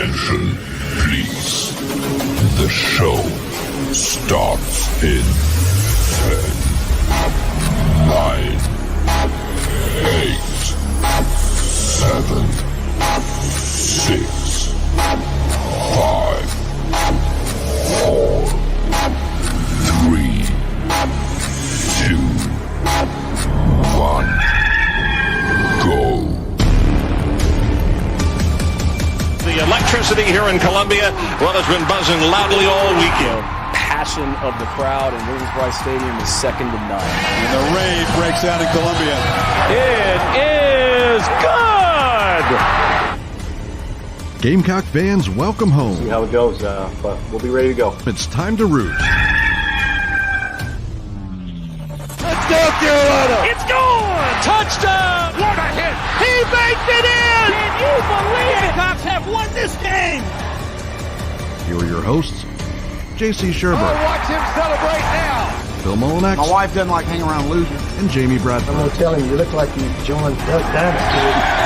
Attention, please. The show starts in 10, 9, 8, 7, 6, 5, 4, 3, 2, 1, go. The electricity here in Columbia, well, has been buzzing loudly all weekend. Passion of the crowd in Williams-Brice Stadium is second to none. And the rave breaks out in Columbia. It is good! Gamecock fans, welcome home. See how it goes, but we'll be ready to go. It's time to root. Let's go, Carolina! It's gone! Touchdown! What a hit! He baked it in! Can you believe it? Gamecocks have won this game! Here are your hosts, J.C. Sherber. Oh, watch him celebrate now! Phil Molinex. My wife doesn't like hanging around losing. And Jamie Bradford. I'm going to tell him, you look like you joined Duck Dynasty.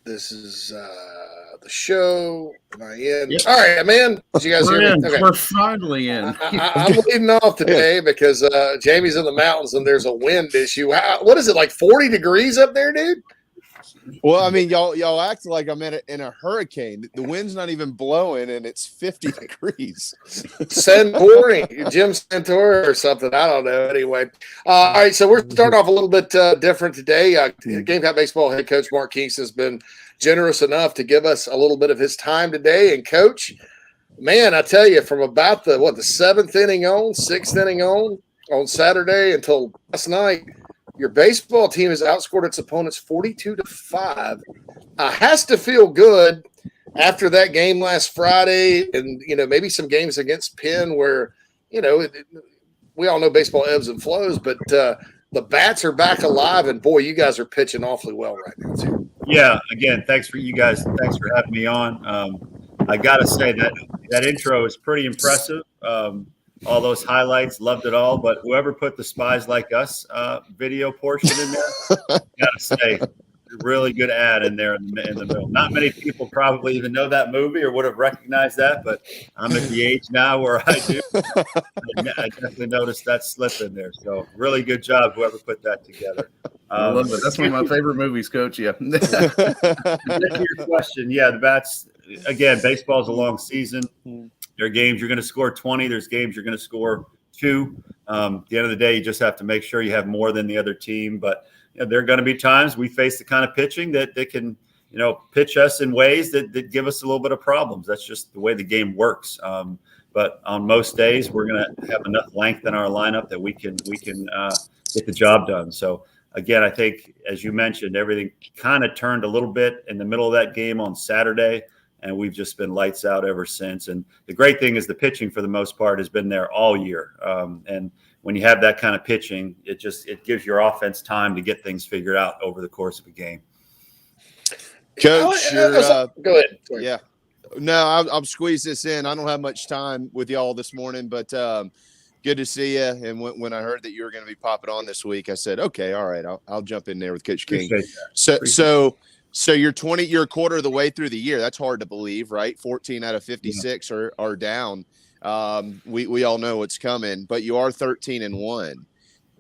This is the show. Am I in? Yep. All right, I'm in. Did you guys hear me? Okay. We're finally in. I'm leading off today because Jamie's in the mountains and there's a wind issue. What is it, like 40 degrees up there, dude? Well, I mean, y'all act like I'm in a hurricane. The wind's not even blowing, and it's 50 degrees. Santori, Jim Santori or something. I don't know. Anyway, all right, so we're starting off a little bit different today. Gamecock baseball head coach Mark Kingston has been generous enough to give us a little bit of his time today. And, Coach, man, I tell you, from about the 7th inning on, 6th inning on Saturday until last night, your baseball team has outscored its opponents 42-5. Has to feel good after that game last Friday, and maybe some games against Penn where we all know baseball ebbs and flows, but the bats are back alive, and boy, you guys are pitching awfully well right now too. Yeah, again, thanks for having me on. I gotta say that intro is pretty impressive. All those highlights, loved it all. But whoever put the Spies Like Us video portion in there, gotta say, really good ad in there in the middle. Not many people probably even know that movie or would have recognized that, but I'm at the age now where I do. I definitely noticed that slip in there. So really good job, whoever put that together. I love it. That's one of my favorite movies, Coach. Yeah. To your question, yeah, the bats, again, baseball's a long season. There are games you're going to score 20. There's games you're going to score 2. At the end of the day, you just have to make sure you have more than the other team. But there are going to be times we face the kind of pitching that they can, pitch us in ways that give us a little bit of problems. That's just the way the game works. But on most days, we're going to have enough length in our lineup that we can get the job done. So, again, I think, as you mentioned, everything kind of turned a little bit in the middle of that game on Saturday. And we've just been lights out ever since. And the great thing is the pitching, for the most part, has been there all year. And when you have that kind of pitching, it gives your offense time to get things figured out over the course of a game. Coach, go ahead. Sorry. Yeah. No, I'll squeeze this in. I don't have much time with y'all this morning, but good to see you. And when I heard that you were going to be popping on this week, I said, okay, all right, I'll jump in there with Coach King. So you're a quarter of the way through the year. That's hard to believe, right? 14 out of 56 are down. We all know what's coming, but you are 13-1,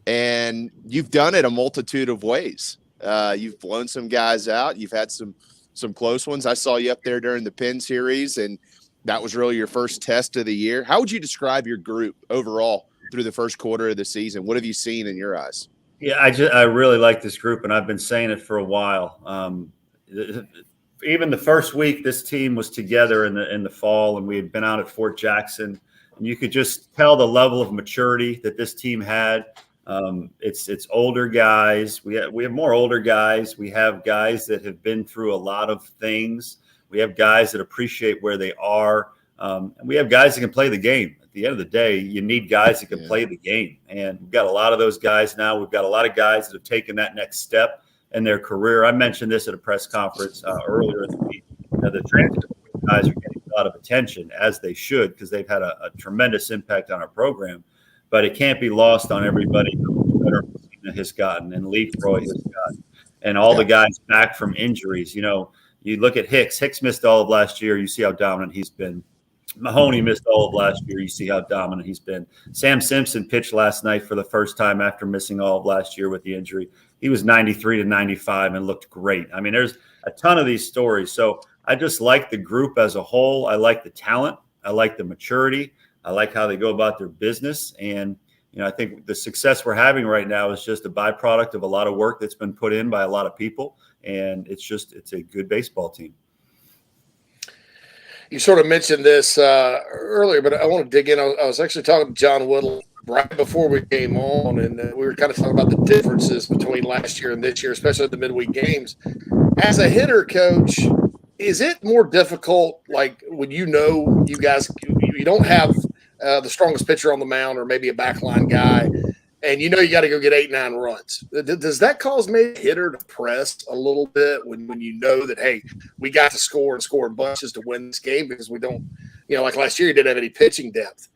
and you've done it a multitude of ways. You've blown some guys out. You've had some close ones. I saw you up there during the Penn series, and that was really your first test of the year. How would you describe your group overall through the first quarter of the season? What have you seen in your eyes? Yeah, I really like this group, and I've been saying it for a while. Even the first week, this team was together in the fall, and we had been out at Fort Jackson, and you could just tell the level of maturity that this team had. It's older guys. We have more older guys. We have guys that have been through a lot of things. We have guys that appreciate where they are, and we have guys that can play the game. At the end of the day, you need guys that can play the game, and we've got a lot of those guys now. We've got a lot of guys that have taken that next step. in their career. I mentioned this at a press conference earlier in the week. The transfer guys are getting a lot of attention, as they should, because they've had a tremendous impact on our program. But it can't be lost on everybody who has gotten and Leafroy has gotten, and all the guys back from injuries. You look at Hicks. Hicks missed all of last year. You see how dominant he's been. Mahoney missed all of last year. You see how dominant he's been. Sam Simpson pitched last night for the first time after missing all of last year with the injury. He was 93 to 95 and looked great. I mean, there's a ton of these stories. So I just like the group as a whole. I like the talent. I like the maturity. I like how they go about their business. And, I think the success we're having right now is just a byproduct of a lot of work that's been put in by a lot of people. And it's a good baseball team. You sort of mentioned this earlier, but I want to dig in. I was actually talking to John Whittle right before we came on, and we were kind of talking about the differences between last year and this year, especially the midweek games. As a hitter, Coach, is it more difficult, like when you guys you don't have the strongest pitcher on the mound or maybe a backline guy, and you got to go get 8-9 runs? Does that cause maybe a hitter to press a little bit when you know that, hey, we got to score in bunches to win this game because we don't, like last year you didn't have any pitching depth.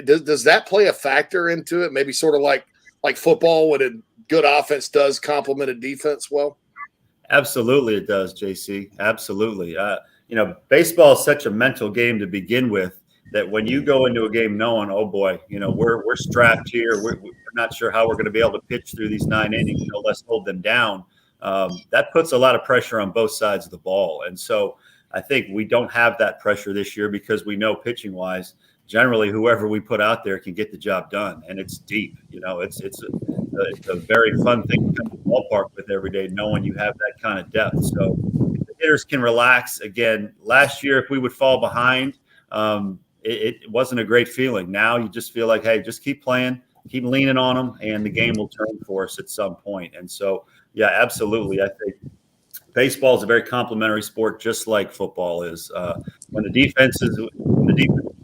Does that play a factor into it? Maybe sort of like football when a good offense does complement a defense well? Absolutely it does, JC. Absolutely. Baseball is such a mental game to begin with, that when you go into a game knowing, oh boy, we're strapped here, we're not sure how we're going to be able to pitch through these 9 innings, let's hold them down. That puts a lot of pressure on both sides of the ball. And so I think we don't have that pressure this year because we know pitching wise, generally whoever we put out there can get the job done. And it's deep, it's a very fun thing to come to the ballpark with every day, knowing you have that kind of depth. So the hitters can relax. Again, last year, if we would fall behind, it wasn't a great feeling. Now you just feel like, hey, just keep playing, keep leaning on them, and the game will turn for us at some point. And so, yeah, absolutely. I think baseball is a very complementary sport, just like football is. When the defense is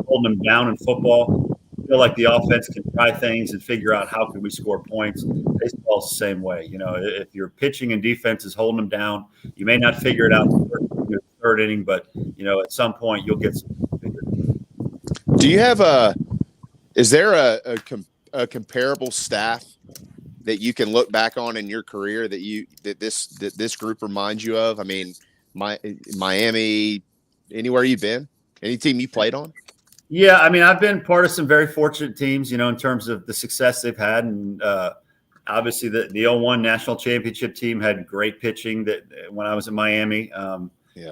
holding them down in football, I feel like the offense can try things and figure out how can we score points. Baseball's the same way. If your pitching and defense is holding them down, you may not figure it out in the third inning, but at some point you'll get some. Do you have is there a comparable staff that you can look back on in your career that this group reminds you of? I mean, Miami, anywhere you've been, any team you played on? Yeah, I mean, I've been part of some very fortunate teams, in terms of the success they've had, and obviously the 01 national championship team had great pitching that when I was in Miami.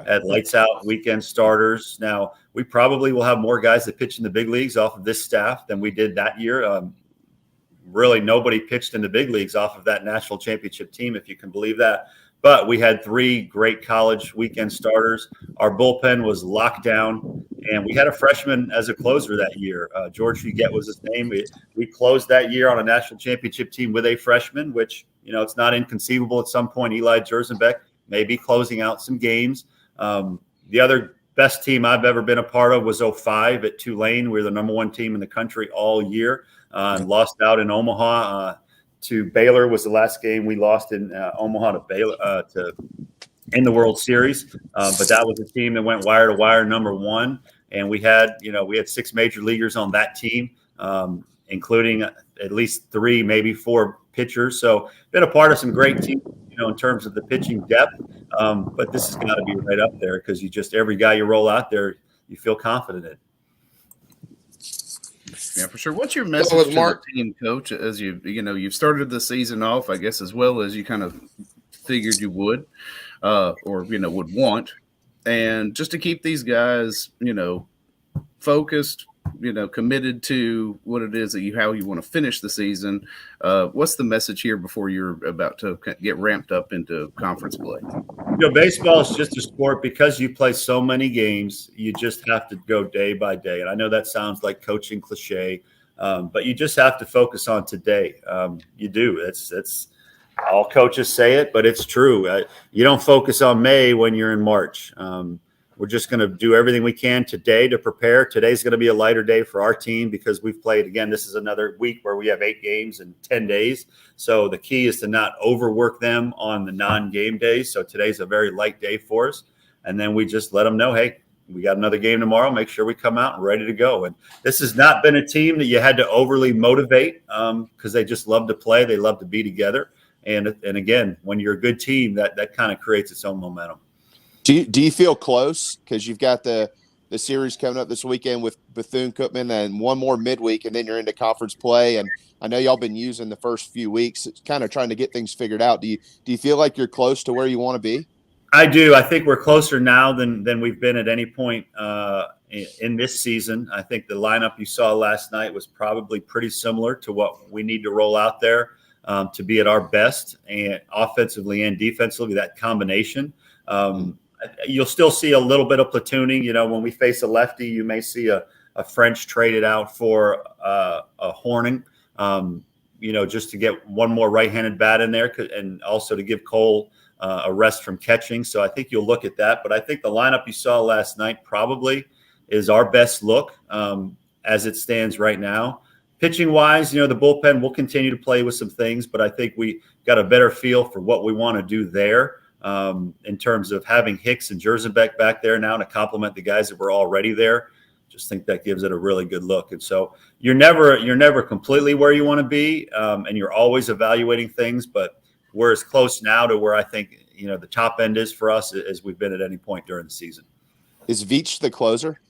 At lights out weekend starters. Now we probably will have more guys that pitch in the big leagues off of this staff than we did that year. Really, nobody pitched in the big leagues off of that national championship team, if you can believe that. But we had 3 great college weekend starters. Our bullpen was locked down, and we had a freshman as a closer that year. George Huguette was his name. We closed that year on a national championship team with a freshman, which it's not inconceivable at some point. Eli Jerzenbeck may be closing out some games. The other best team I've ever been a part of was 05 at Tulane. We were the number 1 team in the country all year, and lost out in Omaha to Baylor. Was the last game we lost in Omaha to Baylor in the World Series. But that was a team that went wire to wire number 1. And we had 6 major leaguers on that team, including at least 3, maybe 4 pitchers. So been a part of some great teams, in terms of the pitching depth. But this has got to be right up there because every guy you roll out there, you feel confident in. Yeah, for sure. What's your message to Mark, the team, Coach, as you've started the season off, I guess, as well as you kind of figured you would, or would want, and just to keep these guys, focused, committed to what it is that how you want to finish the season. What's the message here before you're about to get ramped up into conference play? Baseball is just a sport because you play so many games. You just have to go day by day. And I know that sounds like coaching cliche, but you just have to focus on today. You do. It's all coaches say it, but it's true. You don't focus on May when you're in March. We're just going to do everything we can today to prepare. Today's going to be a lighter day for our team because we've played, again, this is another week where we have 8 games in 10 days. So the key is to not overwork them on the non-game days. So today's a very light day for us. And then we just let them know, hey, we got another game tomorrow. Make sure we come out and ready to go. And this has not been a team that you had to overly motivate because they just love to play. They love to be together. And again, when you're a good team, that kind of creates its own momentum. Do you feel close? Because you've got the series coming up this weekend with Bethune-Cookman and one more midweek, and then you're into conference play. And I know y'all been using the first few weeks, kind of trying to get things figured out. Do you feel like you're close to where you want to be? I do. I think we're closer now than we've been at any point in this season. I think the lineup you saw last night was probably pretty similar to what we need to roll out there to be at our best, and offensively and defensively, that combination. You'll still see a little bit of platooning. You know, when we face a lefty, you may see a French traded out for a Horning, just to get one more right-handed bat in there and also to give Cole a rest from catching. So I think you'll look at that. But I think the lineup you saw last night probably is our best look as it stands right now. Pitching-wise, the bullpen will continue to play with some things, but I think we got a better feel for what we want to do there in terms of having Hicks and Jerzenbeck back there now to complement the guys that were already there. Just think that gives it a really good look. And so you're never completely where you want to be, and you're always evaluating things, but we're as close now to where I think, the top end is for us as we've been at any point during the season. Is Veach the closer?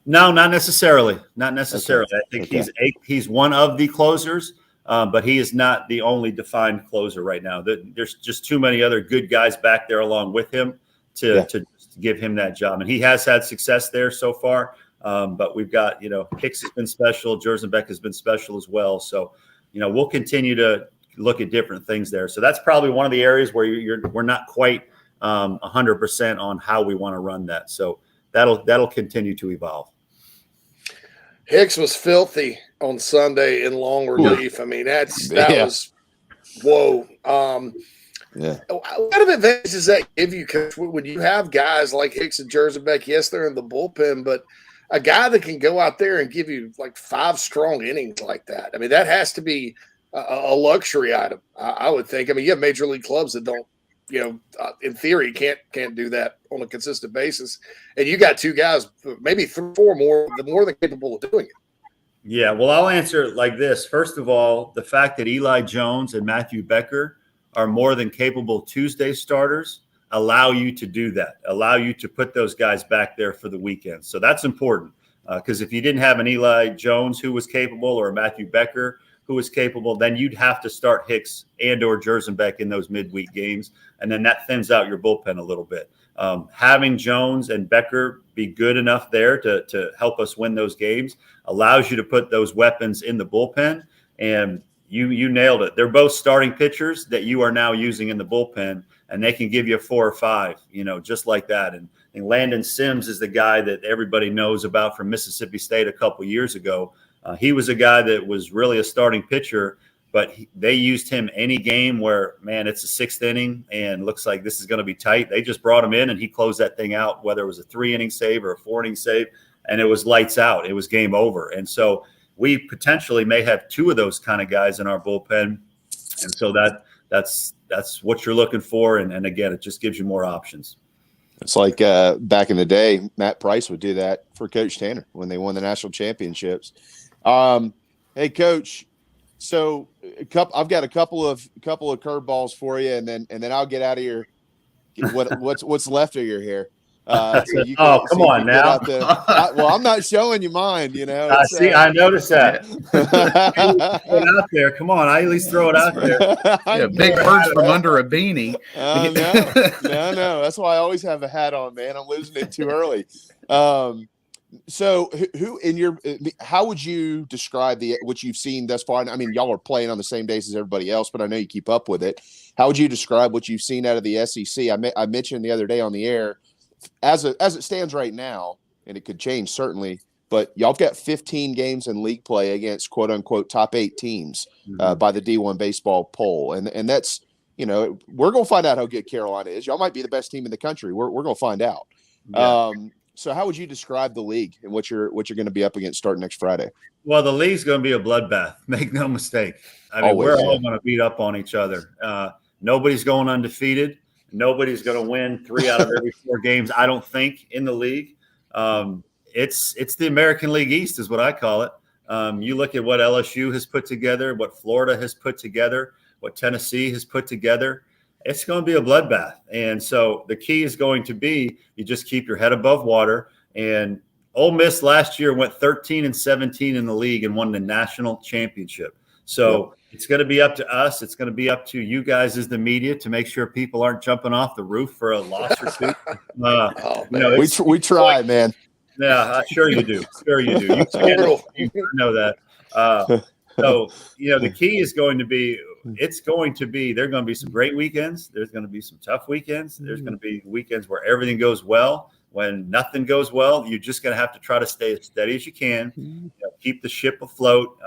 No, not necessarily. Not necessarily. Okay. I think he's one of the closers, but he is not the only defined closer right now. There's just too many other good guys back there along with him to give him that job. And he has had success there so far. But we've got, Hicks has been special. Jerzenbeck has been special as well. So, we'll continue to look at different things there. So that's probably one of the areas where we're not quite 100% on how we want to run that. So that'll continue to evolve. Hicks was filthy on Sunday in long relief. I mean, that was whoa. What kind of advantage does that give you, Coach? When you have guys like Hicks and Jerzenbeck, yes, they're in the bullpen, but a guy that can go out there and give you like 5 strong innings like that. I mean, that has to be a luxury item, I would think. I mean, you have major league clubs that don't, in theory, can't do that on a consistent basis. And you got 2 guys, maybe 3 or 4 more than capable of doing it. Yeah, well, I'll answer it like this. First of all, the fact that Eli Jones and Matthew Becker are more than capable Tuesday starters allow you to do that, allow you to put those guys back there for the weekend. So that's important because if you didn't have an Eli Jones who was capable or a Matthew Becker who was capable, then you'd have to start Hicks and or Jerzenbeck in those midweek games, and then that thins out your bullpen a little bit. Having Jones and Becker be good enough there to help us win those games allows you to put those weapons in the bullpen, and you nailed it. They're both starting pitchers that you are now using in the bullpen, and they can give you 4 or 5, just like that. And Landon Sims is the guy that everybody knows about from Mississippi State a couple years ago. He was a guy that was really a starting pitcher, but they used him any game where, man, it's a 6th inning and looks like this is going to be tight. They just brought him in and he closed that thing out, whether it was a 3-inning save or a 4-inning save, and it was lights out. It was game over. And so we potentially may have 2 of those kind of guys in our bullpen. And so that's what you're looking for. And again, it just gives you more options. It's like back in the day, Matt Price would do that for Coach Tanner when they won the national championships. Hey, Coach. So I've got a couple of curveballs for you, and then I'll get out of your what's left of your hair. Come on now. Well, I'm not showing you mine. I noticed that. Throw it out there. Come on, I at least throw it out there. Big birds from under a beanie. No. That's why I always have a hat on, man. I'm losing it too early. So how would you describe what you've seen thus far? I mean, y'all are playing on the same days as everybody else, but I know you keep up with it. How would you describe what you've seen out of the SEC? I mentioned the other day on the air, as it stands right now, and it could change certainly, but y'all got 15 games in league play against quote unquote top 8 teams by the D1 baseball poll. And that's, we're going to find out how good Carolina is. Y'all might be the best team in the country. We're going to find out. Yeah. So how would you describe the league and what you're going to be up against starting next Friday? Well, the league's going to be a bloodbath. Make no mistake. I mean, we're all going to beat up on each other. Nobody's going undefeated. Nobody's going to win 3 out of every 4 games, I don't think, in the league. It's the American League East is what I call it. You look at what LSU has put together, what Florida has put together, what Tennessee has put together. It's going to be a bloodbath. And so the key is going to be you just keep your head above water. And Ole Miss last year went 13-17 in the league and won the national championship. So it's going to be up to us. It's going to be up to you guys as the media to make sure people aren't jumping off the roof for a loss or two. We try, man. Yeah, sure you do. Sure you do. You know that. So, the key is going to be there are going to be some great weekends. There's going to be some tough weekends. There's going to be weekends where everything goes well. When nothing goes well, you're just going to have to try to stay as steady as you can, keep the ship afloat,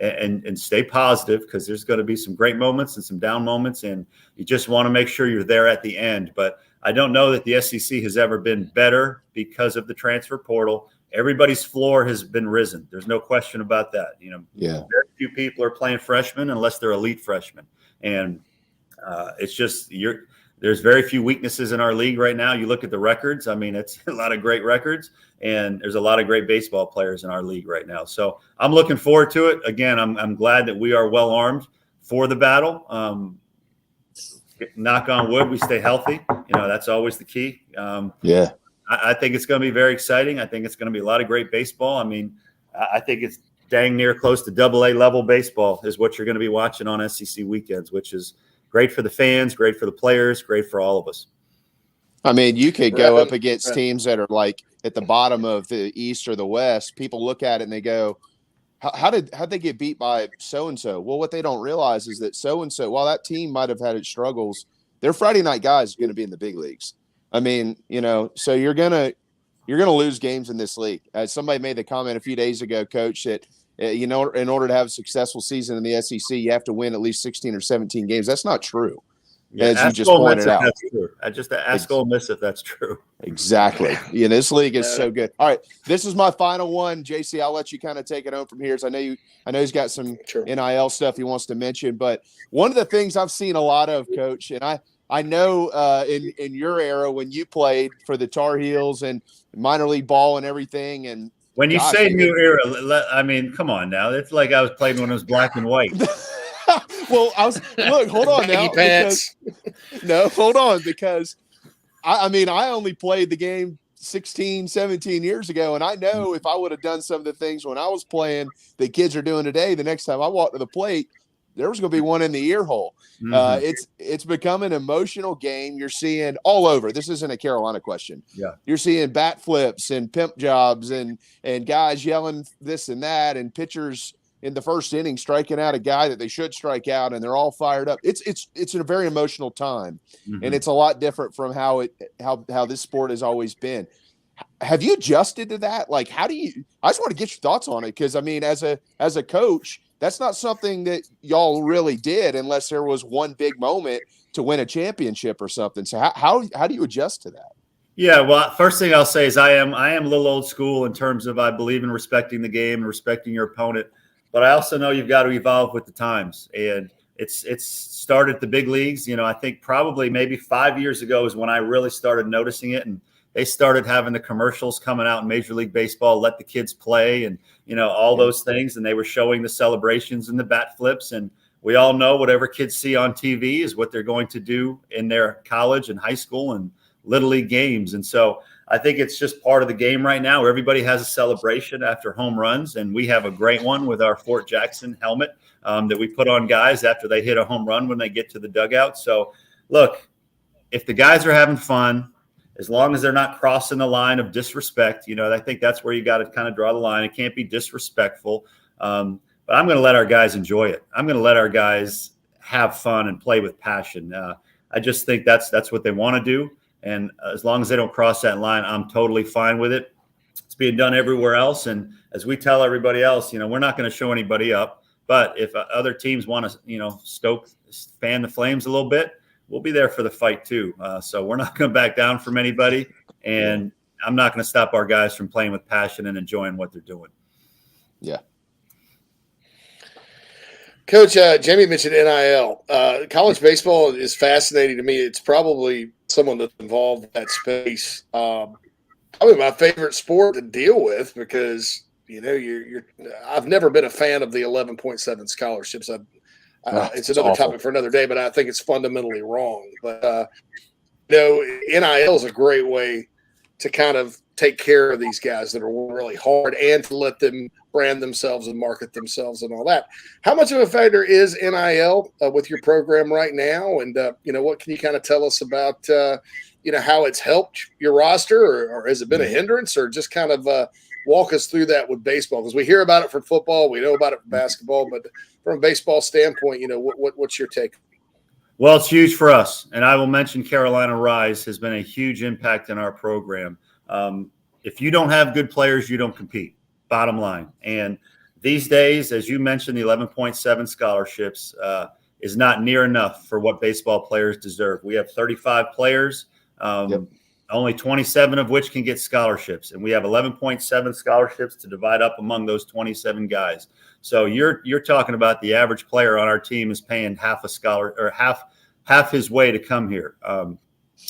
and stay positive, because there's going to be some great moments and some down moments, and you just want to make sure you're there at the end. But I don't know that the SEC has ever been better because of the transfer portal. Everybody's floor has been risen. There's no question about that. Very few people are playing freshmen unless they're elite freshmen. And it's just there's very few weaknesses in our league right now. You look at the records. I mean, it's a lot of great records, and there's a lot of great baseball players in our league right now. So I'm looking forward to it. Again, I'm glad that we are well armed for the battle. Knock on wood, we stay healthy. That's always the key. I think it's going to be very exciting. I think it's going to be a lot of great baseball. I mean, I think it's dang near close to AA level baseball is what you're going to be watching on SEC weekends, which is great for the fans, great for the players, great for all of us. I mean, you could go up against teams that are like at the bottom of the East or the West. People look at it and they go, how'd they get beat by so-and-so? Well, what they don't realize is that so-and-so, while that team might have had its struggles, their Friday night guys are going to be in the big leagues. I mean, so you're gonna lose games in this league. As somebody made the comment a few days ago, Coach, that in order to have a successful season in the SEC, you have to win at least 16 or 17 games. That's not true. As you just pointed out. That's true. I just ask Ole Miss if that's true. Exactly. This league is so good. All right, this is my final one, JC. I'll let you kind of take it home from here. So I know he's got some NIL stuff he wants to mention, but one of the things I've seen a lot of, Coach, and I know in your era when you played for the Tar Heels and minor league ball and everything, and when you say new era, I mean, come on now. It's like I was playing when it was black and white. Well, hold on now. Hold on, because I only played the game 16, 17 years ago, and I know if I would have done some of the things when I was playing that kids are doing today, the next time I walk to the plate, there was going to be one in the ear hole. It's become an emotional game. You're seeing all over. This isn't a Carolina question. Yeah. You're seeing bat flips and pimp jobs and guys yelling this and that, and pitchers in the first inning striking out a guy that they should strike out, and they're all fired up. It's a very emotional time, and it's a lot different from how this sport has always been. Have you adjusted to that? Like, I just want to get your thoughts on it, because I mean, as a coach, that's not something that y'all really did unless there was one big moment to win a championship or something. So how do you adjust to that? Yeah, well, first thing I'll say is I am a little old school in terms of I believe in respecting the game and respecting your opponent, but I also know you've got to evolve with the times. And it's started at the big leagues. I think probably maybe 5 years ago is when I really started noticing it, and they started having the commercials coming out in Major League Baseball, let the kids play, and all those things, and they were showing the celebrations and the bat flips, and we all know whatever kids see on TV is what they're going to do in their college and high school and little league games. And so I think it's just part of the game right now. Everybody has a celebration after home runs, and we have a great one with our Fort Jackson helmet that we put on guys after they hit a home run when they get to the dugout. So look, if the guys are having fun, as long as they're not crossing the line of disrespect, I think that's where you got to kind of draw the line. It can't be disrespectful. But I'm going to let our guys enjoy it. I'm going to let our guys have fun and play with passion. I just think that's what they want to do. And as long as they don't cross that line, I'm totally fine with it. It's being done everywhere else. And as we tell everybody else, we're not going to show anybody up. But if other teams want to, fan the flames a little bit, we'll be there for the fight too. So we're not going to back down from anybody, and I'm not going to stop our guys from playing with passion and enjoying what they're doing. Yeah. Coach, Jamie mentioned NIL. College baseball is fascinating to me. It's probably someone that's involved in that space. Probably my favorite sport to deal with because, I've never been a fan of the 11.7 scholarships. It's another topic for another day, but I think it's fundamentally wrong. But, NIL is a great way to kind of take care of these guys that are really hard and to let them brand themselves and market themselves and all that. How much of a factor is NIL with your program right now? And, what can you kind of tell us about, how it's helped your roster or has it been a hindrance or just kind of walk us through that with baseball? Because we hear about it for football. We know about it for basketball, but from a baseball standpoint, what's your take? Well, it's huge for us. And I will mention Carolina Rise has been a huge impact in our program. If you don't have good players, you don't compete, bottom line. And these days, as you mentioned, the 11.7 scholarships is not near enough for what baseball players deserve. We have 35 players, only 27 of which can get scholarships. And we have 11.7 scholarships to divide up among those 27 guys. So you're talking about the average player on our team is paying half a scholar or half his way to come here.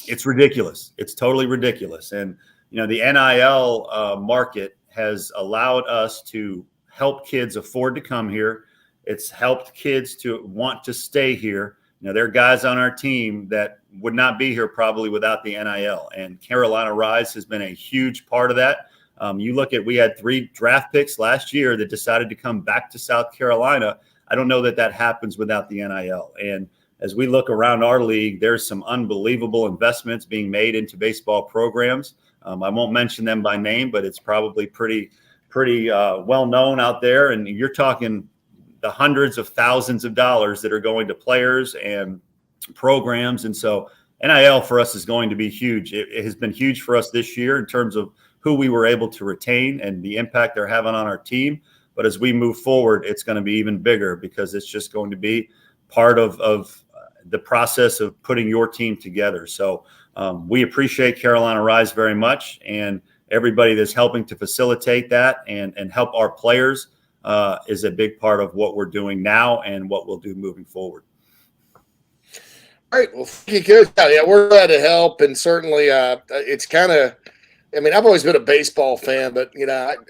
It's ridiculous. It's totally ridiculous. And the NIL market has allowed us to help kids afford to come here. It's helped kids to want to stay here. There are guys on our team that would not be here probably without the NIL. And Carolina Rise has been a huge part of that. We had 3 draft picks last year that decided to come back to South Carolina. I don't know that happens without the NIL. And as we look around our league, there's some unbelievable investments being made into baseball programs. I won't mention them by name, but it's probably pretty well known out there. And you're talking the hundreds of thousands of dollars that are going to players and programs. And so NIL for us is going to be huge. It has been huge for us this year in terms of who we were able to retain and the impact they're having on our team. But as we move forward, it's going to be even bigger because it's just going to be part of the process of putting your team together. So we appreciate Carolina Rise very much, and everybody that's helping to facilitate that and help our players is a big part of what we're doing now and what we'll do moving forward. All right. Well, thank you, Coach. Yeah, we're glad to help. And certainly it's kind of, I've always been a baseball fan, but,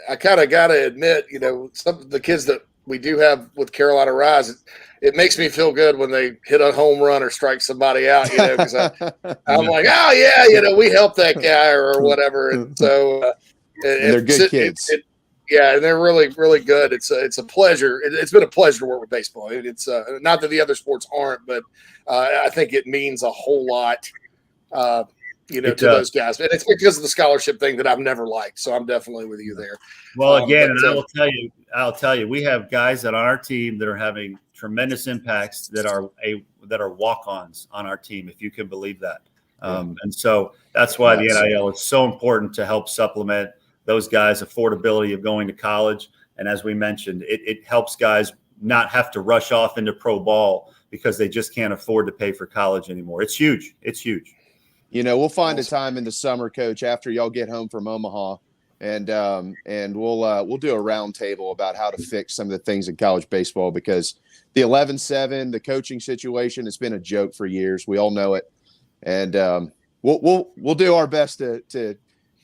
I kind of got to admit, some of the kids that we do have with Carolina Rise, it makes me feel good when they hit a home run or strike somebody out, because I'm like, oh, yeah, we helped that guy or whatever. And so and they're good kids. Yeah, and they're really, really good. It's a pleasure. It's been a pleasure to work with baseball. It's not that the other sports aren't, but I think it means a whole lot, to those guys. And it's because of the scholarship thing that I've never liked. So I'm definitely with you there. Well, again, and I'll tell you, we have guys on our team that are having tremendous impacts that are walk-ons on our team, if you can believe that. And so that's why the NIL is so important to help supplement those guys' affordability of going to college. And as we mentioned, it helps guys not have to rush off into pro ball because they just can't afford to pay for college anymore. It's huge. It's huge. We'll find a time in the summer, Coach, after y'all get home from Omaha, and we'll do a round table about how to fix some of the things in college baseball, because the 11-7, the coaching situation, has been a joke for years. We all know it, and we'll do our best to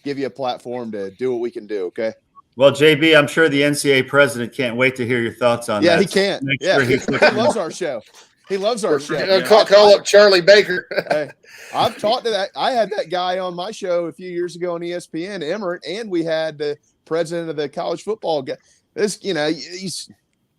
give you a platform to do what we can do. Okay. Well, JB, I'm sure the NCAA president can't wait to hear your thoughts on that. Yeah, he can't. He loves our show. He loves our show. Call up Charlie Baker. Hey, I've talked to that. I had that guy on my show a few years ago on ESPN, Emmert, and we had the president of the college football guy. This, he's,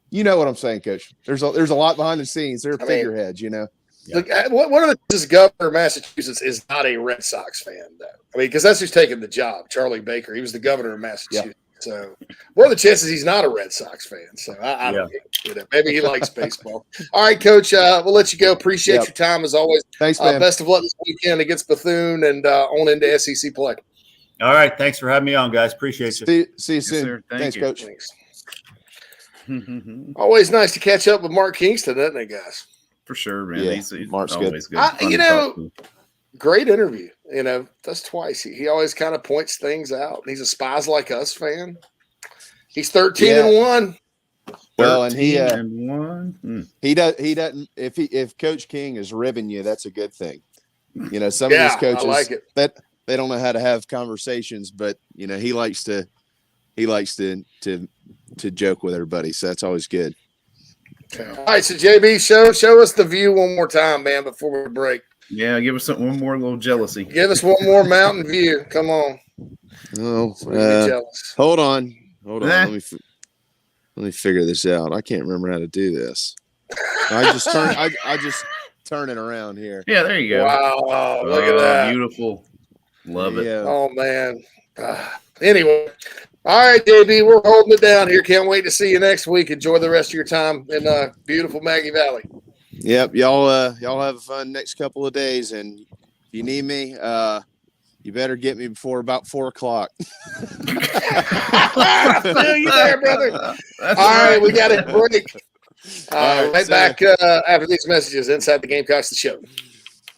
what I'm saying, Coach. There's a lot behind the scenes. They're figureheads, Look, one of the governor of Massachusetts is not a Red Sox fan, though. Because that's who's taking the job, Charlie Baker. He was the governor of Massachusetts. Yeah. So what are the chances he's not a Red Sox fan? So I don't know. Maybe he likes baseball. All right, Coach, we'll let you go. Appreciate your time as always. Thanks, man. Best of luck this weekend against Bethune and on into SEC play. All right. Thanks for having me on, guys. Appreciate you. See you soon. Thanks, Coach. Thanks. Always nice to catch up with Mark Kingston, isn't it, guys? for sure, man. Yeah, He's Mark's always good. Great interview. That's twice. He always kind of points things out. He's a Spies Like Us fan. He's 13-1. Well, and he 13-1. He doesn't. If Coach King is ribbing you, that's a good thing. Some of these coaches I like it. that they don't know how to have conversations, but he likes to joke with everybody, so that's always good. All right, so JB, show us the view one more time, man, before we break. Yeah, give us one more little jealousy. Give us one more mountain view. Come on. Oh, jealous. Hold on. Let me figure this out. I can't remember how to do this. I just turn it around here. Yeah, there you go. Wow, look at that. Beautiful. Love it. Oh man. Anyway. All right, JB, we're holding it down here. Can't wait to see you next week. Enjoy the rest of your time in beautiful Maggie Valley. Yep, y'all have a fun next couple of days, and if you need me, you better get me before about 4:00. Feel you there, brother. All right, we got a break. Right back after these messages inside the Gamecocks, the show.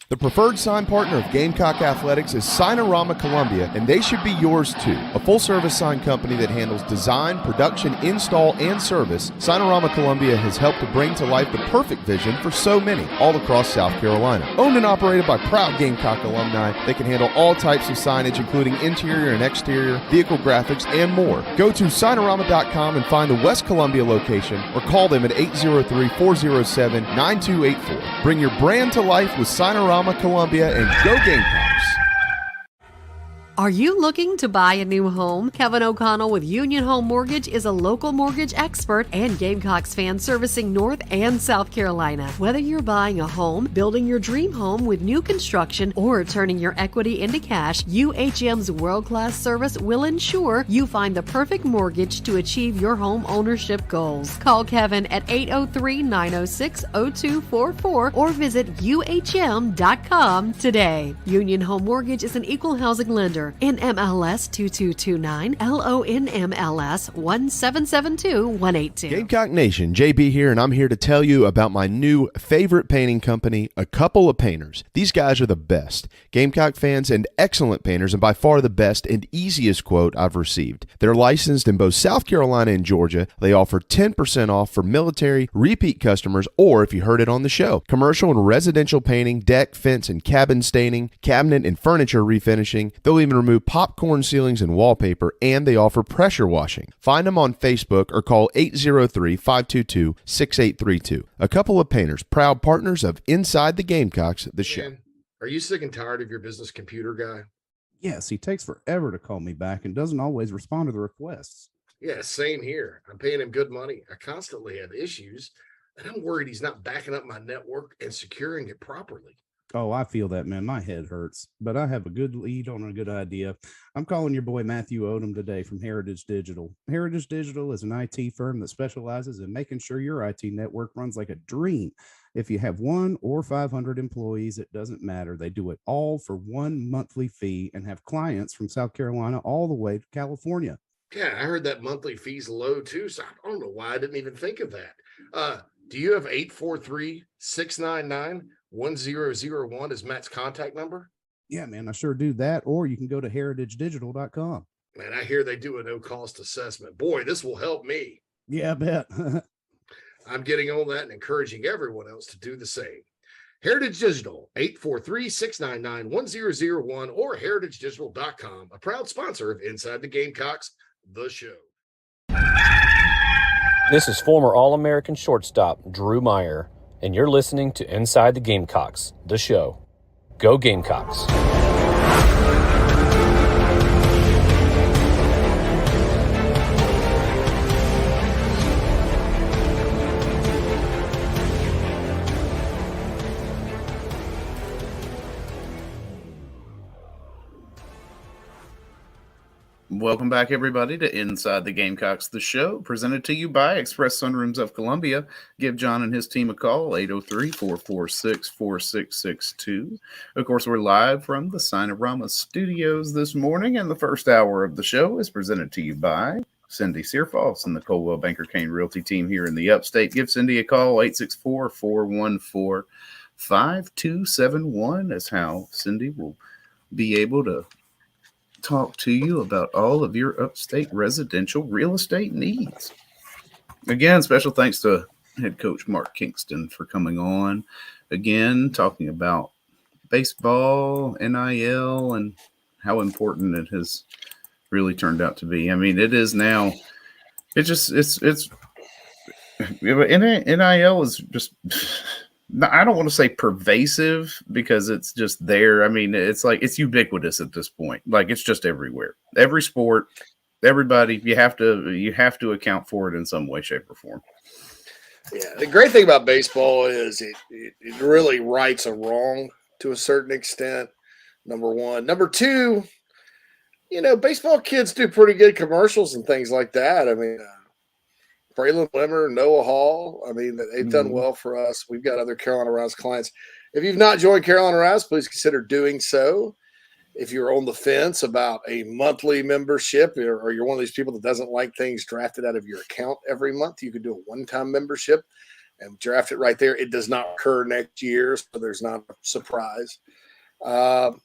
The preferred sign partner of Gamecock Athletics is Signorama Columbia, and they should be yours too. A full-service sign company that handles design, production, install, and service, Signorama Columbia has helped to bring to life the perfect vision for so many all across South Carolina. Owned and operated by proud Gamecock alumni, they can handle all types of signage, including interior and exterior, vehicle graphics, and more. Go to Signorama.com and find the West Columbia location, or call them at 803-407-9284. Bring your brand to life with Signorama Columbia, and go Gamecocks. Are you looking to buy a new home? Kevin O'Connell with Union Home Mortgage is a local mortgage expert and Gamecocks fan servicing North and South Carolina. Whether you're buying a home, building your dream home with new construction, or turning your equity into cash, UHM's world-class service will ensure you find the perfect mortgage to achieve your home ownership goals. Call Kevin at 803-906-0244 or visit UHM.com today. Union Home Mortgage is an equal housing lender. NMLS 2229, LONMLS 1772182. Gamecock Nation, JB here, and I'm here to tell you about my new favorite painting company, A Couple of Painters. These guys are the best. Gamecock fans and excellent painters, and by far the best and easiest quote I've received. They're licensed in both South Carolina and Georgia. They offer 10% off for military, repeat customers, or if you heard it on the show, commercial and residential painting, deck, fence, and cabin staining, cabinet and furniture refinishing. They'll even remove popcorn ceilings and wallpaper, and they offer pressure washing. Find them on Facebook or call 803-522-6832. A Couple of Painters, proud partners of Inside the Gamecocks, the show. Man, are you sick and tired of your business computer guy? Yes, he takes forever to call me back and doesn't always respond to the requests. Yeah, same here. I'm paying him good money. I constantly have issues, and I'm worried he's not backing up my network and securing it properly. Oh, I feel that, man. My head hurts, but I have a good lead on a good idea. I'm calling your boy Matthew Odom today from Heritage Digital. Heritage Digital is an IT firm that specializes in making sure your IT network runs like a dream. If you have 1 or 500 employees, it doesn't matter. They do it all for one monthly fee and have clients from South Carolina all the way to California. Yeah, I heard that monthly fee's low too, so I don't know why I didn't even think of that. Do you have 843-699-1001 as Matt's contact number? Yeah, man, I sure do that. Or you can go to heritagedigital.com. Man, I hear they do a no-cost assessment. Boy, this will help me. Yeah, I bet. I'm getting on that and encouraging everyone else to do the same. Heritage Digital, 843-699-1001 or heritagedigital.com, a proud sponsor of Inside the Gamecocks, the show. This is former All-American shortstop Drew Meyer, and you're listening to Inside the Gamecocks, the show. Go Gamecocks. Welcome back, everybody, to Inside the Gamecocks, the show, presented to you by Express Sunrooms of Columbia. Give John and his team a call, 803-446-4662. Of course, we're live from the Signorama Studios this morning, and the first hour of the show is presented to you by Cindy Searfoss and the Coldwell Banker Kane Realty team here in the Upstate. Give Cindy a call, 864-414-5271 is how Cindy will be able to talk to you about all of your Upstate residential real estate needs. Again, special thanks to head coach Mark Kingston for coming on. Again, talking about baseball, NIL, and how important it has really turned out to be. I mean, it is now. NIL is just. I don't want to say pervasive because it's just there. I mean, it's like it's ubiquitous at this point. Like it's just everywhere. Every sport, everybody. You have to account for it in some way, shape, or form. Yeah, the great thing about baseball is it really rights a wrong to a certain extent. Number one. Number two, baseball kids do pretty good commercials and things like that. I mean, Braylon Wimmer, Noah Hall. I mean, they've done well for us. We've got other Carolina Rise clients. If you've not joined Carolina Rise, please consider doing so. If you're on the fence about a monthly membership or you're one of these people that doesn't like things drafted out of your account every month, you could do a one-time membership and draft it right there. It does not occur next year, so there's not a surprise. And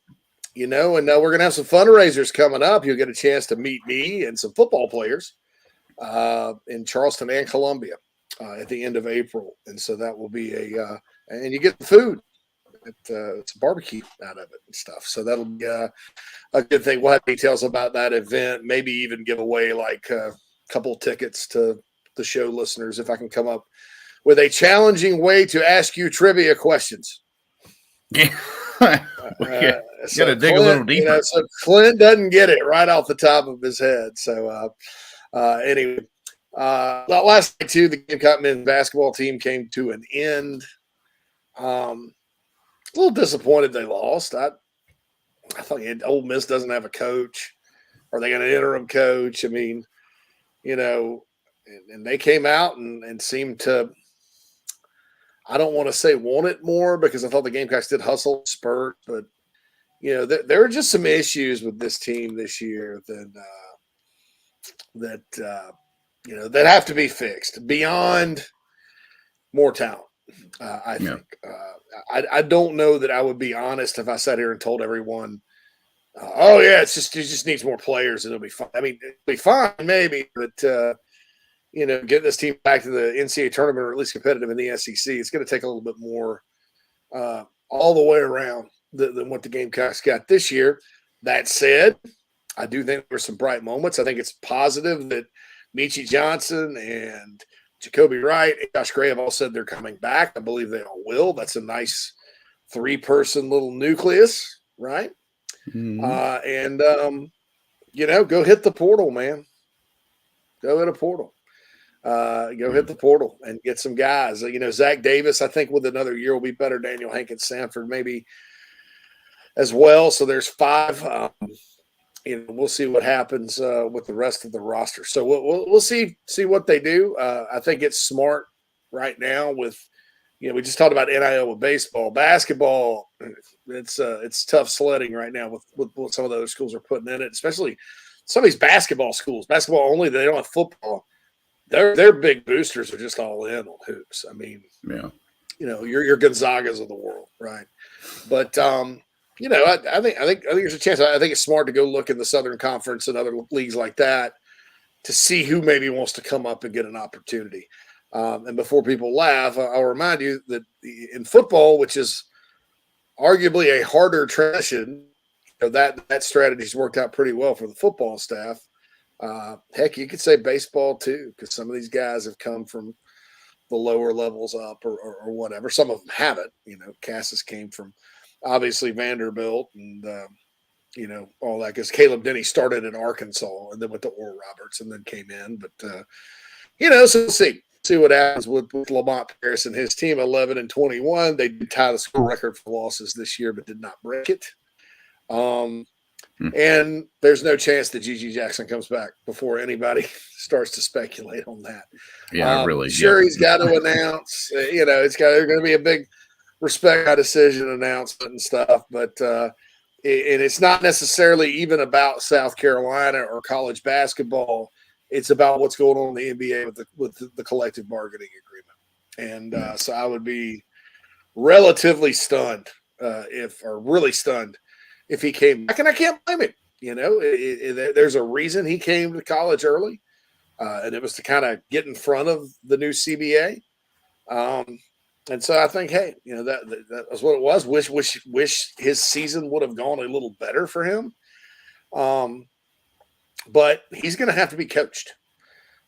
we're going to have some fundraisers coming up. You'll get a chance to meet me and some football players in Charleston and Columbia at the end of April. And so that will be and you get the food. It's a barbecue out of it and stuff. So that'll be a good thing. We'll have details about that event, maybe even give away like a couple tickets to the show listeners if I can come up with a challenging way to ask you trivia questions. Yeah. Got to dig a little deeper. So Clint doesn't get it right off the top of his head. So anyway, last night too, the Gamecock men's basketball team came to an end. A little disappointed they lost. I thought Ole Miss doesn't have a coach. Are they got an interim coach? I mean, and they came out and seemed to, I don't want to say want it more because I thought the Gamecocks did hustle spurt, but there are just some issues with this team this year that have to be fixed beyond more talent. I think. I don't know that I would be honest if I sat here and told everyone, it just needs more players and it'll be fine. I mean, it'll be fine maybe, but get this team back to the NCAA tournament or at least competitive in the SEC, it's going to take a little bit more all the way around than what the Gamecocks got this year. That said, I do think there were some bright moments. I think it's positive that Michi Johnson and Jacoby Wright and Josh Gray have all said they're coming back. I believe they all will. That's a nice 3-person little nucleus, right? Mm-hmm. Go hit the portal, man. Go hit a portal. Go hit the portal and get some guys. Zach Davis, I think with another year will be better. Daniel Hankins Sanford maybe as well. So there's 5. We'll see what happens with the rest of the roster. So we'll see what they do. I think it's smart right now with, we just talked about NIL with baseball. Basketball, it's tough sledding right now with what some of the other schools are putting in it, especially some of these basketball schools. Basketball only, they don't have football. Their big boosters are just all in on hoops. I mean, your Gonzagas of the world, right? But I think there's a chance. I think it's smart to go look in the Southern Conference and other leagues like that to see who maybe wants to come up and get an opportunity. And before people laugh, I'll remind you that in football, which is arguably a harder transition, that strategy's worked out pretty well for the football staff. Heck, you could say baseball too, because some of these guys have come from the lower levels up or whatever. Some of them haven't. Cassis came from obviously Vanderbilt and, all that, because Caleb Denny started in Arkansas and then went to Oral Roberts and then came in. But, so we'll see what happens with Lamont Paris and his team, 11-21. They did tie the school record for losses this year, but did not break it. And there's no chance that Gigi Jackson comes back before anybody starts to speculate on that. Yeah, really. Sure, he's got to announce, there's going to be a big respect my decision announcement and stuff, but and it's not necessarily even about South Carolina or college basketball. It's about what's going on in the NBA with the collective bargaining agreement. And so I would be relatively stunned really stunned if he came back. And I can't blame him. You know, there's a reason he came to college early, and it was to kind of get in front of the new CBA. And so I think, hey, you know, that was what it was. Wish his season would have gone a little better for him. But he's going to have to be coached,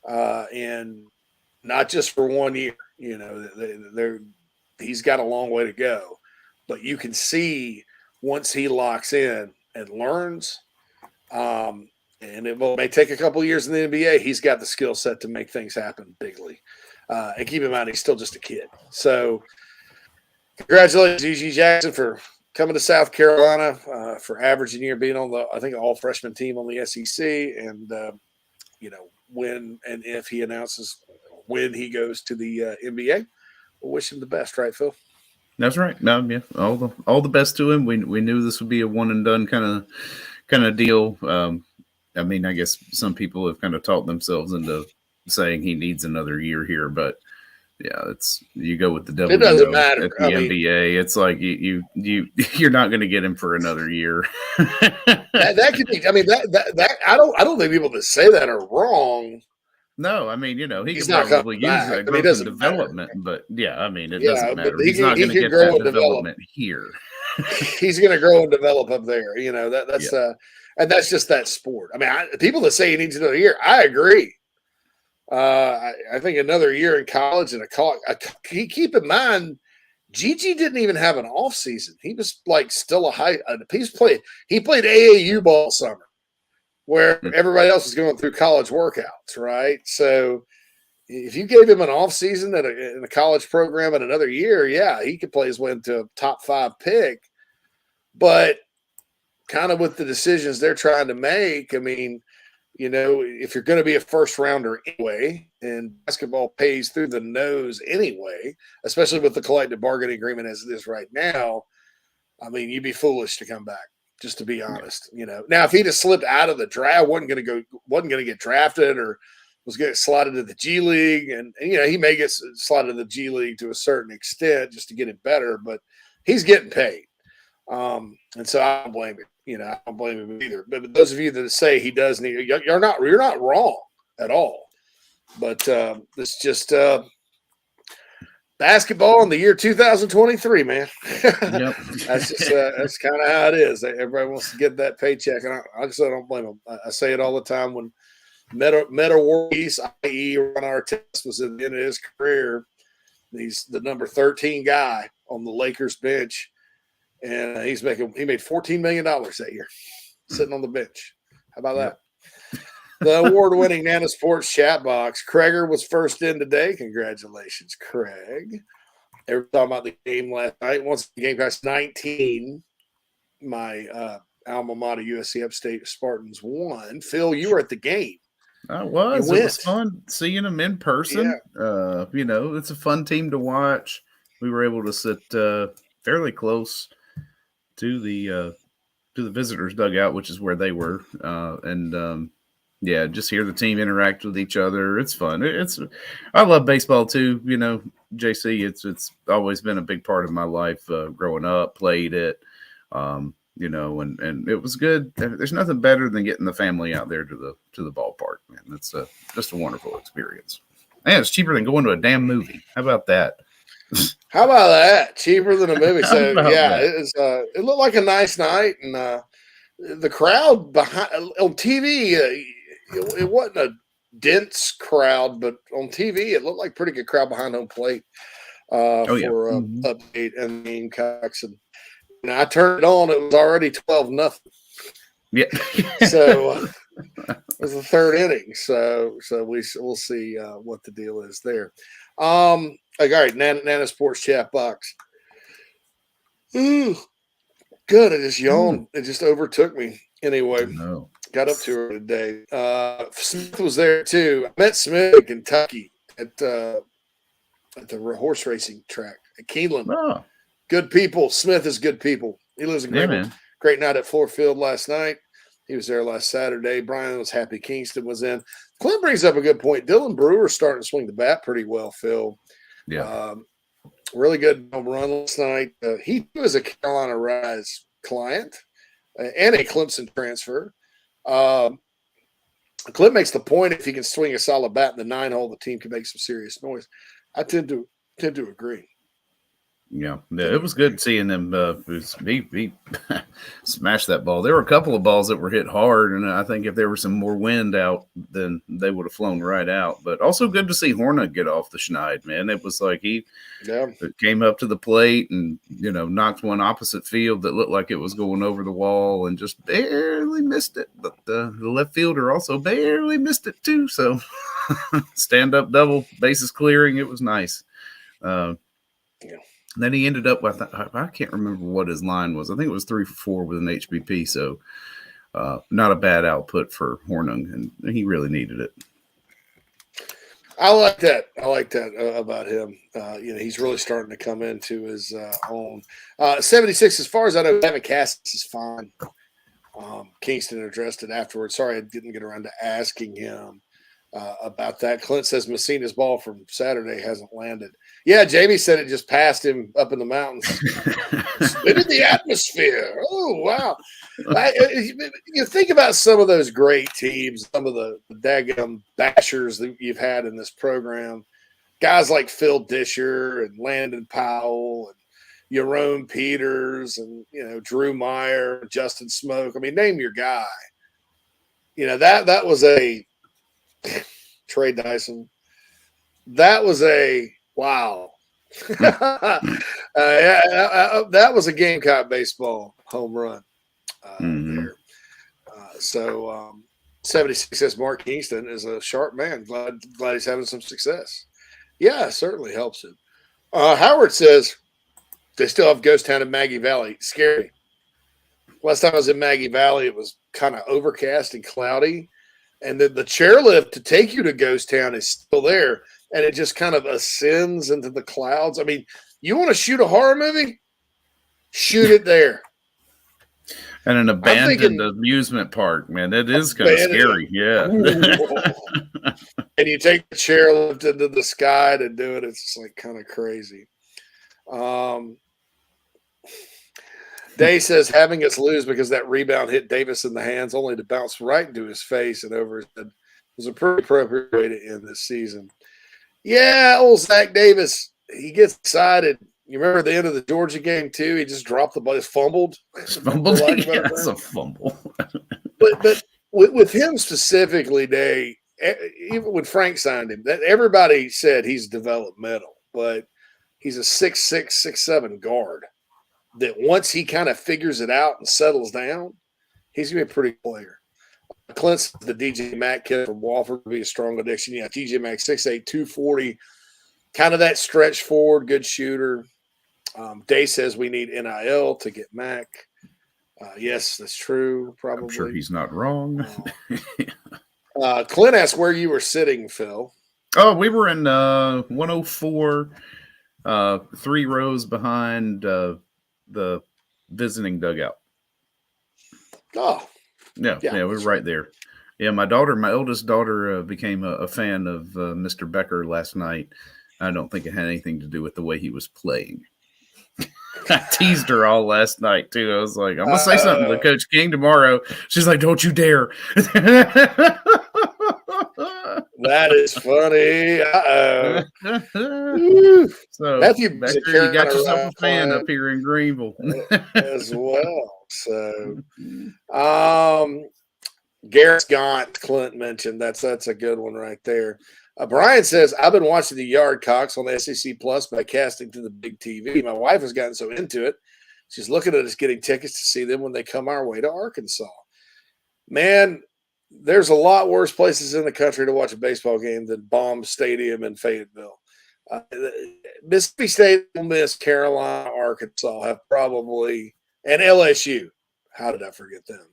and not just for 1 year. You know, he's got a long way to go. But you can see once he locks in and learns, and it may take a couple of years in the NBA, he's got the skill set to make things happen bigly. And keep in mind, he's still just a kid. So congratulations, E.G. Jackson, for coming to South Carolina, for averaging year, being on the, I think, all freshman team on the SEC. And, you know, when and if he announces when he goes to the NBA, we'll wish him the best, right, Phil? That's right. No, yeah, all the best to him. We knew this would be a one and done kind of deal. I mean, I guess some people have kind of talked themselves into saying he needs another year here, but yeah, you go with the devil. It doesn't matter at the NBA. It's like you're not going to get him for another year. that could be. I mean, that I don't think people that say that are wrong. No, I mean, you know, he he's can probably use that growth and development, but yeah, I mean, it doesn't matter. He's not going to get that development here. He's going to grow and develop up there. You know, that's and that's just that sport. I mean, people that say he needs another year, I agree. I think another year in college and keep in mind, Gigi didn't even have an off season. He was like still he played AAU ball summer, where everybody else is going through college workouts, right? So if you gave him an off season in a college program in another year, yeah, he could play his way into a top 5 pick. But kind of with the decisions they're trying to make, I mean, you know, if you're going to be a first rounder anyway, and basketball pays through the nose anyway, especially with the collective bargaining agreement as it is right now, I mean, you'd be foolish to come back, just to be honest. You know, now if he'd have slipped out of the draft, wasn't going to get drafted, or was going to slide into the G League, and you know, he may get slotted in the G League to a certain extent just to get it better, but he's getting paid. And so I don't blame him. You know, I don't blame him either. But those of you that say he does need, you're not wrong at all. But it's just basketball in the year 2023, man. Yep. That's kind of how it is. Everybody wants to get that paycheck, and I don't blame them. I say it all the time. When Meta World, i.e., Ron Artest, was at the end of his career, he's the number 13 guy on the Lakers bench. And he made $14 million that year, sitting on the bench. How about that? The award-winning Nana Sports chat box. Craigor was first in today. Congratulations, Craig. They were talking about the game last night. Once the Gamecocks 19, my alma mater, USC Upstate Spartans won. Phil, you were at the game. I was. It was fun seeing them in person. Yeah. You know, it's a fun team to watch. We were able to sit fairly close to the visitors' dugout, which is where they were, and just hear the team interact with each other. It's fun. I love baseball too. You know, JC, it's always been a big part of my life growing up. Played it, you know, and it was good. There's nothing better than getting the family out there to the ballpark. Man, it's just a wonderful experience, and it's cheaper than going to a damn movie. How about that? How about that? Cheaper than a movie. So yeah, it looked like a nice night, and the crowd behind on TV, it wasn't a dense crowd, but on TV it looked like a pretty good crowd behind home plate for Upstate and the Gamecocks. And I turned it on; it was already 12-0. Yeah. So it was the third inning. So we'll see what the deal is there. All right, Nana Sports chat box. Ooh, good. I just yawned. It just overtook me. Anyway, got up to her today. Smith was there too. I met Smith in Kentucky at the horse racing track at Keeneland. Oh. Good people. Smith is good people. He lives in Greenville. Great night at Floor Field last night. He was there last Saturday. Brian was happy Kingston was in. Clint brings up a good point. Dylan Brewer's starting to swing the bat pretty well, Phil. Yeah. Really good home run last night. He was a Carolina Rise client and a Clemson transfer. Clint makes the point if he can swing a solid bat in the 9-hole, the team can make some serious noise. I tend to agree. Yeah, it was good seeing him. He smashed that ball. There were a couple of balls that were hit hard, and I think if there was some more wind out, then they would have flown right out. But also good to see Horna get off the schneid, man. It was like he came up to the plate and, knocked one opposite field that looked like it was going over the wall and just barely missed it. But the left fielder also barely missed it too. So stand-up double, bases clearing. It was nice. And then he ended up with, I can't remember what his line was. I think it was 3 for 4 with an HBP. So not a bad output for Hornung, and he really needed it. I like that. About him. He's really starting to come into his own. 76, as far as I know, Kevin Cassis is fine. Kingston addressed it afterwards. Sorry, I didn't get around to asking him about that. Clint says Messina's ball from Saturday hasn't landed. Yeah, Jamie said it just passed him up in the mountains. Spit in the atmosphere. Oh, wow. You think about some of those great teams, some of the daggum bashers that you've had in this program. Guys like Phil Disher and Landon Powell and Jerome Peters and, Drew Meyer, Justin Smoke. I mean, name your guy. That was a Trey Dyson. That was a wow. That was a Gamecock baseball home run there. 76 says Mark Kingston is a sharp man. Glad he's having some success. Yeah, it certainly helps him. Howard says they still have Ghost Town in Maggie Valley. Scary. Last time I was in Maggie Valley, it was kind of overcast and cloudy. And then the chairlift to take you to Ghost Town is still there. And it just kind of ascends into the clouds. I mean, you want to shoot a horror movie? Shoot it there. And an abandoned amusement park, man. That is kind of scary. Yeah. And you take the chairlift into the sky to do it. It's just like kind of crazy. Day says having us lose because that rebound hit Davis in the hands only to bounce right into his face and over his head was a pretty appropriate way to end this season. Yeah, old Zach Davis, he gets excited. You remember the end of the Georgia game too? He just dropped the ball, fumbled. Fumbled, yeah, that's a fumble. but with him specifically, Day, even when Frank signed him, that everybody said he's developmental, but he's a 6'6", 6'7" guard. That once he kind of figures it out and settles down, he's going to be a pretty player. Clint's the DJ Mack kid from Wofford would be a strong addition. Yeah, DJ Mack, 6'8", 240, kind of that stretch forward, good shooter. Day says we need NIL to get Mack. Yes, that's true, probably. I'm sure he's not wrong. Clint asked where you were sitting, Phil. Oh, we were in 104, 3 rows behind the visiting dugout. Oh, yeah, we're right there. Yeah, my oldest daughter, became a fan of Mr. Becker last night. I don't think it had anything to do with the way he was playing. I teased her all last night too. I was like, I'm gonna say something to Coach King tomorrow. She's like, don't you dare. That is funny. So Matthew, Becker, you got yourself a fan up here in Greenville as well. So Garrett's Gaunt, Clint mentioned. That's a good one right there. Brian says, I've been watching the Yardcocks on the SEC Plus by casting to the big TV. My wife has gotten so into it. She's looking at us getting tickets to see them when they come our way to Arkansas. Man, there's a lot worse places in the country to watch a baseball game than Baum Stadium in Fayetteville. Mississippi State, Ole Miss, Carolina, Arkansas have probably, and LSU, how did I forget them,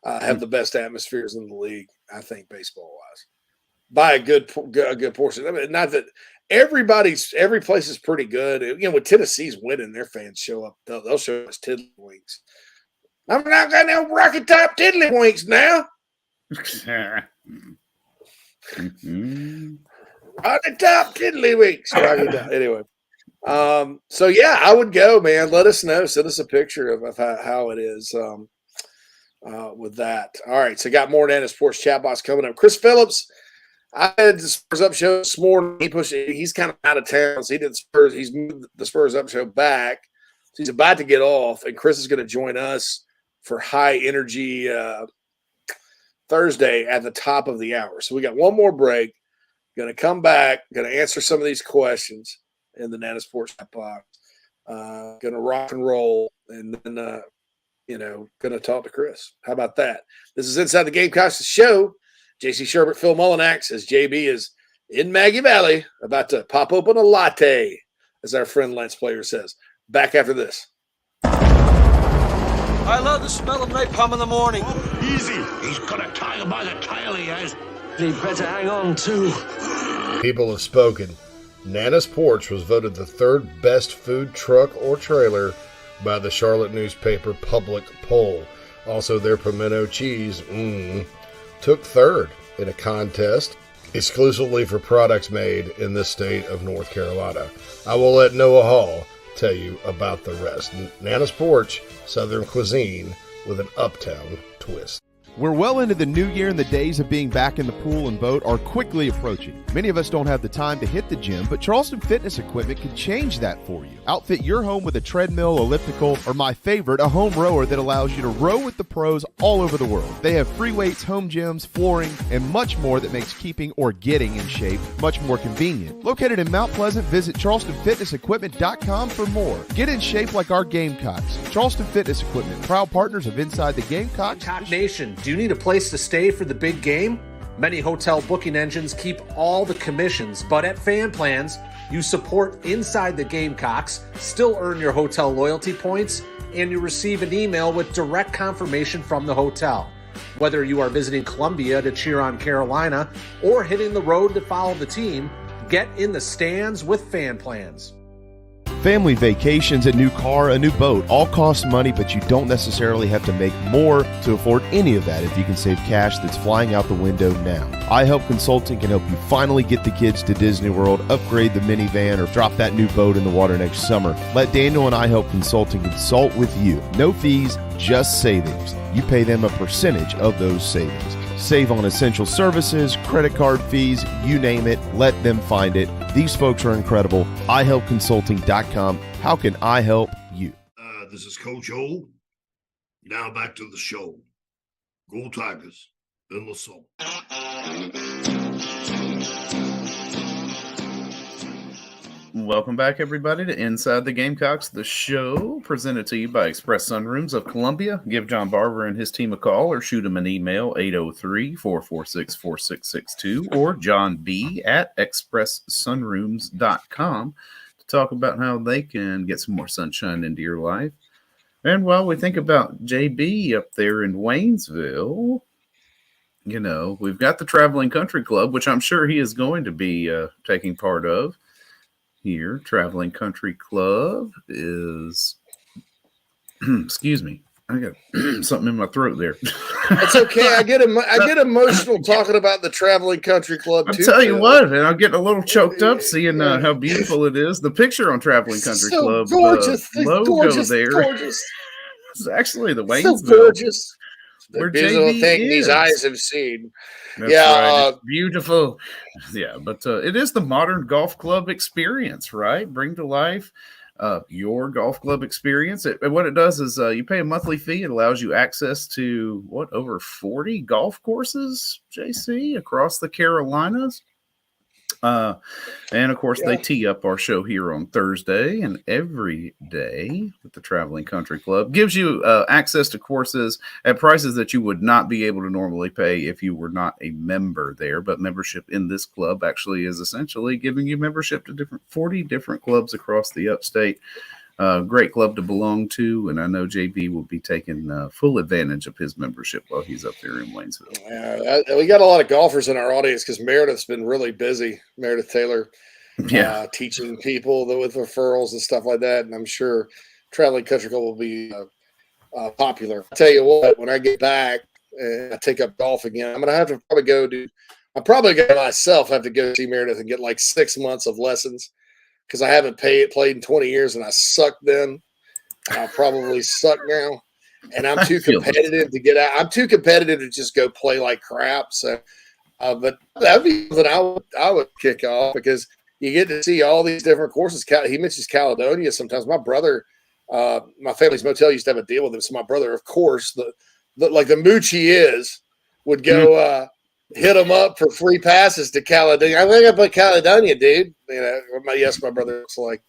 have the best atmospheres in the league, I think, baseball-wise. By a good portion. I mean, not that every place is pretty good. When Tennessee's winning, their fans show up. They'll show us tiddlywinks. I'm not got no Rocky Top tiddlywinks now. Rocky Top tiddlywinks. Rocky Top. Anyway. So yeah, I would go, man. Let us know. Send us a picture of how it is with that. All right. So got more Nana Sports chat box coming up. Chris Phillips. I had the Spurs Up show this morning. He's kind of out of town, so he did the Spurs. He's moved the Spurs Up show back. So he's about to get off, and Chris is going to join us for high energy Thursday at the top of the hour. So we got one more break. Going to come back. Going to answer some of these questions in the Nana Sports chat box. Going to rock and roll, and then going to talk to Chris. How about that? This is Inside the Gamecocks show. JC Sherbert, Phil Mullinax, as JB is in Maggie Valley, about to pop open a latte, as our friend Lance Player says. Back after this. I love the smell of napalm in the morning. Easy. He's got a tiger by the tail, he has. He better hang on, too. People have spoken. Nana's Porch was voted the third best food truck or trailer by the Charlotte newspaper Public Poll. Also, their pimento cheese, took third in a contest exclusively for products made in the state of North Carolina. I will let Noah Hall tell you about the rest. Nana's Porch, Southern cuisine with an uptown twist. We're well into the new year, and the days of being back in the pool and boat are quickly approaching. Many of us don't have the time to hit the gym, but Charleston Fitness Equipment can change that for you. Outfit your home with a treadmill, elliptical, or my favorite, a home rower that allows you to row with the pros all over the world. They have free weights, home gyms, flooring, and much more that makes keeping or getting in shape much more convenient. Located in Mount Pleasant, visit charlestonfitnessequipment.com for more. Get in shape like our Gamecocks. Charleston Fitness Equipment, proud partners of Inside the Gamecocks. Gamecock Nation, do you need a place to stay for the big game? Many hotel booking engines keep all the commissions, but at Fan Plans, you support Inside the Gamecocks, still earn your hotel loyalty points, and you receive an email with direct confirmation from the hotel. Whether you are visiting Columbia to cheer on Carolina or hitting the road to follow the team, get in the stands with Fan Plans. Family vacations, a new car, a new boat, all cost money, but you don't necessarily have to make more to afford any of that if you can save cash that's flying out the window now. iHelp Consulting can help you finally get the kids to Disney World, upgrade the minivan, or drop that new boat in the water next summer. Let Daniel and iHelp Consulting consult with you. No fees, just savings. You pay them a percentage of those savings. Save on essential services, credit card fees, you name it, let them find it. These folks are incredible. iHelpConsulting.com. How can I help you? This is Coach O. Now back to the show. Go Tigers in the song. Welcome back, everybody, to Inside the Gamecocks, the show presented to you by Express Sunrooms of Columbia. Give John Barber and his team a call or shoot him an email, 803-446-4662, or John B. at expresssunrooms.com to talk about how they can get some more sunshine into your life. And while we think about JB up there in Waynesville, we've got the Traveling Country Club, which I'm sure he is going to be taking part of. Here, Traveling Country Club is, excuse me, I got something in my throat there. It's okay. I get emotional talking about the Traveling Country Club, I'll too. tell you what, and I'm getting a little choked up seeing how beautiful it is. The picture on Traveling Country Club, gorgeous. the logo gorgeous, there, gorgeous. It's actually the So Waynesville. gorgeous. Where The beautiful JB thing is. these eyes have seen. That's Yeah, right. It's beautiful. Yeah, but it is the modern golf club experience, right? Bring to life your golf club experience. What it does is you pay a monthly fee. It allows you access to, over 40 golf courses, JC, across the Carolinas. And of course, they tee up our show here on Thursday and every day with the Traveling Country Club. Gives you access to courses at prices that you would not be able to normally pay if you were not a member there. But membership in this club actually is essentially giving you membership to 40 different clubs across the Upstate. Great club to belong to, and I know JB will be taking full advantage of his membership while he's up there in Waynesville. Yeah, we got a lot of golfers in our audience because Meredith's been really busy. Meredith Taylor, teaching people with referrals and stuff like that, and I'm sure Traveling Country Club will be popular. I tell you what, when I get back and I take up golf again, I'm gonna have to probably go to. I'm probably gonna myself have to go see Meredith and get like 6 months of lessons because I haven't played in 20 years and I sucked then. I'll probably suck now, and I'm too competitive to get out. I'm too competitive to just go play like crap. So, but that'd be something I would kick off because you get to see all these different courses. He mentions Caledonia sometimes. My brother, my family's motel used to have a deal with him. So my brother, of course, the like the mooch he is, would go hit him up for free passes to Caledonia. I think I put Caledonia, dude. You know, yes, my brother looks like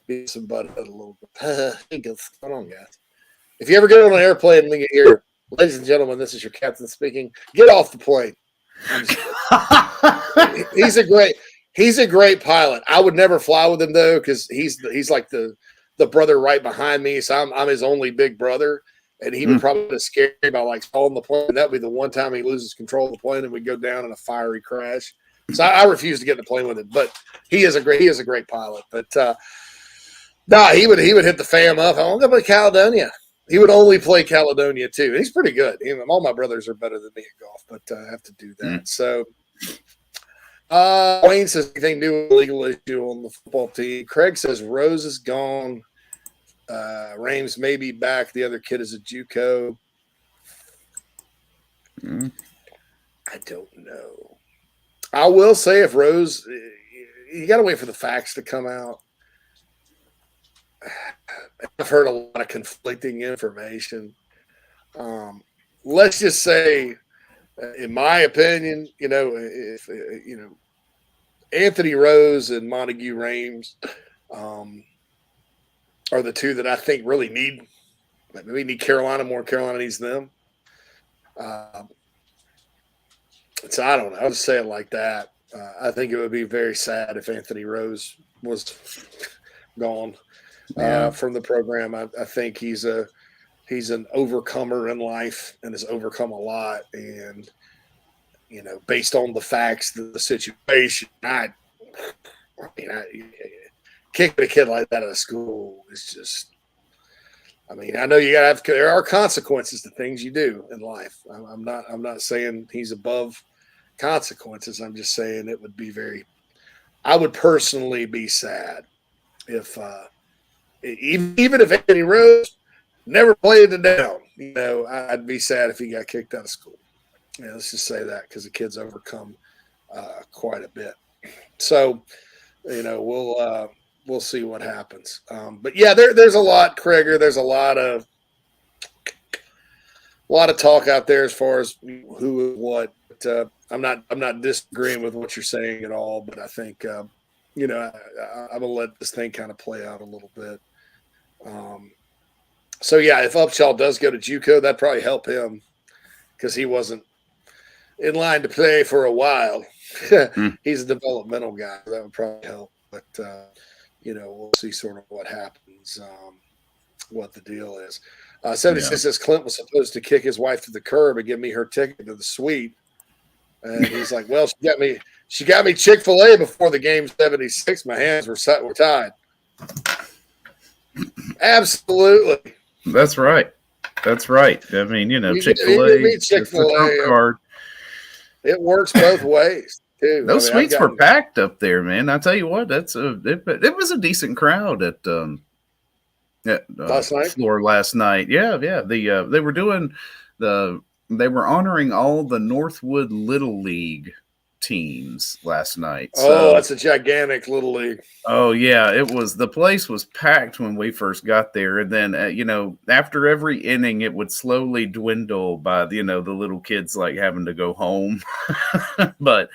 beat some butt a little bit. What's going on, guys? If you ever get on an airplane and you hear, ladies and gentlemen, this is your captain speaking, get off the plane. He's a great pilot. I would never fly with him though, because he's like the brother right behind me. So I'm his only big brother, and he would probably get scared by like stalling the plane. That would be the one time he loses control of the plane and we go down in a fiery crash. So I refuse to get in the plane with him. But he is a great pilot. But he would hit the fam up. I'm gonna play Caledonia. He would only play Caledonia too. He's pretty good. All my brothers are better than me at golf, but I have to do that. So Wayne says anything new with legal issue on the football team. Craig says Rose is gone. Rames may be back. The other kid is a JUCO. I don't know. I will say if Rose, you got to wait for the facts to come out. I've heard a lot of conflicting information. Let's just say, in my opinion, if Anthony Rose and Montague Rames are the two that I think really need. Maybe we need Carolina more. Carolina needs them. So I don't know. I'll just say it like that. I think it would be very sad if Anthony Rose was gone from the program. I think he's an overcomer in life and has overcome a lot. And based on the facts, the situation, kicking a kid like that out of school is just. I mean, I know there are consequences to things you do in life. I'm not saying he's above consequences. I'm just saying it would be I would personally be sad if, even if Anthony Rose never played it down, I'd be sad if he got kicked out of school. Yeah, let's just say that because the kid's overcome quite a bit. So, we'll see what happens. But yeah, there's a lot, Krager. There's a lot of talk out there as far as who and what. But, I'm not disagreeing with what you're saying at all. But I think I'm gonna let this thing kind of play out a little bit. So yeah, if Upshaw does go to JUCO, that'd probably help him because he wasn't in line to play for a while. He's a developmental guy. That would probably help. But we'll see sort of what happens, what the deal is. 76 says Clint was supposed to kick his wife to the curb and give me her ticket to the suite. And he's like, well, she got me Chick-fil-A before the game 76. My hands were tied. Absolutely. That's right. I mean, Chick-fil-A, Chick-fil-A card. It works both ways. Too. Those suites were packed up there, man. I tell you what, it was a decent crowd at last night? Floor last night. Yeah. They were honoring all the Northwood Little League teams last night. So, that's a gigantic Little League. Oh yeah, the place was packed when we first got there, and then after every inning, it would slowly dwindle by the little kids like having to go home. But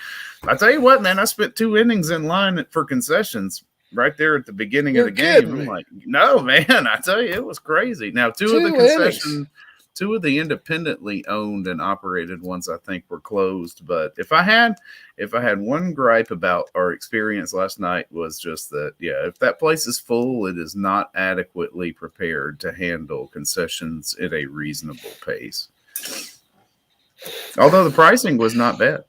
I tell you what, man, I spent 2 innings in line for concessions right there at the beginning of the game. I'm like, no, man, I tell you, it was crazy. Now, 2 of the concessions. 2 of the independently owned and operated ones, I think, were closed. But if I had one gripe about our experience last night was just that, if that place is full, it is not adequately prepared to handle concessions at a reasonable pace. Although the pricing was not bad.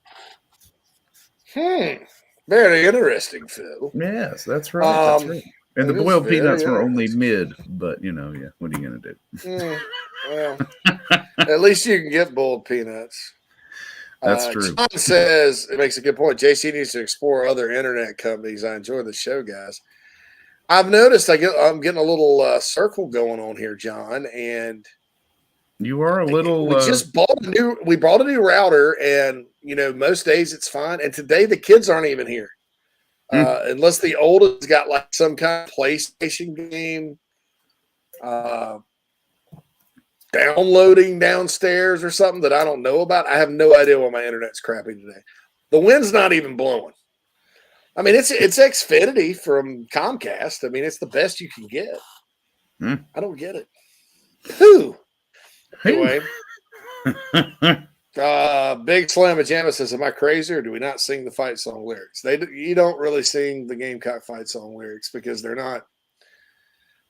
Very interesting, Phil. Yes, that's right. And the boiled peanuts were only mid, but yeah. What are you gonna do? Well, at least you can get boiled peanuts. That's true. John says it makes a good point. JC needs to explore other internet companies. I enjoy the show, guys. I've noticed I'm getting a little circle going on here, John, and you are a little. We just bought a new router, and most days it's fine. And today the kids aren't even here, unless the oldest got like some kind of PlayStation game downloading downstairs or something that I don't know about. I have no idea why my internet's crappy today. The wind's not even blowing. I mean, it's Xfinity from Comcast. I mean, it's the best you can get. I don't get it. Who? Anyway, Big Slam Jamma says, "Am I crazy, or do we not sing the fight song lyrics?" You don't really sing the Gamecock fight song lyrics because they're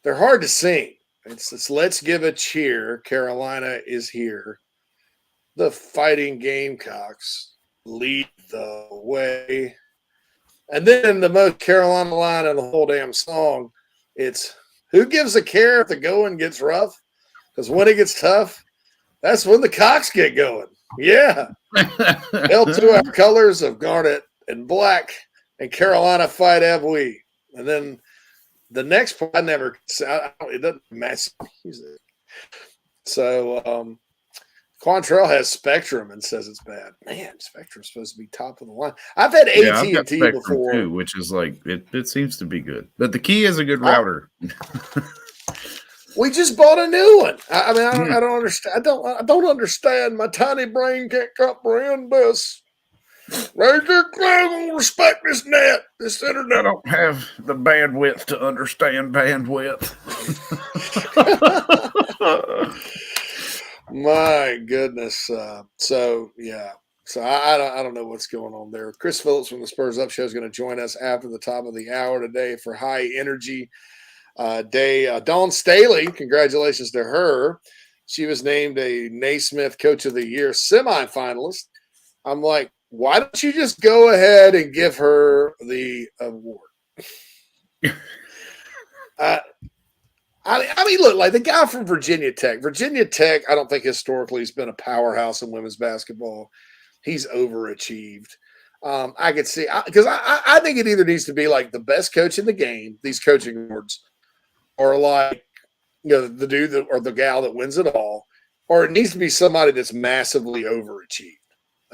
hard to sing. It's let's give a cheer. Carolina is here. The Fighting Gamecocks lead the way. And then the most Carolina line of the whole damn song, it's who gives a care if the going gets rough? Because when it gets tough, that's when the Cocks get going. Yeah. Held to our colors of garnet and black, and Carolina fight have we. And then the next part, it doesn't match music. So Quantrell has Spectrum and says it's bad. Man, Spectrum's supposed to be top of the line. I've had AT&T before too, which is like it seems to be good. But the Key is a good router. We just bought a new one. I mean, I don't understand. I don't understand. My tiny brain can't comprehend this. Ranger Clan will respect this net, this internet. I don't have the bandwidth to understand bandwidth. My goodness. So I don't know what's going on there. Chris Phillips from the Spurs Up Show is going to join us after the top of the hour today for High Energy Day. Dawn Staley, congratulations to her. She was named a Naismith Coach of the Year semifinalist. I'm like, why don't you just go ahead and give her the award? I mean, look, like the guy from Virginia Tech. Virginia Tech, I don't think historically has been a powerhouse in women's basketball. He's overachieved. I could see, because I think it either needs to be like the best coach in the game, these coaching awards, or like, the dude or the gal that wins it all, or it needs to be somebody that's massively overachieved.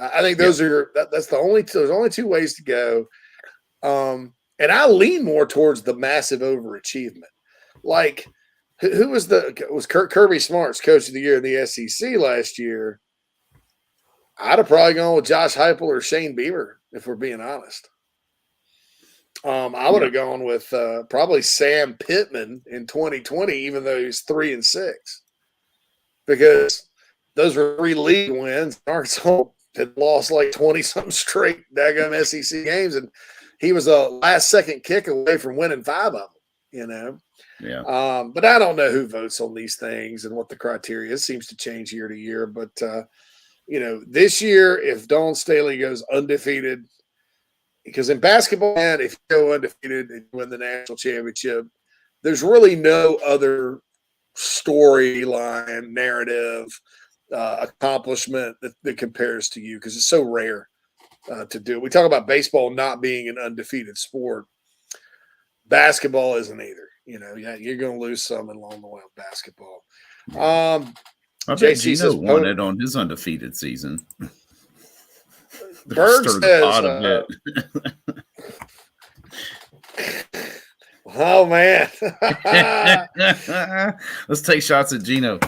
I think that's there's only two ways to go. And I lean more towards the massive overachievement. Like, who was Kirby Smart's Coach of the Year in the SEC last year? I'd have probably gone with Josh Heupel or Shane Beaver, if we're being honest. I would have gone with probably Sam Pittman in 2020, even though he's 3-6, because those were 3 league wins. Arkansas had lost like 20-something straight daggum SEC games, and he was a last-second kick away from winning 5 of them. Yeah. But I don't know who votes on these things and what the criteria is. It seems to change year to year. But this year, if Dawn Staley goes undefeated, because in basketball, man, if you go undefeated and win the national championship, there's really no other storyline, narrative, accomplishment that compares to you, because it's so rare to do. We talk about baseball not being an undefeated sport. Basketball isn't either. You're going to lose some along the way on basketball. I bet Gino won it on his undefeated season. Berg says, oh, man. Let's take shots at Gino.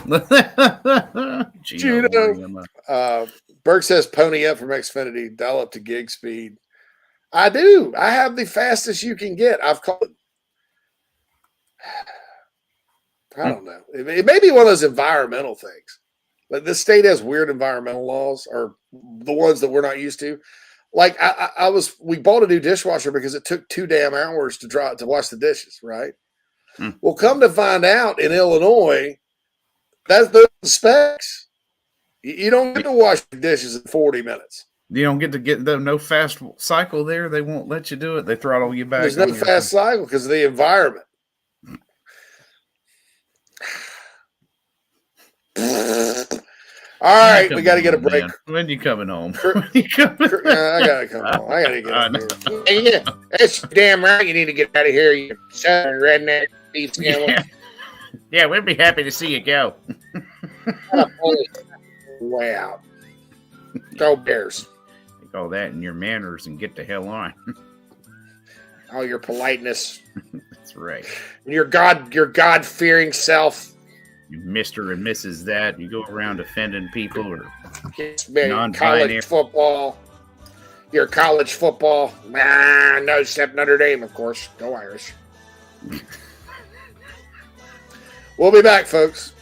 Gino. Berg says, pony up from Xfinity, dial up to gig speed. I do. I have the fastest you can get. I've called it. I don't know. It may be one of those environmental things. Like, the state has weird environmental laws, or the ones that we're not used to. Like, we bought a new dishwasher because it took 2 damn hours to wash the dishes, right? Well, come to find out, in Illinois, those are the specs. You don't get to wash the dishes in 40 minutes. You don't get no fast cycle there. They won't let you do it. They throttle you back. There's no fast cycle because of the environment. All right, we got to get a break. Man. When you coming home? I gotta come home. I gotta get out of here. Hey, yeah, that's damn right. You need to get out of here, you southern redneck beef sandwich. Yeah, we'd be happy to see you go. Way out. Go Bears. Take all that in your manners and get the hell on. All your politeness. That's right. Your God-fearing self. You Mr. and Mrs. that. You go around offending people or college football. Your college football. No, except Notre Dame, of course. Go Irish. We'll be back, folks.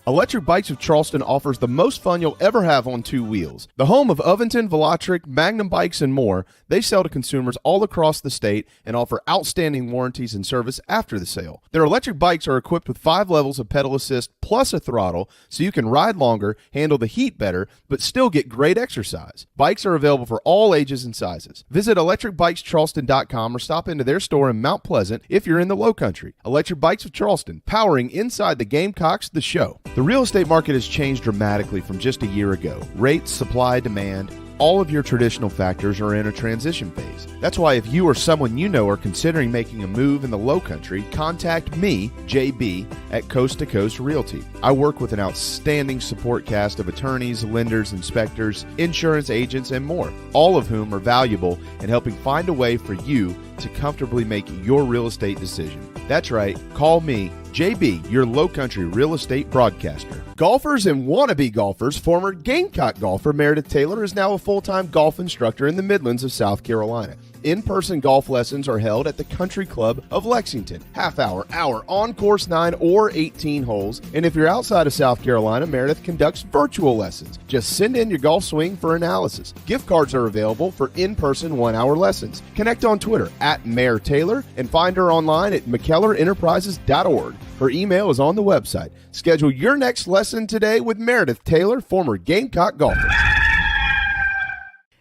Electric Bikes of Charleston offers the most fun you'll ever have on two wheels. The home of Oventon, Velotric, Magnum Bikes, and more, they sell to consumers all across the state and offer outstanding warranties and service after the sale. Their electric bikes are equipped with 5 levels of pedal assist plus a throttle, so you can ride longer, handle the heat better, but still get great exercise. Bikes are available for all ages and sizes. Visit electricbikescharleston.com or stop into their store in Mount Pleasant if you're in the Low Country. Electric Bikes of Charleston, powering Inside the Gamecocks, the show. The real estate market has changed dramatically from just a year ago. Rates, supply, demand, all of your traditional factors are in a transition phase. That's why if you or someone you know are considering making a move in the Low Country, contact me, JB, at Coast to Coast Realty. I work with an outstanding support cast of attorneys, lenders, inspectors, insurance agents, and more, all of whom are valuable in helping find a way for you to comfortably make your real estate decision. That's right, call me, JB, your Low Country real estate broadcaster. Golfers and wannabe golfers, former Gamecock golfer Meredith Taylor is now a full-time golf instructor in the Midlands of South Carolina. In-person golf lessons are held at the Country Club of Lexington. Half-hour, hour, on course 9 or 18 holes. And if you're outside of South Carolina, Meredith conducts virtual lessons. Just send in your golf swing for analysis. Gift cards are available for in-person 1-hour lessons. Connect on Twitter at Mayor Taylor and find her online at McKellarEnterprises.org. Her email is on the website. Schedule your next lesson today with Meredith Taylor, former Gamecock golfer.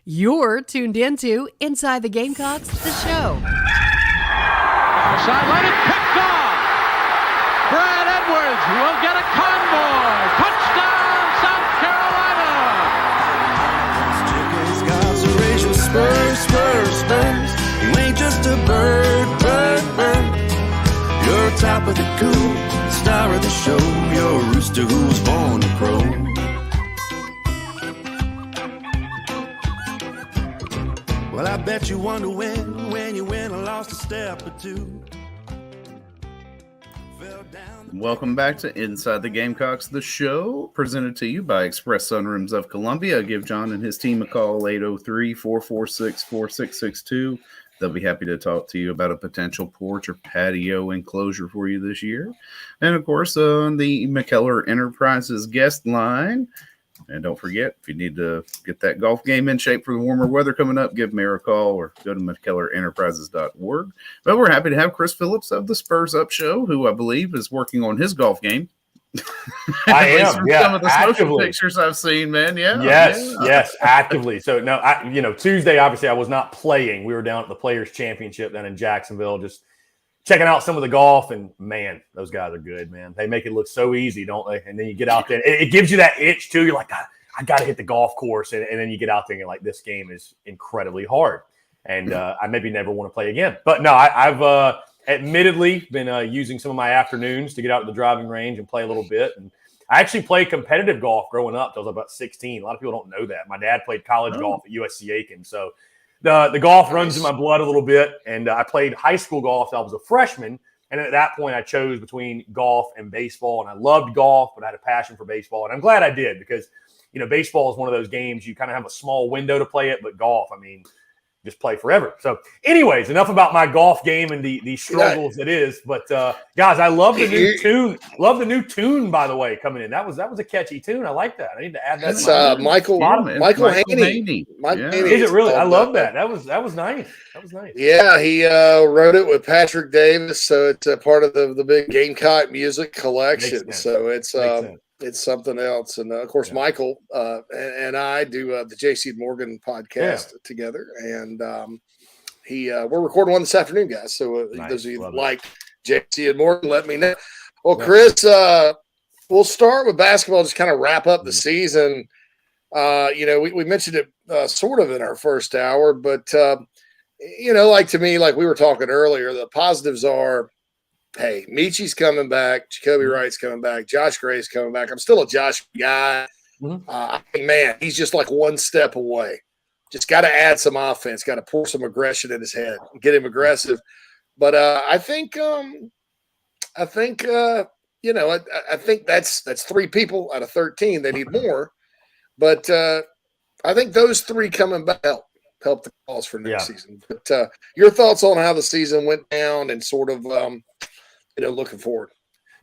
You're tuned into Inside the Gamecocks, the show. Sideline is picked off. Brad Edwards will get a convoy. Touchdown, South Carolina. Spurs, Spurs, Spurs. You ain't just a bird. You're top of the coop, star of the show. You're a rooster who was born to crow. Well, I bet you wonder when you win or lost a step or two. Welcome back to Inside the Gamecocks, the show, presented to you by Express Sunrooms of Columbia. Give John and his team a call, 803-446-4662. They'll be happy to talk to you about a potential porch or patio enclosure for you this year. And, of course, on the McKellar Enterprises guest line. And don't forget, if you need to get that golf game in shape for the warmer weather coming up, give Mayor a call or go to McKellarEnterprises.org. But we're happy to have Chris Phillips of the Spurs Up Show, who I believe is working on his golf game. I am, yeah. Some of the social pictures I've seen, man. Yeah. Yes, actively. So, no, Tuesday, obviously, I was not playing. We were down at the Players' Championship down in Jacksonville, just checking out some of the golf, and man, those guys are good, man. They make it look so easy, don't they? And then you get out there, it gives you that itch too. You're like, I got to hit the golf course, and then you get out there and you're like, this game is incredibly hard, and I maybe never want to play again. But no, I've admittedly been using some of my afternoons to get out to the driving range and play a little bit. And I actually played competitive golf growing up till I was about 16. A lot of people don't know that. My dad played college golf at USC Aiken, so the golf runs in my blood a little bit. And I played high school golf till I was a freshman. And at that point, I chose between golf and baseball. And I loved golf, but I had a passion for baseball. And I'm glad I did because, baseball is one of those games you kind of have a small window to play it. But golf, just play forever. So anyways, enough about my golf game and the struggles it is. But guys, I love the new tune. Love the new tune, by the way, coming in. That was a catchy tune. I like that. I need to add that. That's Michael Haney. Is it really? I love that. That was nice. That was nice. Yeah, he wrote it with Patrick Davis, so it's a part of the big Gamecock music collection. So it's something else. And of course, Michael and I do the JC Morgan podcast together. And we're recording one this afternoon, guys. So those of you that like JC and Morgan, let me know. Well, Chris, we'll start with basketball, just kind of wrap up the season. We mentioned it sort of in our first hour, but, like to me, like we were talking earlier, the positives are, hey, Michi's coming back, Jacoby Wright's coming back, Josh Gray's coming back. I'm still a Josh guy. Man, he's just like one step away. Just got to add some offense, got to pour some aggression in his head, get him aggressive. But I think that's 3 people out of 13. They need more. But I think those 3 coming back help the cause for next season. But your thoughts on how the season went down and sort of, looking forward.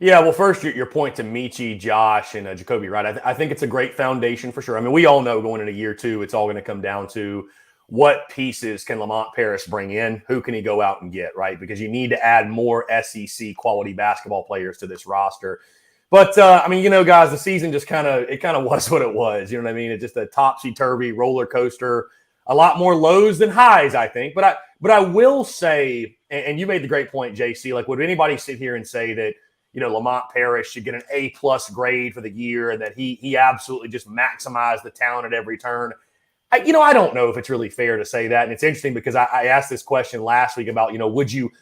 Yeah, well, first, your point to Michi, Josh, and Jacoby Wright, I think it's a great foundation for sure. I mean, we all know going into year 2, it's all going to come down to what pieces can Lamont Paris bring in? Who can he go out and get, right? Because you need to add more SEC quality basketball players to this roster. But, guys, the season just kind of was what it was. You know what I mean? It's just a topsy-turvy roller coaster, a lot more lows than highs, I think. But I will say, and you made the great point, JC, like would anybody sit here and say that, Lamont Paris should get an A+ grade for the year and that he absolutely just maximized the talent at every turn? I don't know if it's really fair to say that. And it's interesting because I asked this question last week about, would you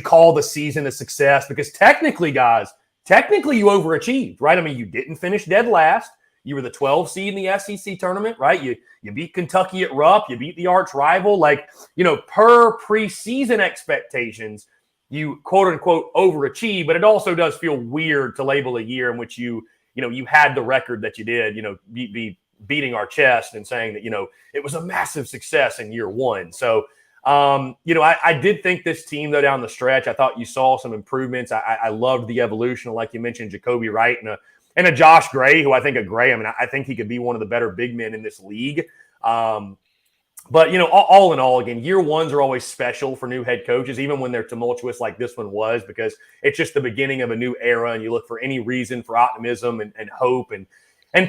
call the season a success? Because technically, guys, you overachieved, right? I mean, you didn't finish dead last. You were the 12 seed in the SEC tournament, right? You beat Kentucky at Rupp. You beat the arch rival. Like, per preseason expectations, you quote unquote overachieved, but it also does feel weird to label a year in which you had the record that you did, be beating our chest and saying that, it was a massive success in year 1. So, I did think this team, though, down the stretch, I thought you saw some improvements. I loved the evolution, like you mentioned, Jacoby Wright and a Josh Gray, who I think he could be one of the better big men in this league. But, all in all, again, year 1s are always special for new head coaches, even when they're tumultuous like this one was, because it's just the beginning of a new era and you look for any reason for optimism and hope and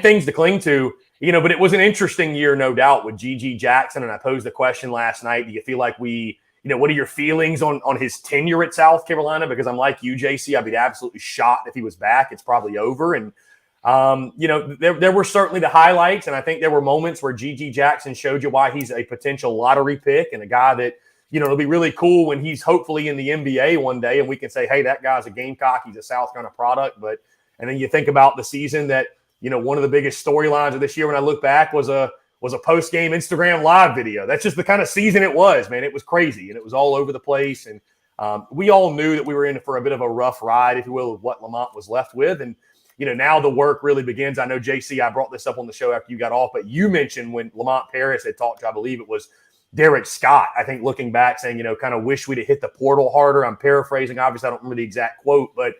things to cling to. But it was an interesting year, no doubt, with G.G. Jackson. And I posed the question last night, do you feel like what are your feelings on his tenure at South Carolina? Because I'm like you, JC, I'd be absolutely shocked if he was back. It's probably over. And, there were certainly the highlights. And I think there were moments where G.G. Jackson showed you why he's a potential lottery pick and a guy that, it'll be really cool when he's hopefully in the NBA one day and we can say, hey, that guy's a Gamecock. He's a South Carolina product. And then you think about the season that, one of the biggest storylines of this year when I look back was a post-game Instagram live video. That's just the kind of season it was, man. It was crazy, and it was all over the place. And we all knew that we were in for a bit of a rough ride, if you will, of what Lamont was left with. And, now the work really begins. I know, JC, I brought this up on the show after you got off, but you mentioned when Lamont Paris had talked to, I believe it was Derek Scott, I think looking back saying, kind of wish we'd have hit the portal harder. I'm paraphrasing. Obviously, I don't remember the exact quote, but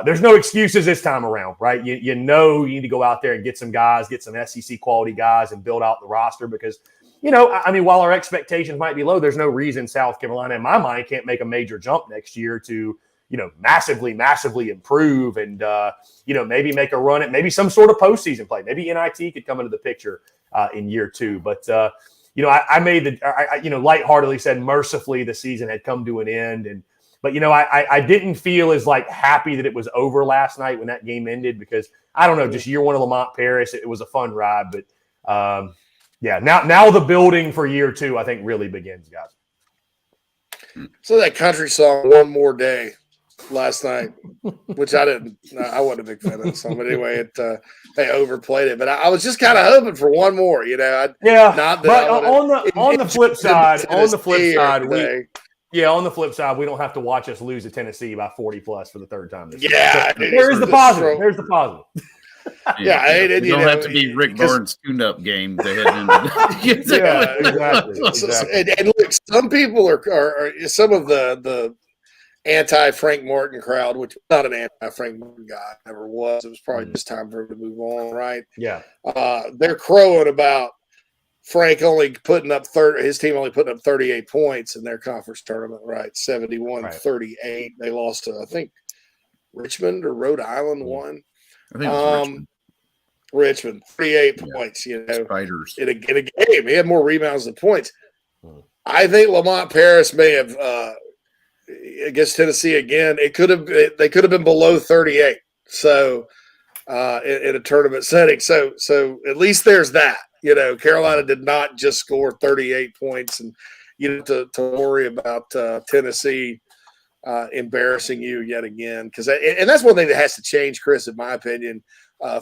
there's no excuses this time around, right? You need to go out there and get some guys, get some SEC quality guys and build out the roster because, while our expectations might be low, there's no reason South Carolina, in my mind, can't make a major jump next year to, massively, massively improve and, maybe make a run at maybe some sort of postseason play. Maybe NIT could come into the picture in year 2. But, I made lightheartedly said mercifully the season had come to an end. But, I didn't feel as happy that it was over last night when that game ended because I don't know, just year 1 of Lamont Paris, it was a fun ride. But now the building for year 2, I think really begins, guys. So that country song, One More Day, last night, which I wasn't a big fan of the song, but anyway, they overplayed it. But I was just kind of hoping for one more, on the flip side, on the flip side, we don't have to watch us lose to Tennessee by 40+ for the 3rd time this year. So there's the positive. There's the positive. You don't have to be Rick Barnes' tune-up game to head into. Exactly. And look, some people are some of the anti-Frank Martin crowd, which was not an anti-Frank Martin guy, never was. It was probably just time for him to move on, right? Yeah. They're crowing about Frank only putting up his team only putting up 38 points in their conference tournament, right? 71-38. They lost to, I think, Richmond or Rhode Island won. I think it was Richmond. Richmond, 38 points, Spiders. in a game. He had more rebounds than points. I think Lamont Paris may have against Tennessee again. They could have been below 38. So in a tournament setting. So at least there's that. Carolina did not just score 38 points, and you have to worry about Tennessee embarrassing you yet again. And that's one thing that has to change, Chris, in my opinion,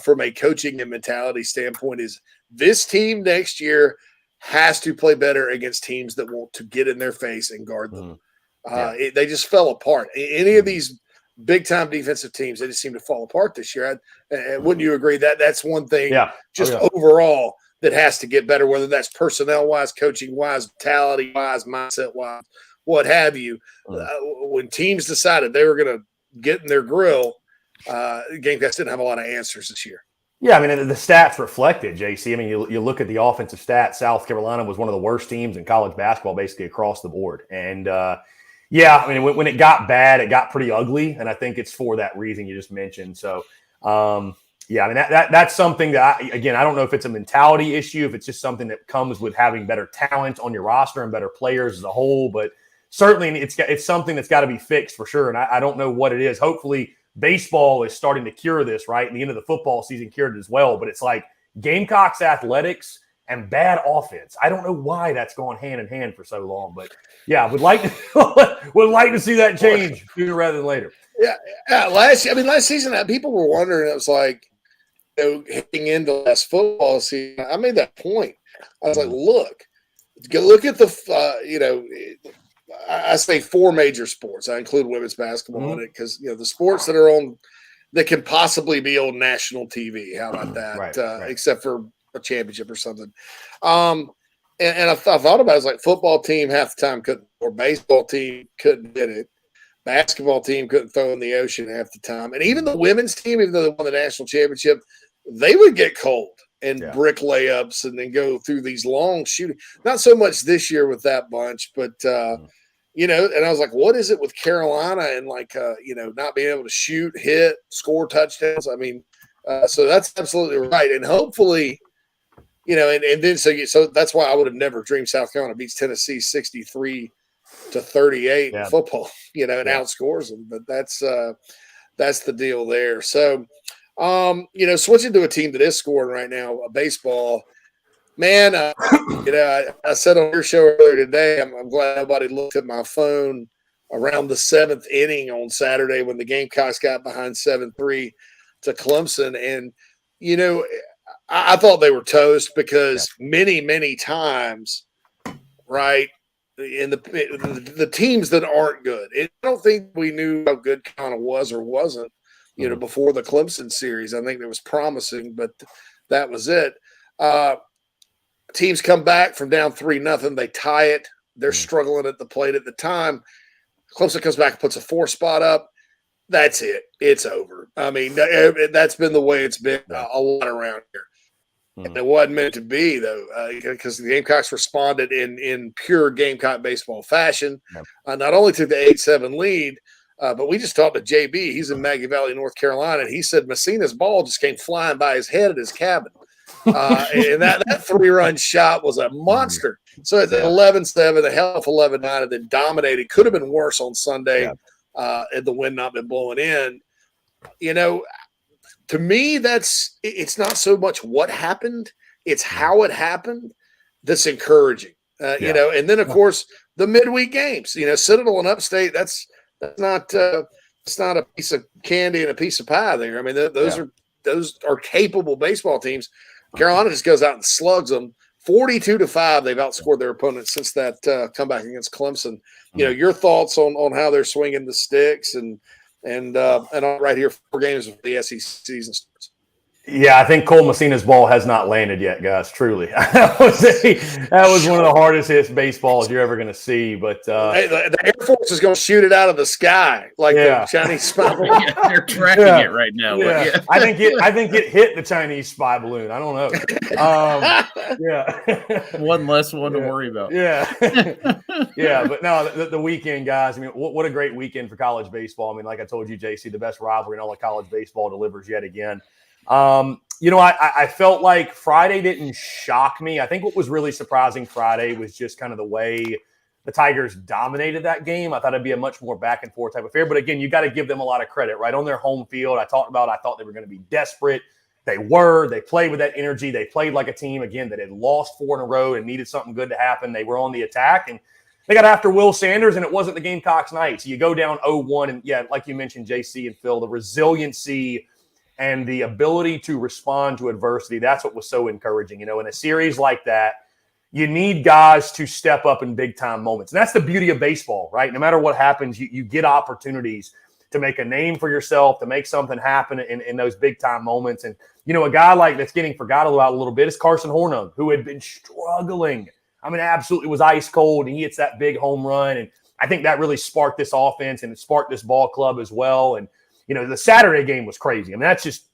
from a coaching and mentality standpoint, is this team next year has to play better against teams that want to get in their face and guard them. They just fell apart. Any of these big-time defensive teams, they just seem to fall apart this year. Wouldn't you agree that that's one thing overall that has to get better, whether that's personnel-wise, coaching-wise, mentality-wise, mindset-wise, what have you. When teams decided they were going to get in their grill, Gamecocks didn't have a lot of answers this year. Yeah, I mean, the stats reflected, JC. I mean, you look at the offensive stats, South Carolina was one of the worst teams in college basketball basically across the board. And, yeah, I mean, when it got bad, it got pretty ugly, and I think it's for that reason you just mentioned. So, yeah, I mean, that's something that, I don't know if it's a mentality issue, if it's just something that comes with having better talent on your roster and better players as a whole, but certainly it's something that's got to be fixed for sure, and I don't know what it is. Hopefully baseball is starting to cure this, right? And the end of the football season cured it as well, but it's like Gamecocks athletics and bad offense. I don't know why that's gone hand in hand for so long, but yeah, would like to see that change sooner rather than later. Yeah. Last season, people were wondering. It was like, heading into last football season, I made that point. I was like, look at the, I say 4 major sports. I include women's basketball in it because the sports that are on that can possibly be on national TV. How about that? Right. Except for a championship or something. And I thought about it. I was like, football team half the time couldn't, or baseball team couldn't hit it. Basketball team couldn't throw in the ocean half the time. And even the women's team, even though they won the national championship, they would get cold and brick layups and then go through these long shooting. Not so much this year with that bunch, but and I was like, what is it with Carolina and not being able to shoot, hit, score touchdowns? I mean, so that's absolutely right. And hopefully, and then so that's why I would have never dreamed South Carolina beats Tennessee 63-38 in football, and outscores them. But that's the deal there. So, switching to a team that is scoring right now, baseball. Man, I said on your show earlier today, I'm glad nobody looked at my phone around the 7th inning on Saturday when the Gamecocks got behind 7-3 to Clemson. And, I thought they were toast because many, many times, right, in the teams that aren't good, I don't think we knew how good kind of was or wasn't, before the Clemson series. I think it was promising, but that was it. Teams come back from down 3-0. They tie it. They're struggling at the plate at the time. Clemson comes back and puts a 4 spot up. That's it. It's over. I mean, that's been the way it's been a lot around here. And it wasn't meant to be, though, because the Gamecocks responded in pure Gamecock baseball fashion. Not only took the 8-7 lead, but we just talked to JB. He's in Maggie Valley, North Carolina, and he said Messina's ball just came flying by his head at his cabin. And that 3-run shot was a monster. So it's 11-7, a hell of 11-9, and then dominated. Could have been worse on Sunday had the wind not been blowing in. To me, it's not so much what happened, it's how it happened that's encouraging. And then of course the midweek games. Citadel and Upstate. That's not it's not a piece of candy and a piece of pie there. I mean, those are capable baseball teams. Carolina just goes out and slugs them 42-5. They've outscored their opponents since that comeback against Clemson. Your thoughts on how they're swinging the sticks and right here 4 games before the SEC season starts. Yeah, I think Cole Messina's ball has not landed yet, guys. Truly, that was one of the hardest hit baseballs you're ever going to see. But the Air Force is going to shoot it out of the sky like the Chinese spy balloon. They're tracking it right now. Yeah. I think it hit the Chinese spy balloon. I don't know. One less one to worry about. Yeah, But no, the weekend, guys. I mean, what a great weekend for college baseball. I mean, like I told you, JC, the best rivalry in all of college baseball delivers yet again. I felt like Friday didn't shock me. I think what was really surprising Friday was just kind of the way the Tigers dominated that game. I thought it'd be a much more back and forth type of affair. But again, you got to give them a lot of credit, right? On their home field, I thought they were going to be desperate. They were. They played with that energy. They played like a team, again, that had lost 4 in a row and needed something good to happen. They were on the attack, and they got after Will Sanders, and it wasn't the Gamecocks night. So you go down 0-1, and, yeah, like you mentioned, JC and Phil, the resiliency and the ability to respond to adversity, that's what was so encouraging. In a series like that, you need guys to step up in big-time moments. And that's the beauty of baseball, right? No matter what happens, you get opportunities to make a name for yourself, to make something happen in those big-time moments. And, a guy that's getting forgotten about a little bit is Carson Hornung, who had been struggling. I mean, absolutely was ice cold, and he hits that big home run. And I think that really sparked this offense, and it sparked this ball club as well. And, the Saturday game was crazy. I mean, that's just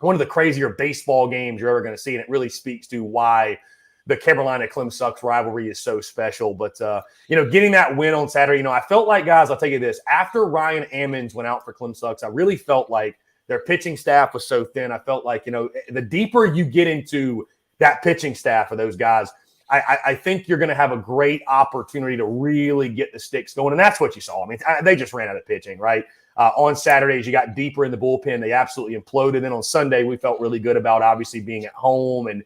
one of the crazier baseball games you're ever going to see, and it really speaks to why the Carolina-Clemson rivalry is so special. But, getting that win on Saturday, I felt like, guys, I'll tell you this, after Ryan Ammons went out for Clemson, I really felt like their pitching staff was so thin. I felt like, the deeper you get into that pitching staff of those guys, I think you're going to have a great opportunity to really get the sticks going. And that's what you saw. I mean, they just ran out of pitching, right? On Saturdays, you got deeper in the bullpen. They absolutely imploded. Then on Sunday, we felt really good about obviously being at home. And,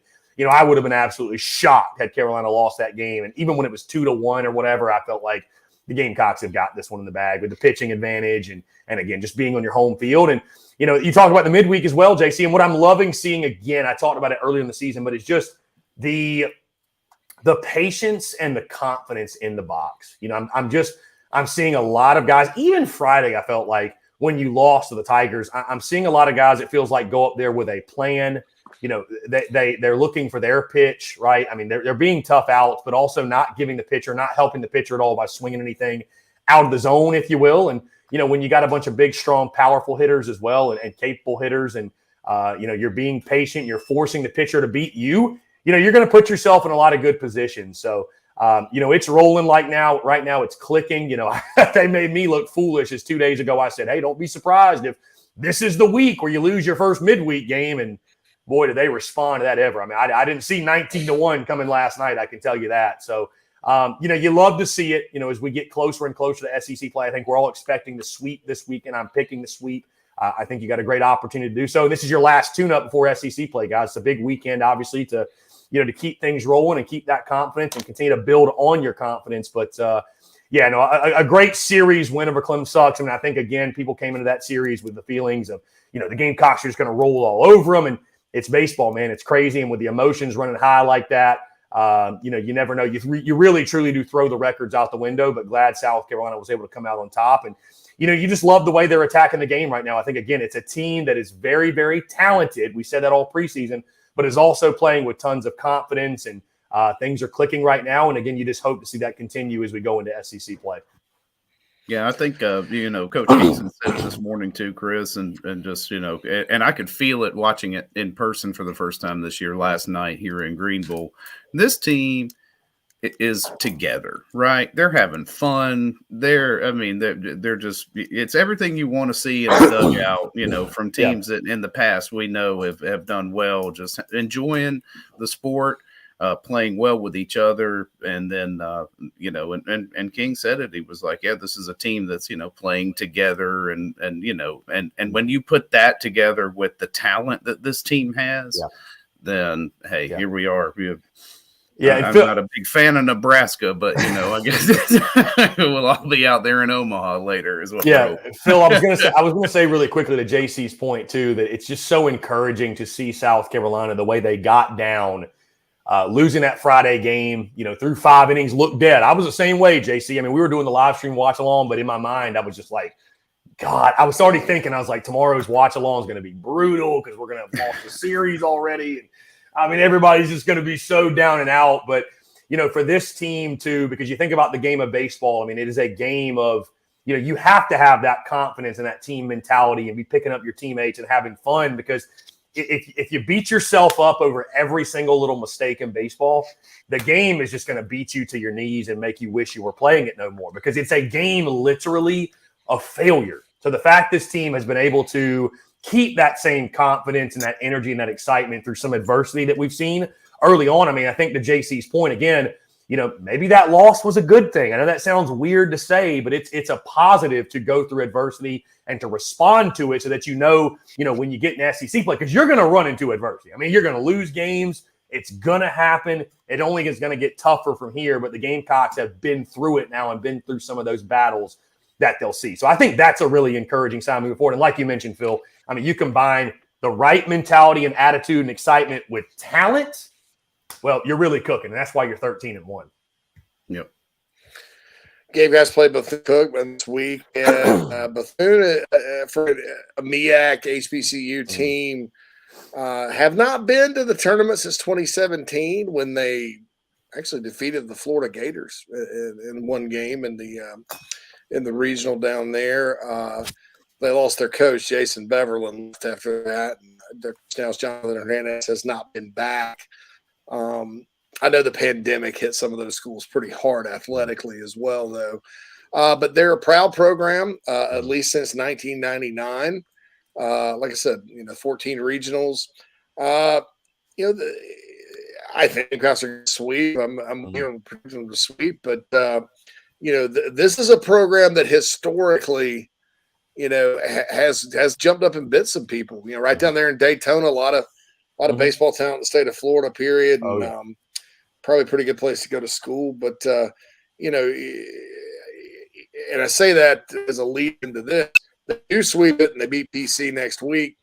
I would have been absolutely shocked had Carolina lost that game. And even when it was 2-1 or whatever, I felt like the Gamecocks have got this one in the bag with the pitching advantage. And again, just being on your home field. And, you talk about the midweek as well, JC. And what I'm loving seeing again, I talked about it earlier in the season, but it's just the patience and the confidence in the box. I'm seeing a lot of guys, even Friday, I felt like when you lost to the Tigers, I'm seeing a lot of guys, it feels like, go up there with a plan. They're looking for their pitch, right? I mean, they're being tough outs, but also not giving the pitcher, not helping the pitcher at all by swinging anything out of the zone, if you will. And, when you got a bunch of big, strong, powerful hitters as well and capable hitters and, you're being patient, you're forcing the pitcher to beat you, you're going to put yourself in a lot of good positions. So, it's rolling right now it's clicking. They made me look foolish as 2 days ago. I said, hey, don't be surprised if this is the week where you lose your first midweek game. And boy, did they respond to that ever. I mean, I didn't see 19-1 coming last night. I can tell you that. So, you love to see it, as we get closer and closer to SEC play. I think we're all expecting the sweep this weekend. I'm picking the sweep. I think you got a great opportunity to do so. And this is your last tune-up before SEC play, guys. It's a big weekend, obviously, to keep things rolling and keep that confidence and continue to build on your confidence. But, a great series win over Clemson. I mean, I think, again, people came into that series with the feelings of, the Gamecocks are just going to roll all over them. And it's baseball, man. It's crazy. And with the emotions running high like that, you never know. You really, truly do throw the records out the window, but glad South Carolina was able to come out on top. And, you just love the way they're attacking the game right now. I think, again, it's a team that is very, very talented. We said that all preseason, but is also playing with tons of confidence, and things are clicking right now. And again, you just hope to see that continue as we go into SEC play. Yeah, I think, Coach Kingston said it this morning too, Chris, and just, and I could feel it watching it in person for the first time this year, last night here in Greenville. This team is together, right? They're having fun. They're just, it's everything you want to see in a dugout, from teams that in the past we know have done well, just enjoying the sport, playing well with each other. And then, and King said it, he was like, yeah, this is a team that's, playing together. And when you put that together with the talent that this team has, then, hey, here we are. I'm not a big fan of Nebraska, but I guess we'll all be out there in Omaha later as well. Yeah, Phil, I was gonna say really quickly to JC's point too, that it's just so encouraging to see South Carolina, the way they got down, losing that Friday game, through 5 innings, looked dead. I was the same way, JC. I mean, we were doing the live stream watch along, but in my mind, I was just like, God, I was already thinking, I was like, tomorrow's watch along is going to be brutal because we're going to have lost the series already. And, I mean, everybody's just going to be so down and out. But, for this team too, because you think about the game of baseball, I mean, it is a game of, you have to have that confidence and that team mentality and be picking up your teammates and having fun, because if you beat yourself up over every single little mistake in baseball, the game is just going to beat you to your knees and make you wish you were playing it no more, because it's a game literally of failure. So the fact this team has been able to keep that same confidence and that energy and that excitement through some adversity that we've seen early on. I mean, I think to JC's point, again, maybe that loss was a good thing. I know that sounds weird to say, but it's a positive to go through adversity and to respond to it so that when you get in SEC play, because you're going to run into adversity. I mean, you're going to lose games. It's going to happen. It only is going to get tougher from here, but the Gamecocks have been through it now and been through some of those battles that they'll see. So I think that's a really encouraging sign moving forward. And like you mentioned, Phil, I mean, you combine the right mentality and attitude and excitement with talent, well, you're really cooking, and that's why you're 13-1. Yep. Gabe has played Bethune-Cookman this week, and Bethune for a MEAC HBCU team have not been to the tournament since 2017 when they actually defeated the Florida Gators in one game in the regional down there. They lost their coach, Jason Beverland, after that. And their coach, Jonathan Hernandez, has not been back. I know the pandemic hit some of those schools pretty hard athletically as well, though. But they're a proud program, at least since 1999. Like I said, 14 regionals. I think Gamecocks are going to sweep. I'm predicting them to sweep, but this is a program that historically, has jumped up and bit some people. Right down there in Daytona, a lot of baseball talent in the state of Florida. Period. And, probably a pretty good place to go to school, but and I say that as a lead into this. They do sweep it and they beat PC next week.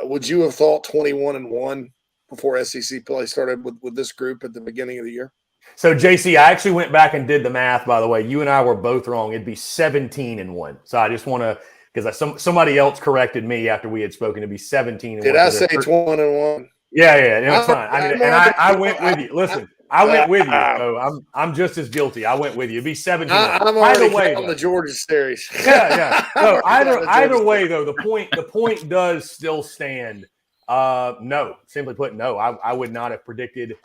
Would you have thought 21-1 before SEC play started with this group at the beginning of the year? So, JC, I actually went back and did the math, by the way. You and I were both wrong. It'd be 17-1. So I just want to – because somebody else corrected me after we had spoken. It'd be 17-1. Did I say 21-1? Yeah, it's fine. I went with you. Listen, I went with you. So I'm just as guilty. I went with you. It'd be 17. I'm already counting the Georgia series. Yeah. No, either way, though, the point does still stand. No, simply put, no. I would not have predicted.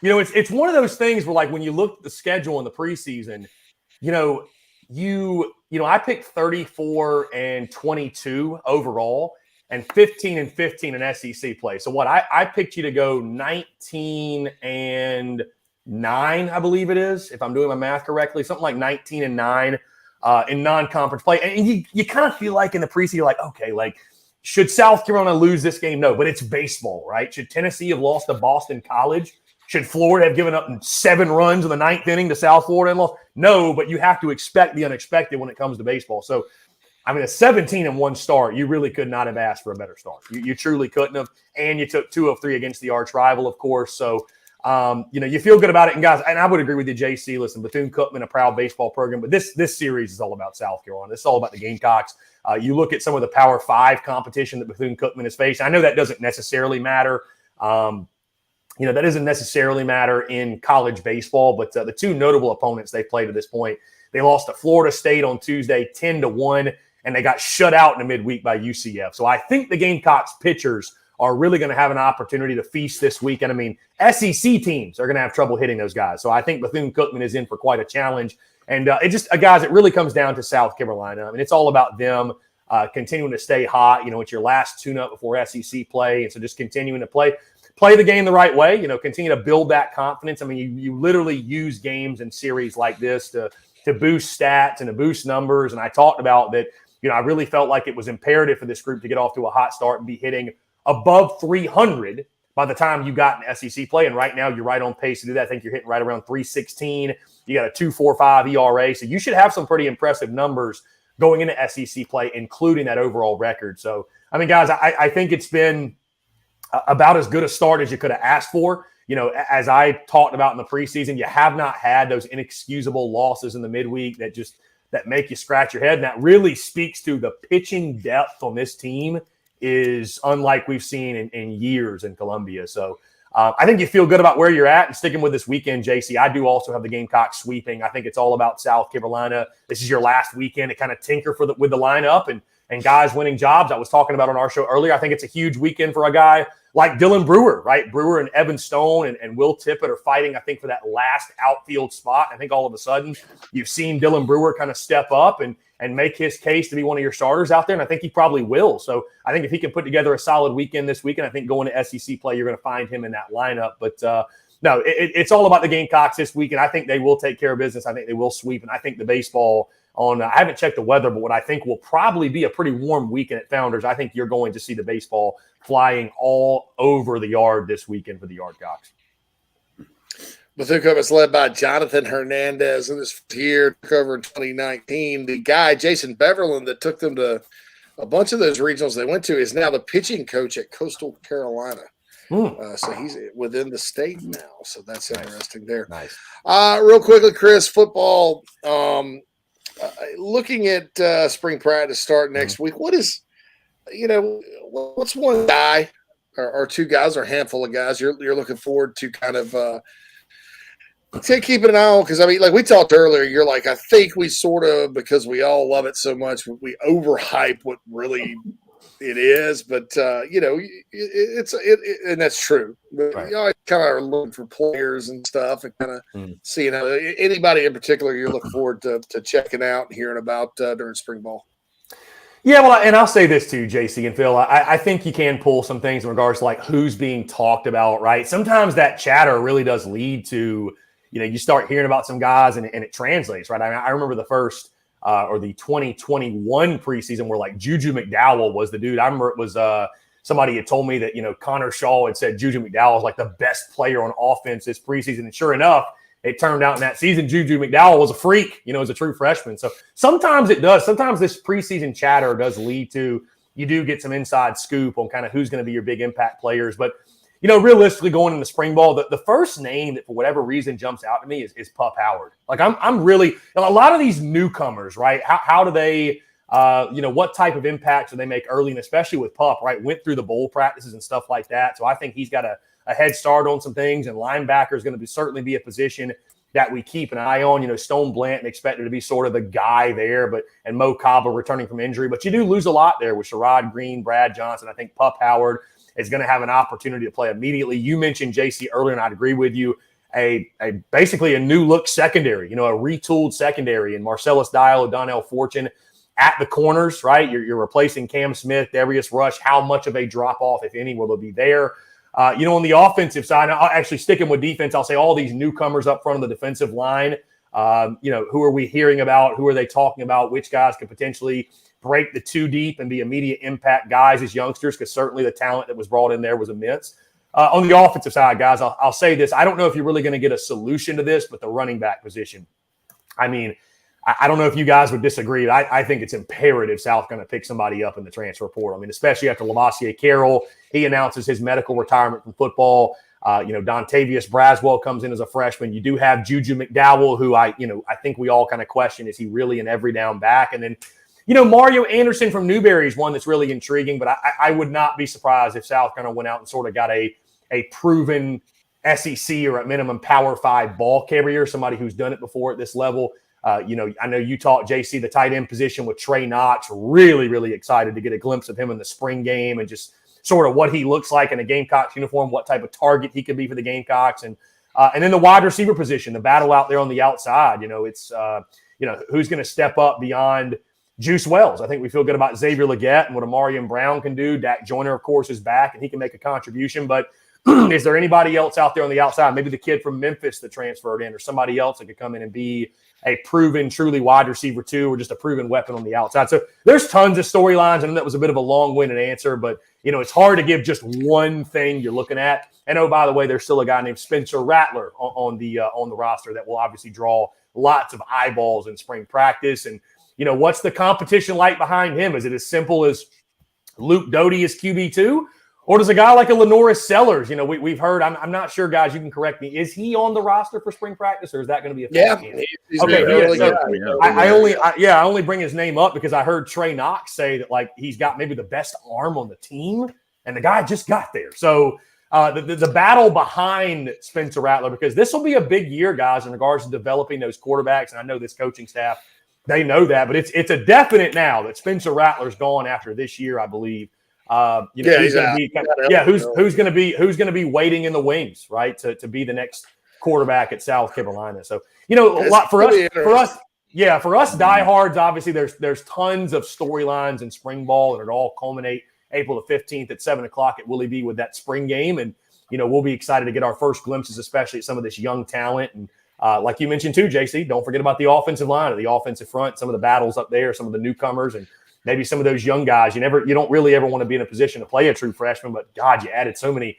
It's one of those things where, like, when you look at the schedule in the preseason, I picked 34-22 overall and 15-15 in SEC play. So I picked you to go 19-9, I believe it is, if I'm doing my math correctly, something like 19-9 in non-conference play. And you kind of feel like in the preseason, you're like, okay, like, should South Carolina lose this game? No, but it's baseball, right? Should Tennessee have lost to Boston College? Should Florida have given up 7 runs in the 9th inning to South Florida and lost? No, but you have to expect the unexpected when it comes to baseball. So, a 17-1 start, you really could not have asked for a better start. You truly couldn't have. And you took 2 of 3 against the arch rival, of course. So, you feel good about it. And, guys, and I would agree with you, JC. Listen, Bethune-Cookman, a proud baseball program. But this series is all about South Carolina. It's all about the Gamecocks. You look at some of the Power 5 competition that Bethune-Cookman has faced. I know that doesn't necessarily matter. That doesn't necessarily matter in college baseball, but the 2 notable opponents they played to this point, they lost to Florida State on Tuesday 10-1, and they got shut out in the midweek by UCF. So I think the Gamecocks pitchers are really going to have an opportunity to feast this weekend. SEC teams are going to have trouble hitting those guys. So I think Bethune-Cookman is in for quite a challenge. And guys, it really comes down to South Carolina. It's all about them continuing to stay hot. It's your last tune-up before SEC play, and so just continuing to play the game the right way, continue to build that confidence. You literally use games and series like this to boost stats and to boost numbers. And I talked about that, I really felt like it was imperative for this group to get off to a hot start and be hitting above 300 by the time you got in SEC play. And right now you're right on pace to do that. I think you're hitting right around 316. You got a 2.45 ERA. So you should have some pretty impressive numbers going into SEC play, including that overall record. So, guys, I think it's been about as good a start as you could have asked for. As I talked about in the preseason, you have not had those inexcusable losses in the midweek that make you scratch your head. And that really speaks to the pitching depth on this team is unlike we've seen in years in Columbia. So I think you feel good about where you're at and sticking with this weekend, JC. I do also have the Gamecocks sweeping. I think it's all about South Carolina. This is your last weekend to kind of tinker with the lineup and guys winning jobs. I was talking about on our show earlier. I think it's a huge weekend for a guy like Dylan Brewer, right? Brewer and Evan Stone and Will Tippett are fighting, I think, for that last outfield spot. I think all of a sudden you've seen Dylan Brewer kind of step up and make his case to be one of your starters out there, and I think he probably will. So I think if he can put together a solid weekend this weekend, I think going to SEC play, you're going to find him in that lineup. But, no, it's all about the Gamecocks this week, and I think they will take care of business. I think they will sweep, and I think the baseball on I haven't checked the weather, but what I think will probably be a pretty warm weekend at Founders. I think you're going to see the baseball flying all over the yard this weekend for the Yardcocks. Bethune is led by Jonathan Hernandez in this year, took over in 2019. The guy, Jason Beverland, that took them to a bunch of those regionals they went to, is now the pitching coach at Coastal Carolina. So he's within the state now. So that's interesting there. Nice. Real quickly, Chris, football. Looking at spring practice start next week, what is, what's one guy or two guys or a handful of guys you're looking forward to kind of keeping an eye on? Because, I mean, like we talked earlier, you're like, I think we sort of, because we all love it so much, we overhype what really it is, but it's and that's true. But right. I kind of are looking for players and stuff, and kind of seeing anybody in particular you're looking forward to checking out and hearing about during spring ball. Yeah, well, and I'll say this too, JC and Phil. I think you can pull some things in regards to like who's being talked about, right? Sometimes that chatter really does lead to, you start hearing about some guys and it translates, right? I mean, I remember the first or the 2021 preseason where like Juju McDowell was the dude. I remember it was somebody had told me that, Connor Shaw had said Juju McDowell was like the best player on offense this preseason. And sure enough, it turned out in that season, Juju McDowell was a freak, as a true freshman. So sometimes it does. Sometimes this preseason chatter does lead to, you do get some inside scoop on kind of who's going to be your big impact players. But, realistically going in the spring ball, the first name that for whatever reason jumps out to me is Pup Howard. Like I'm really, a lot of these newcomers, right? How do they, what type of impact do they make early? And especially with Pup, right? Went through the bowl practices and stuff like that. So I think he's got a head start on some things, and linebacker is going to certainly be a position that we keep an eye on. Stone Blanton expected to be sort of the guy there, and Mo Kaba returning from injury. But you do lose a lot there with Sherrod Green, Brad Johnson. I think Pup Howard is going to have an opportunity to play immediately. You mentioned JC earlier, and I'd agree with you. Basically a new look secondary, a retooled secondary, and Marcellus Dial, Donnell Fortune at the corners, right? You're replacing Cam Smith, Darius Rush. How much of a drop off, if any, will there be there? On the offensive side, I'll actually sticking with defense. I'll say all these newcomers up front of the defensive line. Who are we hearing about? Who are they talking about? Which guys could potentially break the two deep and be immediate impact guys as youngsters? Because certainly the talent that was brought in there was immense. On the offensive side, guys, I'll say this. I don't know if you're really going to get a solution to this, but the running back position. I mean, I don't know if you guys would disagree. I think it's imperative South going to pick somebody up in the transfer portal. I mean, especially after Lavoisier Carroll, he announces his medical retirement from football. Dontavius Braswell comes in as a freshman. You do have Juju McDowell, who I think we all kind of question, is he really an every down back? And then, Mario Anderson from Newberry is one that's really intriguing, but I would not be surprised if South kind of went out and sort of got a proven SEC or at minimum Power 5 ball carrier, somebody who's done it before at this level. I know you taught JC the tight end position with Trey Knox. Really, really excited to get a glimpse of him in the spring game and just sort of what he looks like in a Gamecocks uniform, what type of target he could be for the Gamecocks. And then the wide receiver position, the battle out there on the outside, it's who's going to step up beyond Juice Wells. I think we feel good about Xavier Legette and what Amarian Brown can do. Dak Joyner, of course, is back and he can make a contribution. But is there anybody else out there on the outside? Maybe the kid from Memphis that transferred in, or somebody else that could come in and be a proven, truly wide receiver too, or just a proven weapon on the outside. So there's tons of storylines. I know that was a bit of a long-winded answer, but it's hard to give just one thing you're looking at. And oh, by the way, there's still a guy named Spencer Rattler on the roster that will obviously draw lots of eyeballs in spring practice. And what's the competition like behind him? Is it as simple as Luke Doty is QB2? Or does a guy like a Lenoris Sellers, we've heard, I'm not sure, guys, you can correct me. Is he on the roster for spring practice, or is that going to be a he's okay? really I only bring his name up because I heard Trey Knox say that like he's got maybe the best arm on the team, and the guy just got there. So the battle behind Spencer Rattler, because this will be a big year, guys, in regards to developing those quarterbacks, and I know this coaching staff, they know that, but it's a definite now that Spencer Rattler's gone after this year, I believe. Who's going to be waiting in the wings, right, to be the next quarterback at South Carolina. So a lot for us diehards. Obviously, there's tons of storylines in spring ball, and it all culminate April the 15th at 7:00 at Willie B with that spring game. And we'll be excited to get our first glimpses, especially at some of this young talent. And like you mentioned too, JC, don't forget about the offensive line or the offensive front, some of the battles up there, some of the newcomers, and maybe some of those young guys. You don't really ever want to be in a position to play a true freshman, but God, you added so many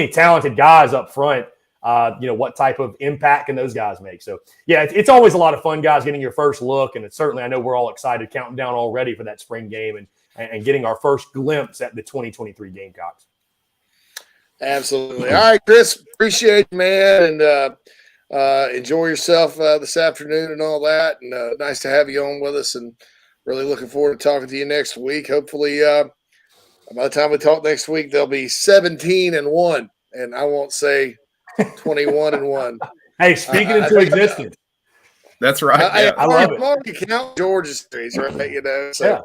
talented guys up front. What type of impact can those guys make? So, yeah, it's always a lot of fun, guys, getting your first look. And certainly I know we're all excited, counting down already for that spring game and getting our first glimpse at the 2023 Gamecocks. Absolutely. All right, Chris, appreciate you, man. And enjoy yourself this afternoon and all that. And nice to have you on with us, and really looking forward to talking to you next week. Hopefully, by the time we talk next week, they'll be 17-1, and I won't say 21-1. Hey, speaking into existence. That's right. I love it. I'm already counting Georgia's streets, right? So,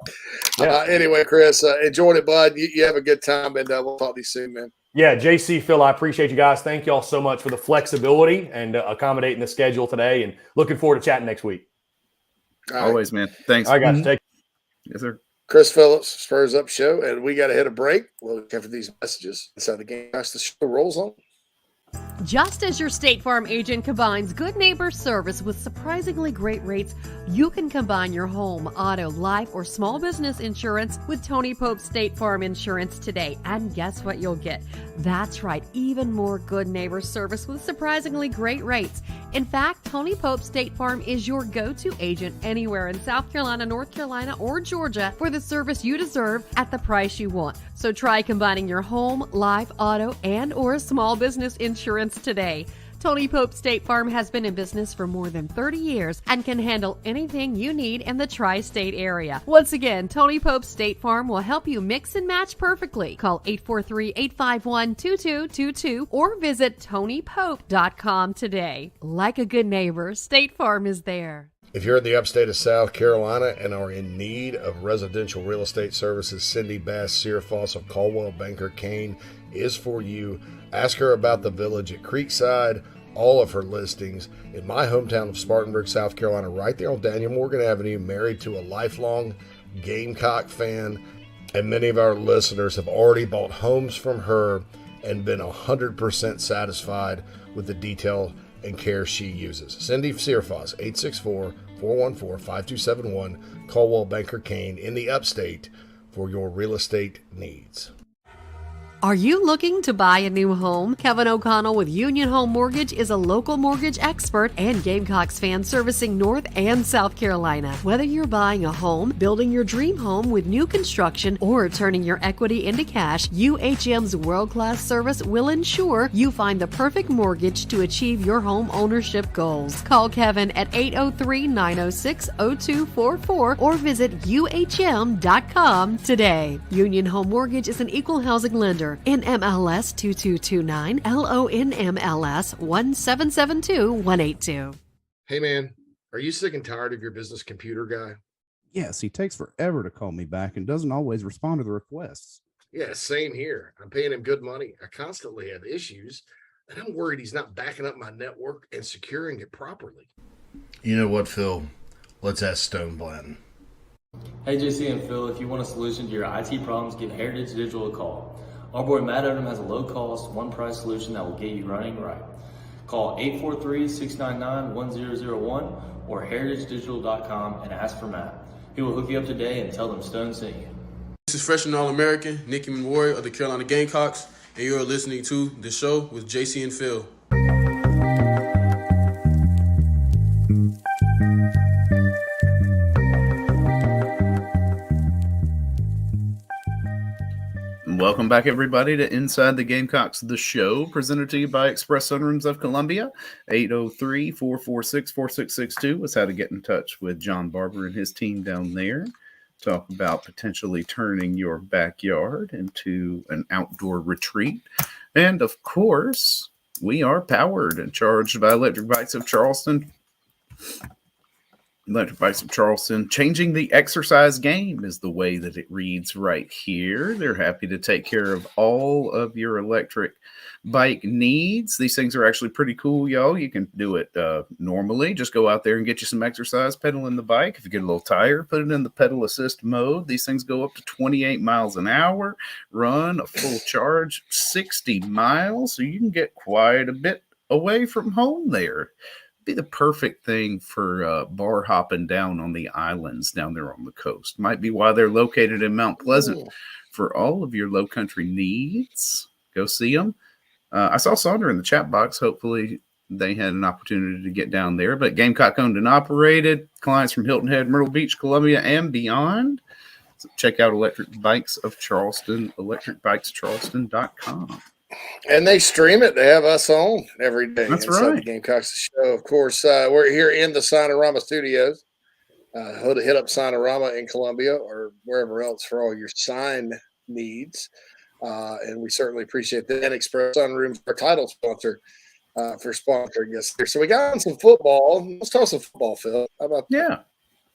anyway, Chris, enjoyed it, bud. You have a good time, and we'll talk to you soon, man. Yeah, JC, Phil, I appreciate you guys. Thank you all so much for the flexibility and accommodating the schedule today, and looking forward to chatting next week. Always, man. Thanks. All right, guys. Take care. Yes, sir. Chris Phillips, Spurs Up Show, and we got to hit a break. We'll look after these messages. Inside the Gamecocks, the show rolls on. Just as your State Farm agent combines good neighbor service with surprisingly great rates, you can combine your home, auto, life, or small business insurance with Tony Pope State Farm Insurance today. And guess what you'll get? That's right, even more good neighbor service with surprisingly great rates. In fact, Tony Pope State Farm is your go-to agent anywhere in South Carolina, North Carolina, or Georgia for the service you deserve at the price you want. So try combining your home, life, auto, and or small business insurance today. Tony Pope State Farm has been in business for more than 30 years and can handle anything you need in the tri-state area. Once again, Tony Pope State Farm will help you mix and match perfectly. Call 843-851-2222 or visit TonyPope.com today. Like a good neighbor, State Farm is there. If you're in the upstate of South Carolina and are in need of residential real estate services, Cindy Bass Searfoss of Caldwell Banker Kane is for you. Ask her about the Village at Creekside, all of her listings. In my hometown of Spartanburg, South Carolina, right there on Daniel Morgan Avenue, married to a lifelong Gamecock fan. And many of our listeners have already bought homes from her and been 100% satisfied with the detail and care she uses. Cindy Searfoss, 864-414-5271, Caldwell Banker Kane in the upstate for your real estate needs. Are you looking to buy a new home? Kevin O'Connell with Union Home Mortgage is a local mortgage expert and Gamecocks fan servicing North and South Carolina. Whether you're buying a home, building your dream home with new construction, or turning your equity into cash, UHM's world-class service will ensure you find the perfect mortgage to achieve your home ownership goals. Call Kevin at 803-906-0244 or visit UHM.com today. Union Home Mortgage is an equal housing lender. NMLS 2229, LONMLS 1772182. Hey man, are you sick and tired of your business computer guy? Yes, he takes forever to call me back and doesn't always respond to the requests. Yeah, same here. I'm paying him good money. I constantly have issues, and I'm worried he's not backing up my network and securing it properly. You know what, Phil? Let's ask Stone Blanton. Hey, JC and Phil, if you want a solution to your IT problems, give Heritage Digital a call. Our boy Matt Odom has a low-cost, one-price solution that will get you running right. Call 843-699-1001 or heritagedigital.com and ask for Matt. He will hook you up today and tell them Stone sent you. This is freshman All-American Nicky Memorial of the Carolina Gamecocks, and you're listening to The Show with JC and Phil. Welcome back, everybody, to Inside the Gamecocks, the show, presented to you by Express Sunrooms of Columbia. 803-446-4662 is how to get in touch with John Barber and his team down there. Talk about potentially turning your backyard into an outdoor retreat. And, of course, we are powered and charged by Electric Bikes of Charleston. Electric Bikes of Charleston. Changing the exercise game is the way that it reads right here. They're happy to take care of all of your electric bike needs. These things are actually pretty cool, y'all. You can do it normally. Just go out there and get you some exercise pedaling the bike. If you get a little tired, put it in the pedal assist mode. These things go up to 28 miles an hour, run a full charge, 60 miles. So you can get quite a bit away from home there. Be the perfect thing for bar hopping down on the islands down there on the coast. Might be why they're located in Mount Pleasant for all of your low country needs. Go see them. I saw Sandra in the chat box. Hopefully they had an opportunity to get down there. But Gamecock owned and operated. Clients from Hilton Head, Myrtle Beach, Columbia, and beyond. So check out Electric Bikes of Charleston, electricbikescharleston.com. And they stream it. They have us on every day. That's inside right. The Gamecocks show. Of course, we're here in the Sonorama studios. Hit up Sonorama in Columbia or wherever else for all your sign needs. And we certainly appreciate that. And Express Sunrooms, our title sponsor, for sponsoring us here. So we got on some football. Let's talk some football, Phil. How about that? Yeah,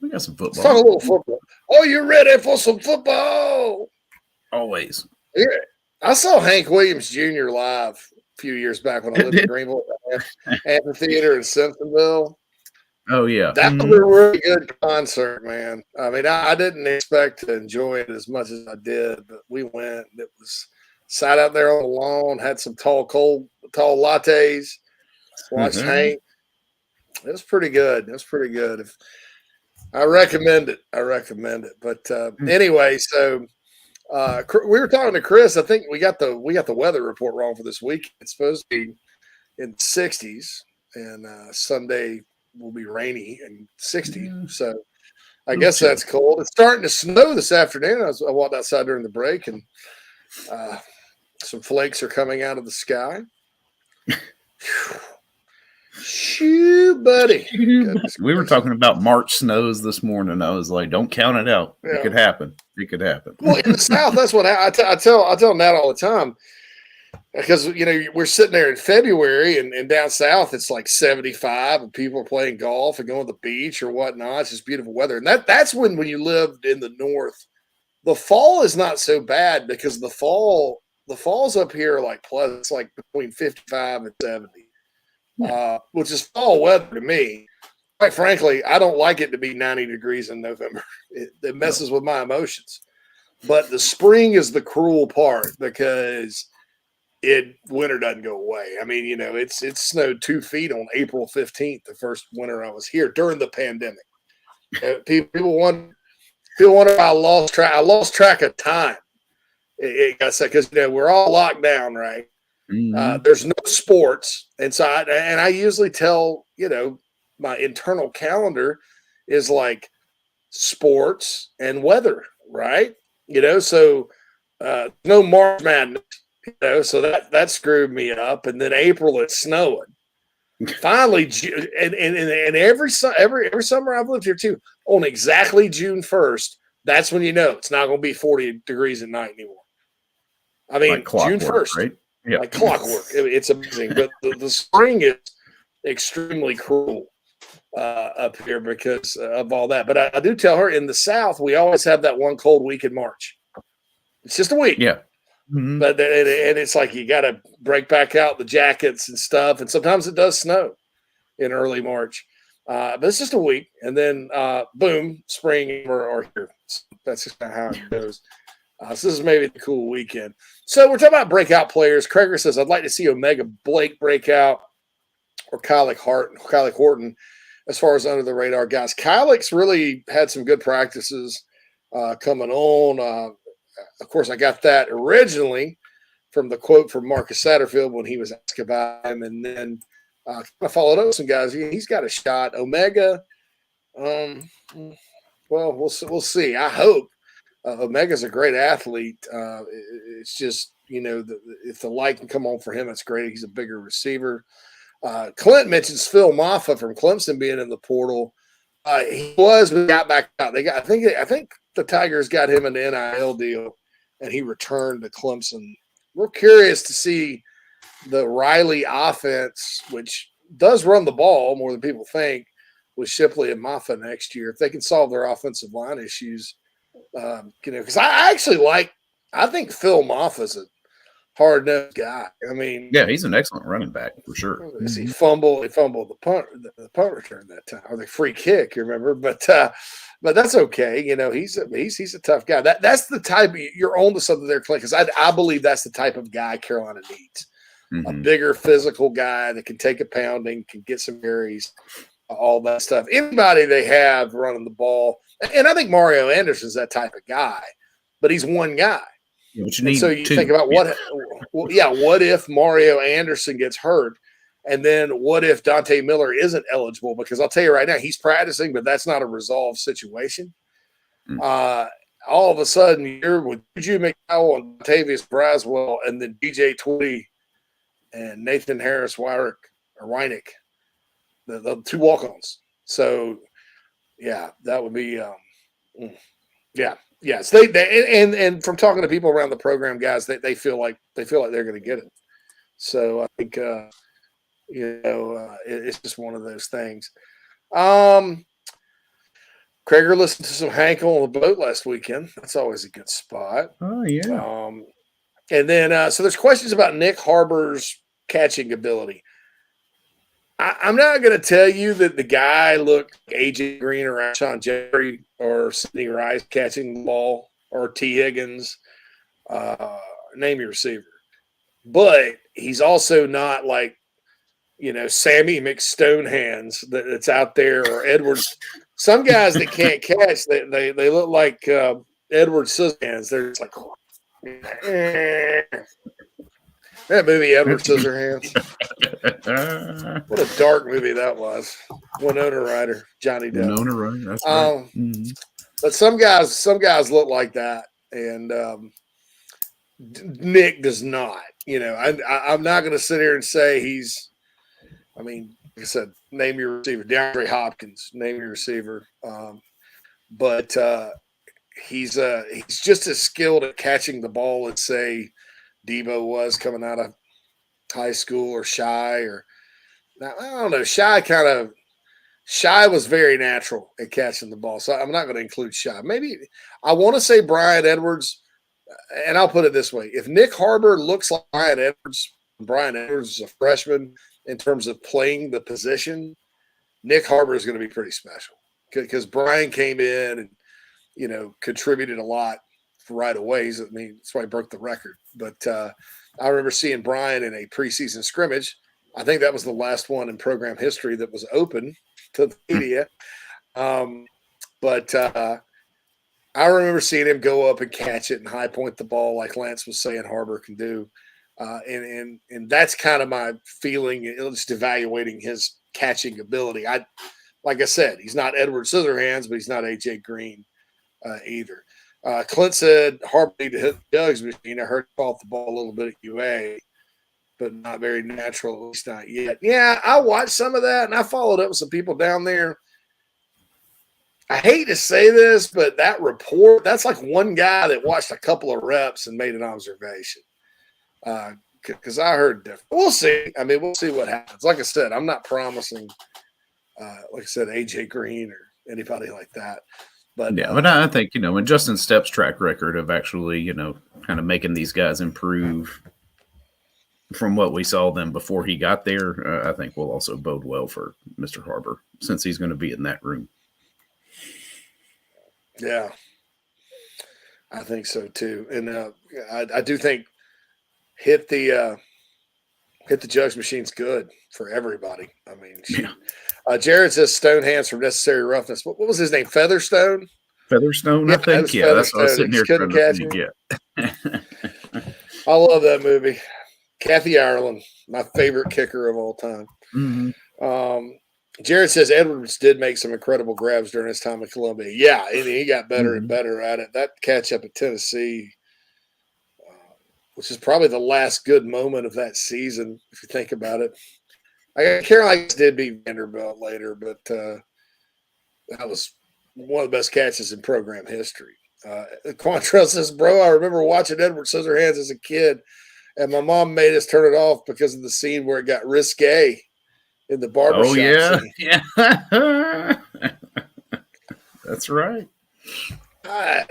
we got some football. Let's talk a little football. Oh, you ready for some football? Always. Yeah. I saw Hank Williams Jr. live a few years back when I lived in Greenville Amphitheater in Simpsonville. Oh, yeah. That was a really good concert, man. I mean, I didn't expect to enjoy it as much as I did, but we went. It was sat out there on the lawn, had some tall lattes, watched Hank. It was pretty good. If I recommend it. But anyway, so we were talking to Chris. I think we got the weather report wrong for this week. It's supposed to be in the 60s, and Sunday will be rainy and 60. So I guess that's cold. It's starting to snow this afternoon. I walked outside during the break, and some flakes are coming out of the sky. Shoo, buddy. We were talking about March snows this morning. I was like, don't count it out. Yeah. It could happen. Well, in the South, that's what I tell Nat all the time. Because, we're sitting there in February and down south, it's like 75 and people are playing golf and going to the beach or whatnot. It's just beautiful weather. And that's when you lived in the north, the fall is not so bad because the falls up here are like pleasant. It's like between 55 and 70, which is fall weather to me. Quite frankly, I don't like it to be 90 degrees in November. It messes with my emotions. But the spring is the cruel part because winter doesn't go away. I mean, it snowed 2 feet on April 15th, the first winter I was here during the pandemic. People wonder if I lost track. I lost track of time. Because we're all locked down, right? Mm-hmm. There's no sports, and so I usually tell my internal calendar is like sports and weather, right? So no March Madness. So that screwed me up. And then April, it's snowing. Finally, and every summer I've lived here too, on exactly June 1st, that's when it's not going to be 40 degrees at night anymore. I mean, like June 1st, right? Yeah. Like clockwork. It's amazing. But the spring is extremely cruel up here because of all that. But I do tell her in the South, we always have that one cold week in March. It's just a week. Yeah. Mm-hmm. But and it's like you got to break back out the jackets and stuff, and sometimes it does snow in early March. But it's just a week, and then boom, spring or here. That's just how it goes. So this is maybe the cool weekend. So we're talking about breakout players. Kreger says I'd like to see Omega Blake breakout or Kylick Horton as far as under the radar guys. Kylick's really had some good practices coming on. Of course, I got that originally from the quote from Marcus Satterfield when he was asked about him, and then I followed up with some guys. He's got a shot. Omega, well, we'll see. I hope. Omega's a great athlete. It's just, if the light can come on for him, it's great. He's a bigger receiver. Clint mentions Phil Maffa from Clemson being in the portal. He was, but got back out. I think the Tigers got him an NIL deal, and he returned to Clemson. We're curious to see the Riley offense, which does run the ball more than people think, with Shipley and Maffa next year if they can solve their offensive line issues. Because I think Phil Maffa's a hard-nosed guy. I mean, yeah, he's an excellent running back for sure. He fumbled the punt return that time, or the free kick, you remember? But that's okay. He's a tough guy. That's the type you're on to something there, Clint, because I believe that's the type of guy Carolina needs. A bigger physical guy that can take a pounding, can get some carries, all that stuff. Anybody they have running the ball, and I think Mario Anderson's that type of guy, but he's one guy. Yeah, but you need think about what if Mario Anderson gets hurt, and then what if Dante Miller isn't eligible? Because I'll tell you right now, he's practicing, but that's not a resolved situation. All of a sudden, you're with Juju McDowell and Tavius Braswell, and then DJ Twitty and Nathan Harris Wyrick, the two walk-ons. So, yeah, that would be Yes, they and from talking to people around the program, guys, they feel like they're going to get it. So I think it's just one of those things. Krager listened to some Hank on the boat last weekend. That's always a good spot. Oh yeah. And then so there's questions about Nick Harbor's catching ability. I'm not going to tell you that the guy looked like AJ Green or Rashawn Jeffrey or Sidney Rice catching the ball or T. Higgins, name your receiver. But he's also not like, Sammy McStonehands that's out there or Edwards. Some guys that can't catch, they look like Edward Scissorhands. They're just like, that movie, Edward Scissorhands. What a dark movie that was. Winona Ryder, Johnny Depp. Winona Ryder, that's right. But some guys look like that, and Nick does not. I'm not going to sit here and say he's. I mean, like I said, name your receiver, DeAndre Hopkins. Name your receiver, but he's just as skilled at catching the ball as say Debo was coming out of high school, or Shy, or I don't know. Shy was very natural at catching the ball, so I'm not going to include Shy. Maybe I want to say Brian Edwards, and I'll put it this way: if Nick Harbor looks like Brian Edwards is a freshman in terms of playing the position, Nick Harbor is going to be pretty special because Brian came in and contributed a lot right away. I mean, that's why he broke the record. But I remember seeing Brian in a preseason scrimmage. I think that was the last one in program history that was open to the media. But I remember seeing him go up and catch it and high point the ball like Lance was saying Harbor can do. And that's kind of my feeling, just evaluating his catching ability. Like I said, he's not Edward Scissorhands, but he's not AJ Green either. Clint said Harbor needed to hit the jugs machine. I heard he caught the ball a little bit at UA, but not very natural, at least not yet. Yeah, I watched some of that, and I followed up with some people down there. I hate to say this, but that report, that's like one guy that watched a couple of reps and made an observation. Because I heard different. We'll see. I mean, we'll see what happens. Like I said, I'm not promising, like I said, AJ Green or anybody like that. But yeah, but I think, in Justin Stepp's track record of actually, kind of making these guys improve from what we saw them before he got there, I think will also bode well for Mr. Harbor since he's going to be in that room. Yeah, I think so too. And I do think hit the jugs machine's good for everybody. I mean, Jared says Stonehands from Necessary Roughness. What was his name? Featherstone? Featherstone, I think. Yeah, that's what I was sitting here trying to think. Yeah. I love that movie. Kathy Ireland, my favorite kicker of all time. Mm-hmm. Jared says Edwards did make some incredible grabs during his time in Columbia. Yeah, and he got better and better at it. That catch up at Tennessee, which is probably the last good moment of that season, if you think about it. Carolina did beat Vanderbilt later, but that was one of the best catches in program history. Quantrell says, bro, I remember watching Edward Scissorhands as a kid, and my mom made us turn it off because of the scene where it got risque. in the barbershop. Oh, yeah. Yeah. That's right. I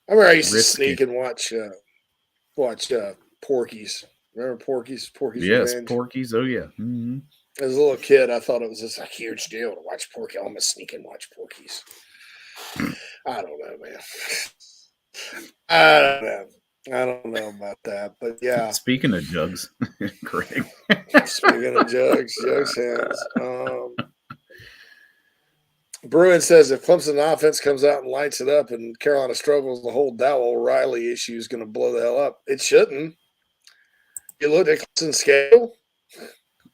remember I used to sneak and watch Porky's. Remember Porky's? Porky's Yes, Revenge? Porky's. Oh, yeah. Mm-hmm. As a little kid, I thought it was just a huge deal to watch Porky. I'm gonna sneak and watch Porky's. I don't know, man. I don't know about that, but yeah. Speaking of jugs, Craig. Speaking of jugs hands. Bruin says if Clemson offense comes out and lights it up and Carolina struggles, the whole Dowell Riley issue is going to blow the hell up. It shouldn't. You look at Clemson's schedule.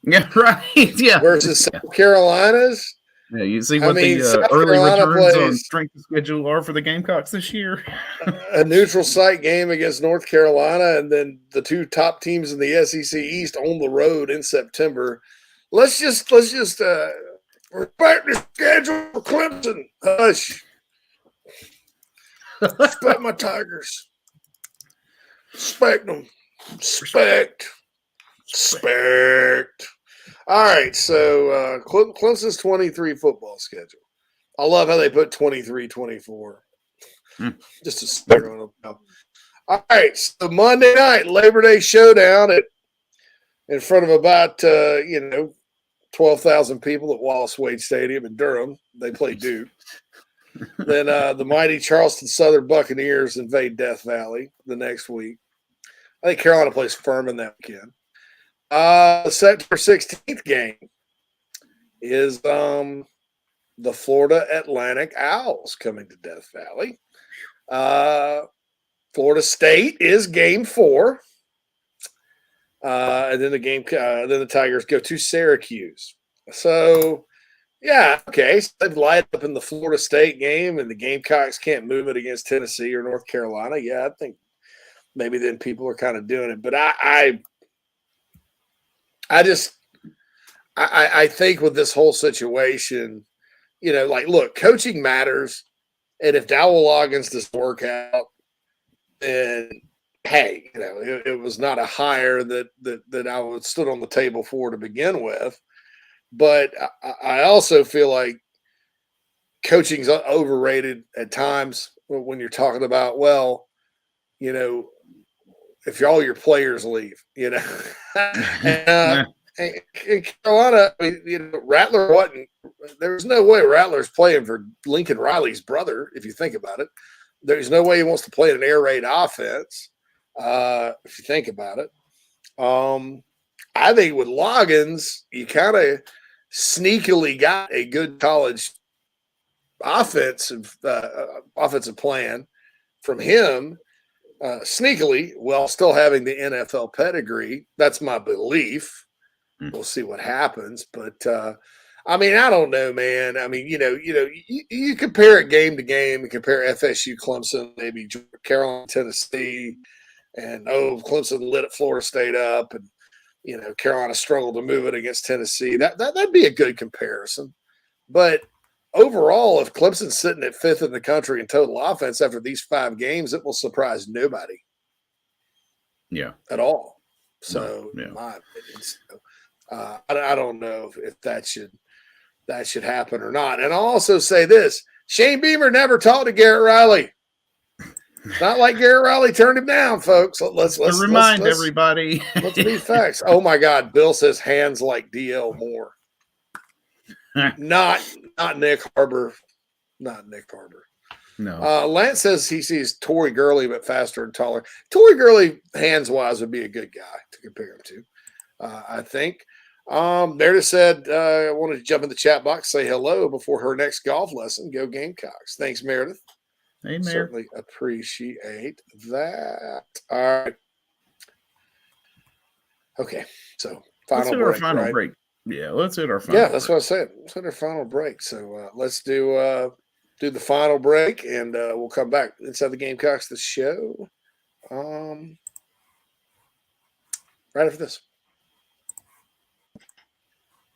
Yeah, right. Yeah. Versus South Carolina's. Yeah, you see what the early returns on strength of schedule are for the Gamecocks this year. A neutral site game against North Carolina, and then the two top teams in the SEC East on the road in September. Let's just respect the schedule for Clemson. Hush. Respect my Tigers. Respect them. Respect. All right, so Clemson's 23 football schedule. I love how they put 23-24. Just to stare on them. All right, so Monday night, Labor Day showdown in front of about 12,000 people at Wallace Wade Stadium in Durham. They play Duke. Then the mighty Charleston Southern Buccaneers invade Death Valley the next week. I think Carolina plays Furman that weekend. September 16th game is the Florida Atlantic Owls coming to Death Valley. Florida State is game 4. And then then the Tigers go to Syracuse. So, yeah, okay. So they've light up in the Florida State game, and the Gamecocks can't move it against Tennessee or North Carolina. Yeah, I think maybe then people are kind of doing it. But I think with this whole situation, look, coaching matters. And if Dowell Loggins doesn't work out, then hey, it was not a hire that I would stood on the table for to begin with. But I also feel like coaching's overrated at times when you're talking about, if all your players leave, and Carolina, Rattler wasn't. There's no way Rattler's playing for Lincoln Riley's brother. If you think about it, there's no way he wants to play an air raid offense. If you think about it, I think with Loggins, you kind of sneakily got a good college offensive plan from him. Sneakily, while still having the NFL pedigree. That's my belief. We'll see what happens, but I don't know, man. You compare it game to game and compare FSU, Clemson, maybe Carolina, Tennessee, and Clemson lit at Florida State up, and Carolina struggled to move it against Tennessee. That'd be a good comparison, but overall, if Clemson's sitting at 5th in the country in total offense after these 5 games, it will surprise nobody. Yeah. At all. So, in my opinion, I don't know if that should happen or not. And I'll also say this: Shane Beamer never talked to Garrett Riley. Not like Garrett Riley turned him down, folks. Let's remind everybody. Let's be facts. Oh my God, Bill says hands like DL Moore. Not Nick Harbor. Not Nick Harbor. No. Lance says he sees Tory Gurley, but faster and taller. Tory Gurley, hands-wise, would be a good guy to compare him to, I think. Meredith said, I wanted to jump in the chat box, say hello before her next golf lesson. Go Gamecocks. Thanks, Meredith. Hey, certainly appreciate that. All right. Okay, so final break. Yeah, let's hit our final break. That's what I said. Let's hit our final break. So let's do the final break, and we'll come back inside the Gamecocks, the show, right after this.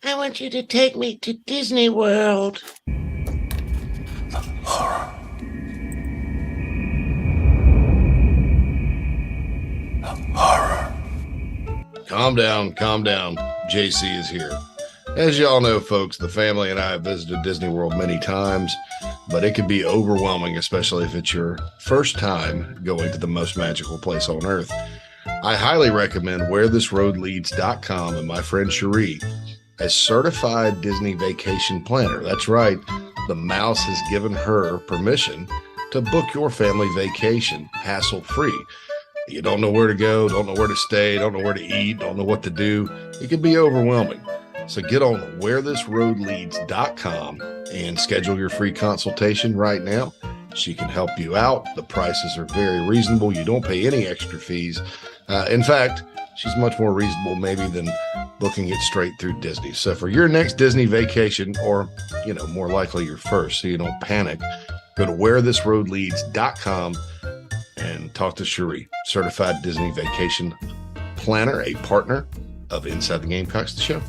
I want you to take me to Disney World. Horror. Horror. Calm down. JC is here. As y'all know, folks, the family and I have visited Disney World many times, but it can be overwhelming, especially if it's your first time going to the most magical place on earth. I highly recommend WhereThisRoadLeads.com and my friend Cherie, a certified Disney vacation planner. That's right, the mouse has given her permission to book your family vacation hassle-free. You don't know where to go, don't know where to stay, don't know where to eat, don't know what to do. It can be overwhelming. So get on WhereThisRoadLeads.com and schedule your free consultation right now. She can help you out. The prices are very reasonable. You don't pay any extra fees. In fact, she's much more reasonable maybe than booking it straight through Disney. So for your next Disney vacation, or, more likely your first, so you don't panic, go to WhereThisRoadLeads.com and talk to Cherie, certified Disney vacation planner, a partner of Inside the Gamecocks, the show.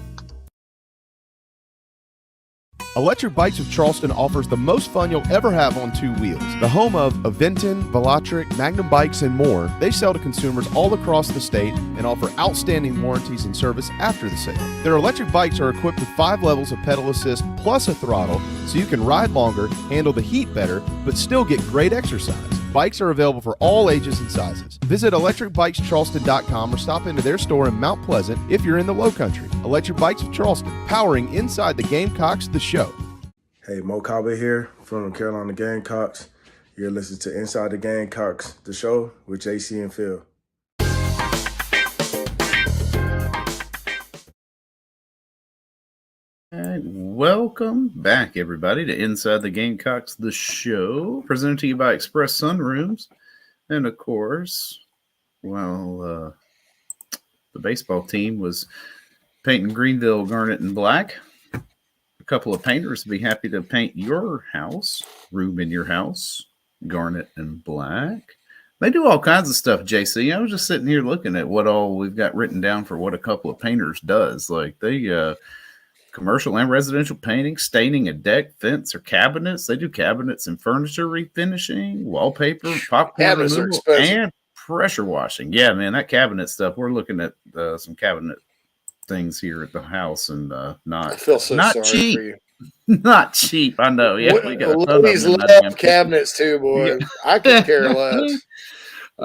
Electric Bikes of Charleston offers the most fun you'll ever have on two wheels. The home of Aventon, Velotric, Magnum Bikes, and more, they sell to consumers all across the state and offer outstanding warranties and service after the sale. Their electric bikes are equipped with 5 levels of pedal assist plus a throttle, so you can ride longer, handle the heat better, but still get great exercise. Bikes are available for all ages and sizes. Visit electricbikescharleston.com or stop into their store in Mount Pleasant if you're in the Low Country. Electric Bikes of Charleston, powering Inside the Gamecocks, the show. Hey, Mo Cowboy here from the Carolina Gamecocks. You're listening to Inside the Gamecocks, the show with JC and Phil. All right, welcome back, everybody, to Inside the Gamecocks, the show, presented to you by Express Sunrooms. And, of course, while the baseball team was painting Greenville garnet and black, a couple of painters would be happy to paint your house, room in your house, garnet and black. They do all kinds of stuff, JC. I was just sitting here looking at what all we've got written down for what a couple of painters does. Like they commercial and residential painting, staining a deck, fence, or cabinets. They do cabinets and furniture refinishing, wallpaper, popcorn removal, and pressure washing. Yeah, man, that cabinet stuff. We're looking at some cabinet things here at the house, and not sorry cheap. for you. Not cheap. I know. Yeah, we got ladies love cabinets too, boy. Yeah. I could care less.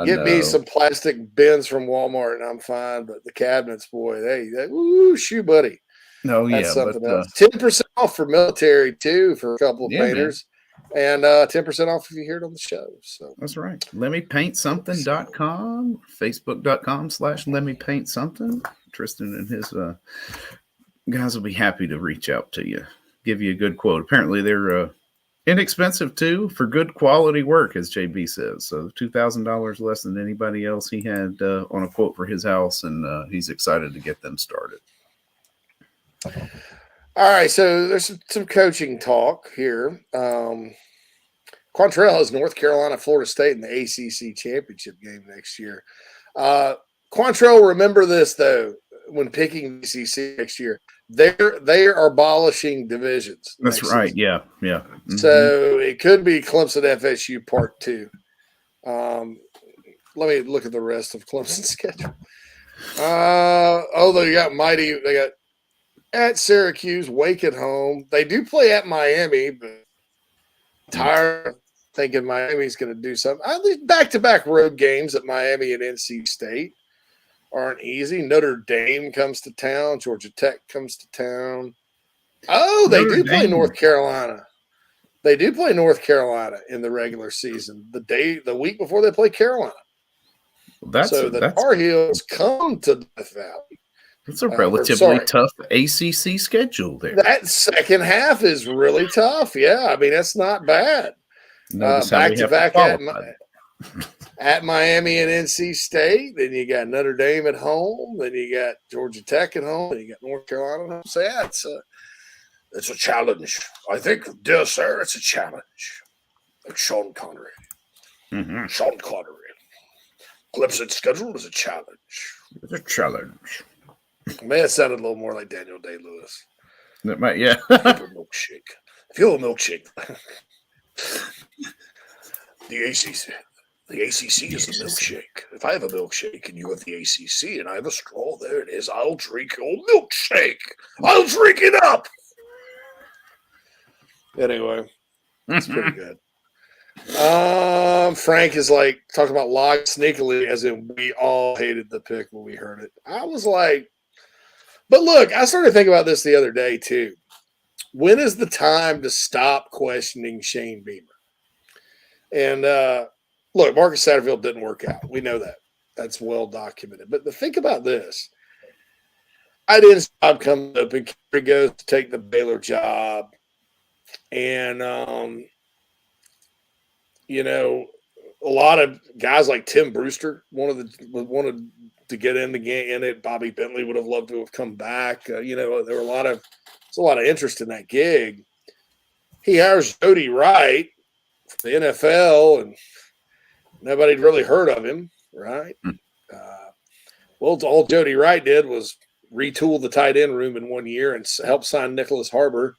Get me some plastic bins from Walmart, and I'm fine. But the cabinets, boy, they woo, shoe buddy. Oh, that's something else. 10% off for military too for a couple of painters, man. And 10% off if you hear it on the show. So that's right. LetMePaintSomething.com, Facebook.com/LetMePaintSomething. Tristan and his guys will be happy to reach out to you, give you a good quote. Apparently, they're inexpensive too for good quality work, as JB says. So $2,000 less than anybody else he had on a quote for his house, and he's excited to get them started. All right, so there's some coaching talk here. Quantrell has North Carolina, Florida State in the ACC championship game next year. Quantrell, remember this though, when picking ACC next year, they are abolishing divisions. That's right. Season. Yeah. Mm-hmm. So it could be Clemson FSU Part 2. Let me look at the rest of Clemson's schedule. They got at Syracuse, Wake at home. They do play at Miami, but tired thinking Miami's going to do something. At least back-to-back road games at Miami and NC State aren't easy. Notre Dame comes to town. Georgia Tech comes to town. Oh, they do play North Carolina. They do play North Carolina in the regular season. The week before they play Carolina. That's Tar Heels come to Death Valley. It's a relatively tough ACC schedule there. That second half is really tough. Yeah, I mean, that's not bad. Back-to-back at Miami and NC State. Then you got Notre Dame at home. Then you got Georgia Tech at home. Then you got North Carolina at home. So, yeah, it's a challenge. I think, dear sir, it's a challenge. Like Sean Connery. Mm-hmm. Sean Connery. Clemson's schedule is a challenge. It's a challenge. Man, it sounded a little more like Daniel Day-Lewis. That might, yeah. Milkshake. Feel a milkshake. The ACC is a milkshake. If I have a milkshake and you have the ACC and I have a straw, there it is. I'll drink your milkshake. I'll drink it up. Anyway, it's pretty good. Frank is like talking about log sneakily, as in we all hated the pick when we heard it. I was like, but look, I started thinking about this the other day too. When is the time to stop questioning Shane Beamer? And look, Marcus Satterfield didn't work out. We know that. That's well documented. But think about this. I didn't stop coming up, and Kerry goes to take the Baylor job. And, you know, a lot of guys like Tim Brewster wanted to get in the game in it. Bobby Bentley would have loved to have come back. You know, there's a lot of interest in that gig. He hires Jody Wright from the NFL, and nobody'd really heard of him, right? Well, all Jody Wright did was retool the tight end room in 1 year and help sign Nicholas Harbor.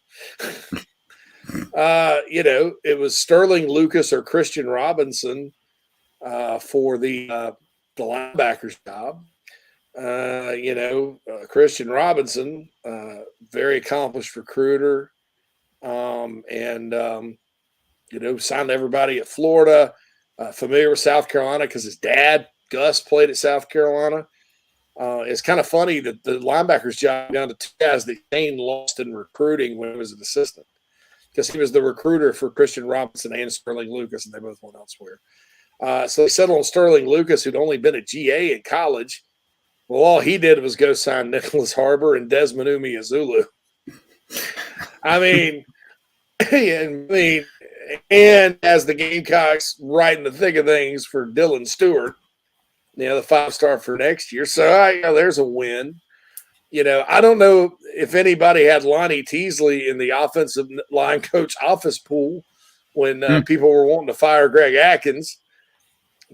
You know, it was Sterling Lucas or Christian Robinson for the linebackers job. You know, Christian Robinson, very accomplished recruiter, and you know, signed everybody at Florida, familiar with South Carolina because his dad, Gus, played at South Carolina. It's kind of funny that the linebackers job down to two guys that Shane lost in recruiting when he was an assistant, because he was the recruiter for Christian Robinson and Sterling Lucas, and they both went elsewhere. So they settled on Sterling Lucas, who'd only been at GA in college. Well, all he did was go sign Nicholas Harbor and Desmond Umeozulu. I mean, and as the Gamecocks right in the thick of things for Dylan Stewart, you know, the 5-star for next year. So you know, there's a win. You know, I don't know if anybody had Lonnie Teasley in the offensive line coach office pool when people were wanting to fire Greg Atkins,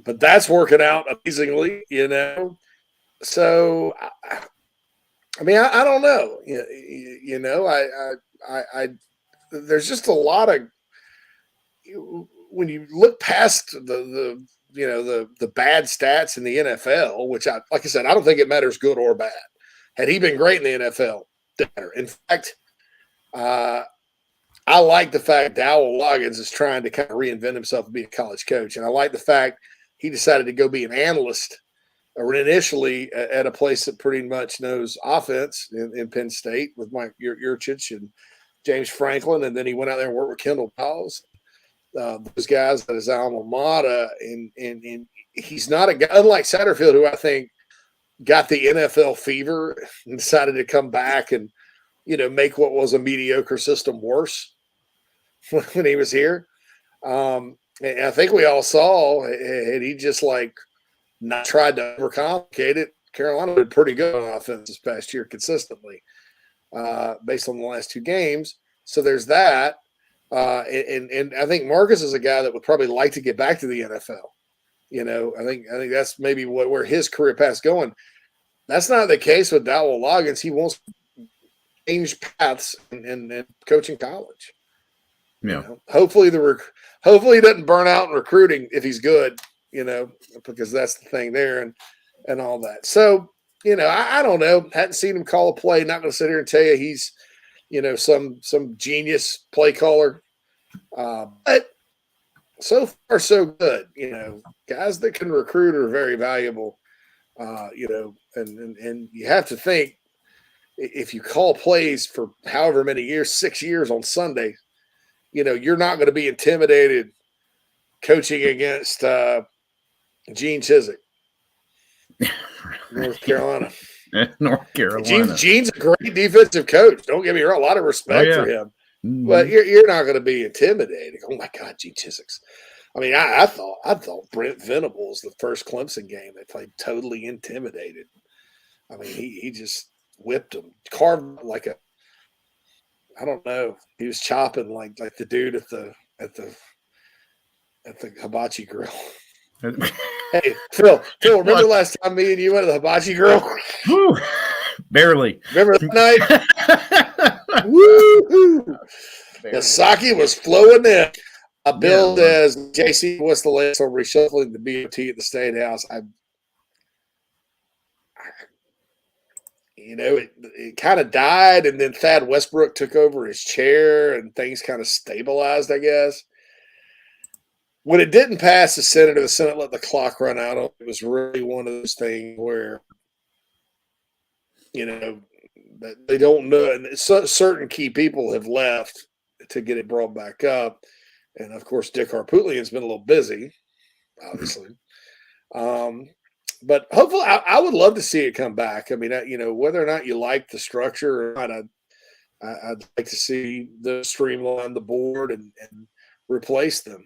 but that's working out amazingly, you know. So, I mean, I don't know. You know, I there's just a lot of, when you look past the you know, the bad stats in the NFL, which like I said, I don't think it matters good or bad. Had he been great in the NFL, better. In fact, I like the fact Dowell Loggins is trying to kind of reinvent himself to be a college coach. And I like the fact he decided to go be an analyst initially at a place that pretty much knows offense in Penn State with Mike Yurcich and James Franklin. And then he went out there and worked with Kendall Dawes, those guys at his alma mater. And he's not a guy, unlike Satterfield, who I think got the NFL fever and decided to come back and, you know, make what was a mediocre system worse when he was here. And I think we all saw, and he just like not tried to overcomplicate it. Carolina did pretty good on offense this past year consistently, based on the last two games. So there's that. And I think Marcus is a guy that would probably like to get back to the NFL. You know, I think that's maybe where his career path's going. That's not the case with Dowell Loggins. He wants to change paths and coaching college. Yeah. You know? Hopefully he doesn't burn out in recruiting if he's good, you know, because that's the thing there and all that. So, you know, I don't know. Hadn't seen him call a play. Not going to sit here and tell you he's, you know, some genius play caller. But so far, so good. You know, guys that can recruit are very valuable. You know, and you have to think, if you call plays for however many years, 6 years on Sunday, you know, you're not going to be intimidated coaching against Gene Chizik, North Carolina. North Carolina. Gene's a great defensive coach. Don't get me wrong, a lot of respect for him. Mm-hmm. But you're not going to be intimidated. Oh my God, Gene Chizik's. I mean, I thought Brent Venables, the first Clemson game, they played totally intimidated. I mean, he just whipped him, carved like a, I don't know. He was chopping like the dude at the hibachi grill. Hey, Phil, remember the last time me and you went to the hibachi grill? Woo, barely. Remember that night? Woo! The sake was flowing in. Bill says, JC, what's the latest on reshuffling the BOT at the State House? it kind of died, and then Thad Westbrook took over his chair, and things kind of stabilized, I guess. When it didn't pass the Senate, or the Senate let the clock run out, it was really one of those things where, that they don't know, and certain key people have left to get it brought back up. And, of course, Dick Harpootlian's been a little busy, obviously. But hopefully, I would love to see it come back. I mean, whether or not you like the structure or not, I'd like to see them streamline the board and replace them.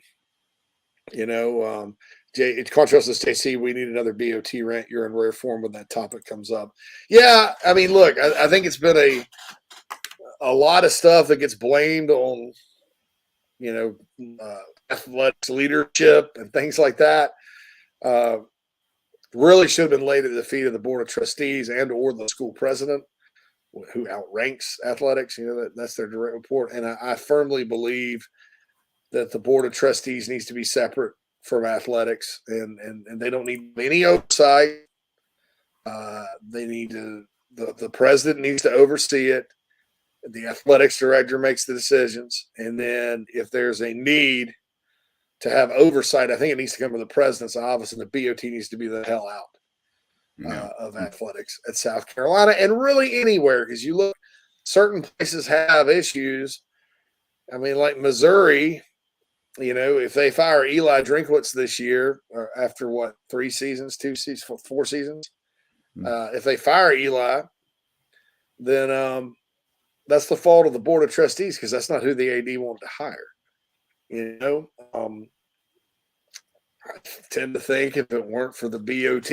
Contrast to JC, we need another BOT rant. You're in rare form when that topic comes up. Yeah, I mean, look, I think it's been a lot of stuff that gets blamed on, athletics leadership and things like that. Really should have been laid at the feet of the board of trustees and or the school president, who outranks athletics. That's their direct report. And I firmly believe that the board of trustees needs to be separate from athletics, and they don't need any oversight. They need to. The president needs to oversee it. The athletics director makes the decisions, and then if there's a need to have oversight, I think it needs to come from the president's office, and the BOT needs to be the hell out of athletics at South Carolina, and really anywhere, because you look, certain places have issues. I mean, like Missouri, if they fire Eli Drinkwitz this year, or after what, 3 seasons, 2 seasons, 4 seasons, if they fire Eli, then that's the fault of the board of trustees, because that's not who the AD wanted to hire. I tend to think if it weren't for the BOT,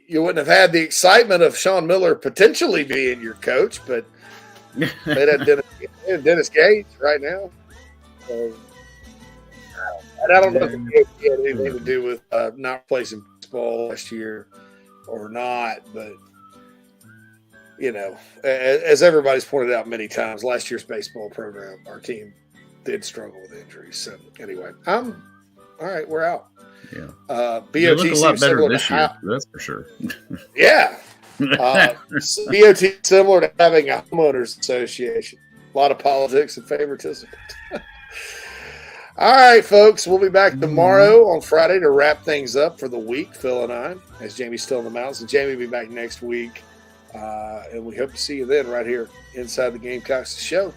you wouldn't have had the excitement of Sean Miller potentially being your coach, but they'd have Dennis Gage right now. So, and I don't know if the BOT had anything to do with not replacing baseball last year or not, but as everybody's pointed out many times, last year's baseball program, our team did struggle with injuries. So anyway, all right, we're out. Yeah. BOT look a lot better similar this year, that's for sure. Yeah. BOT similar to having a homeowners association. A lot of politics and favoritism. All right, folks, we'll be back tomorrow on Friday to wrap things up for the week, Phil and I, as Jamie's still in the mountains. And Jamie will be back next week. And we hope to see you then right here inside the Gamecocks show.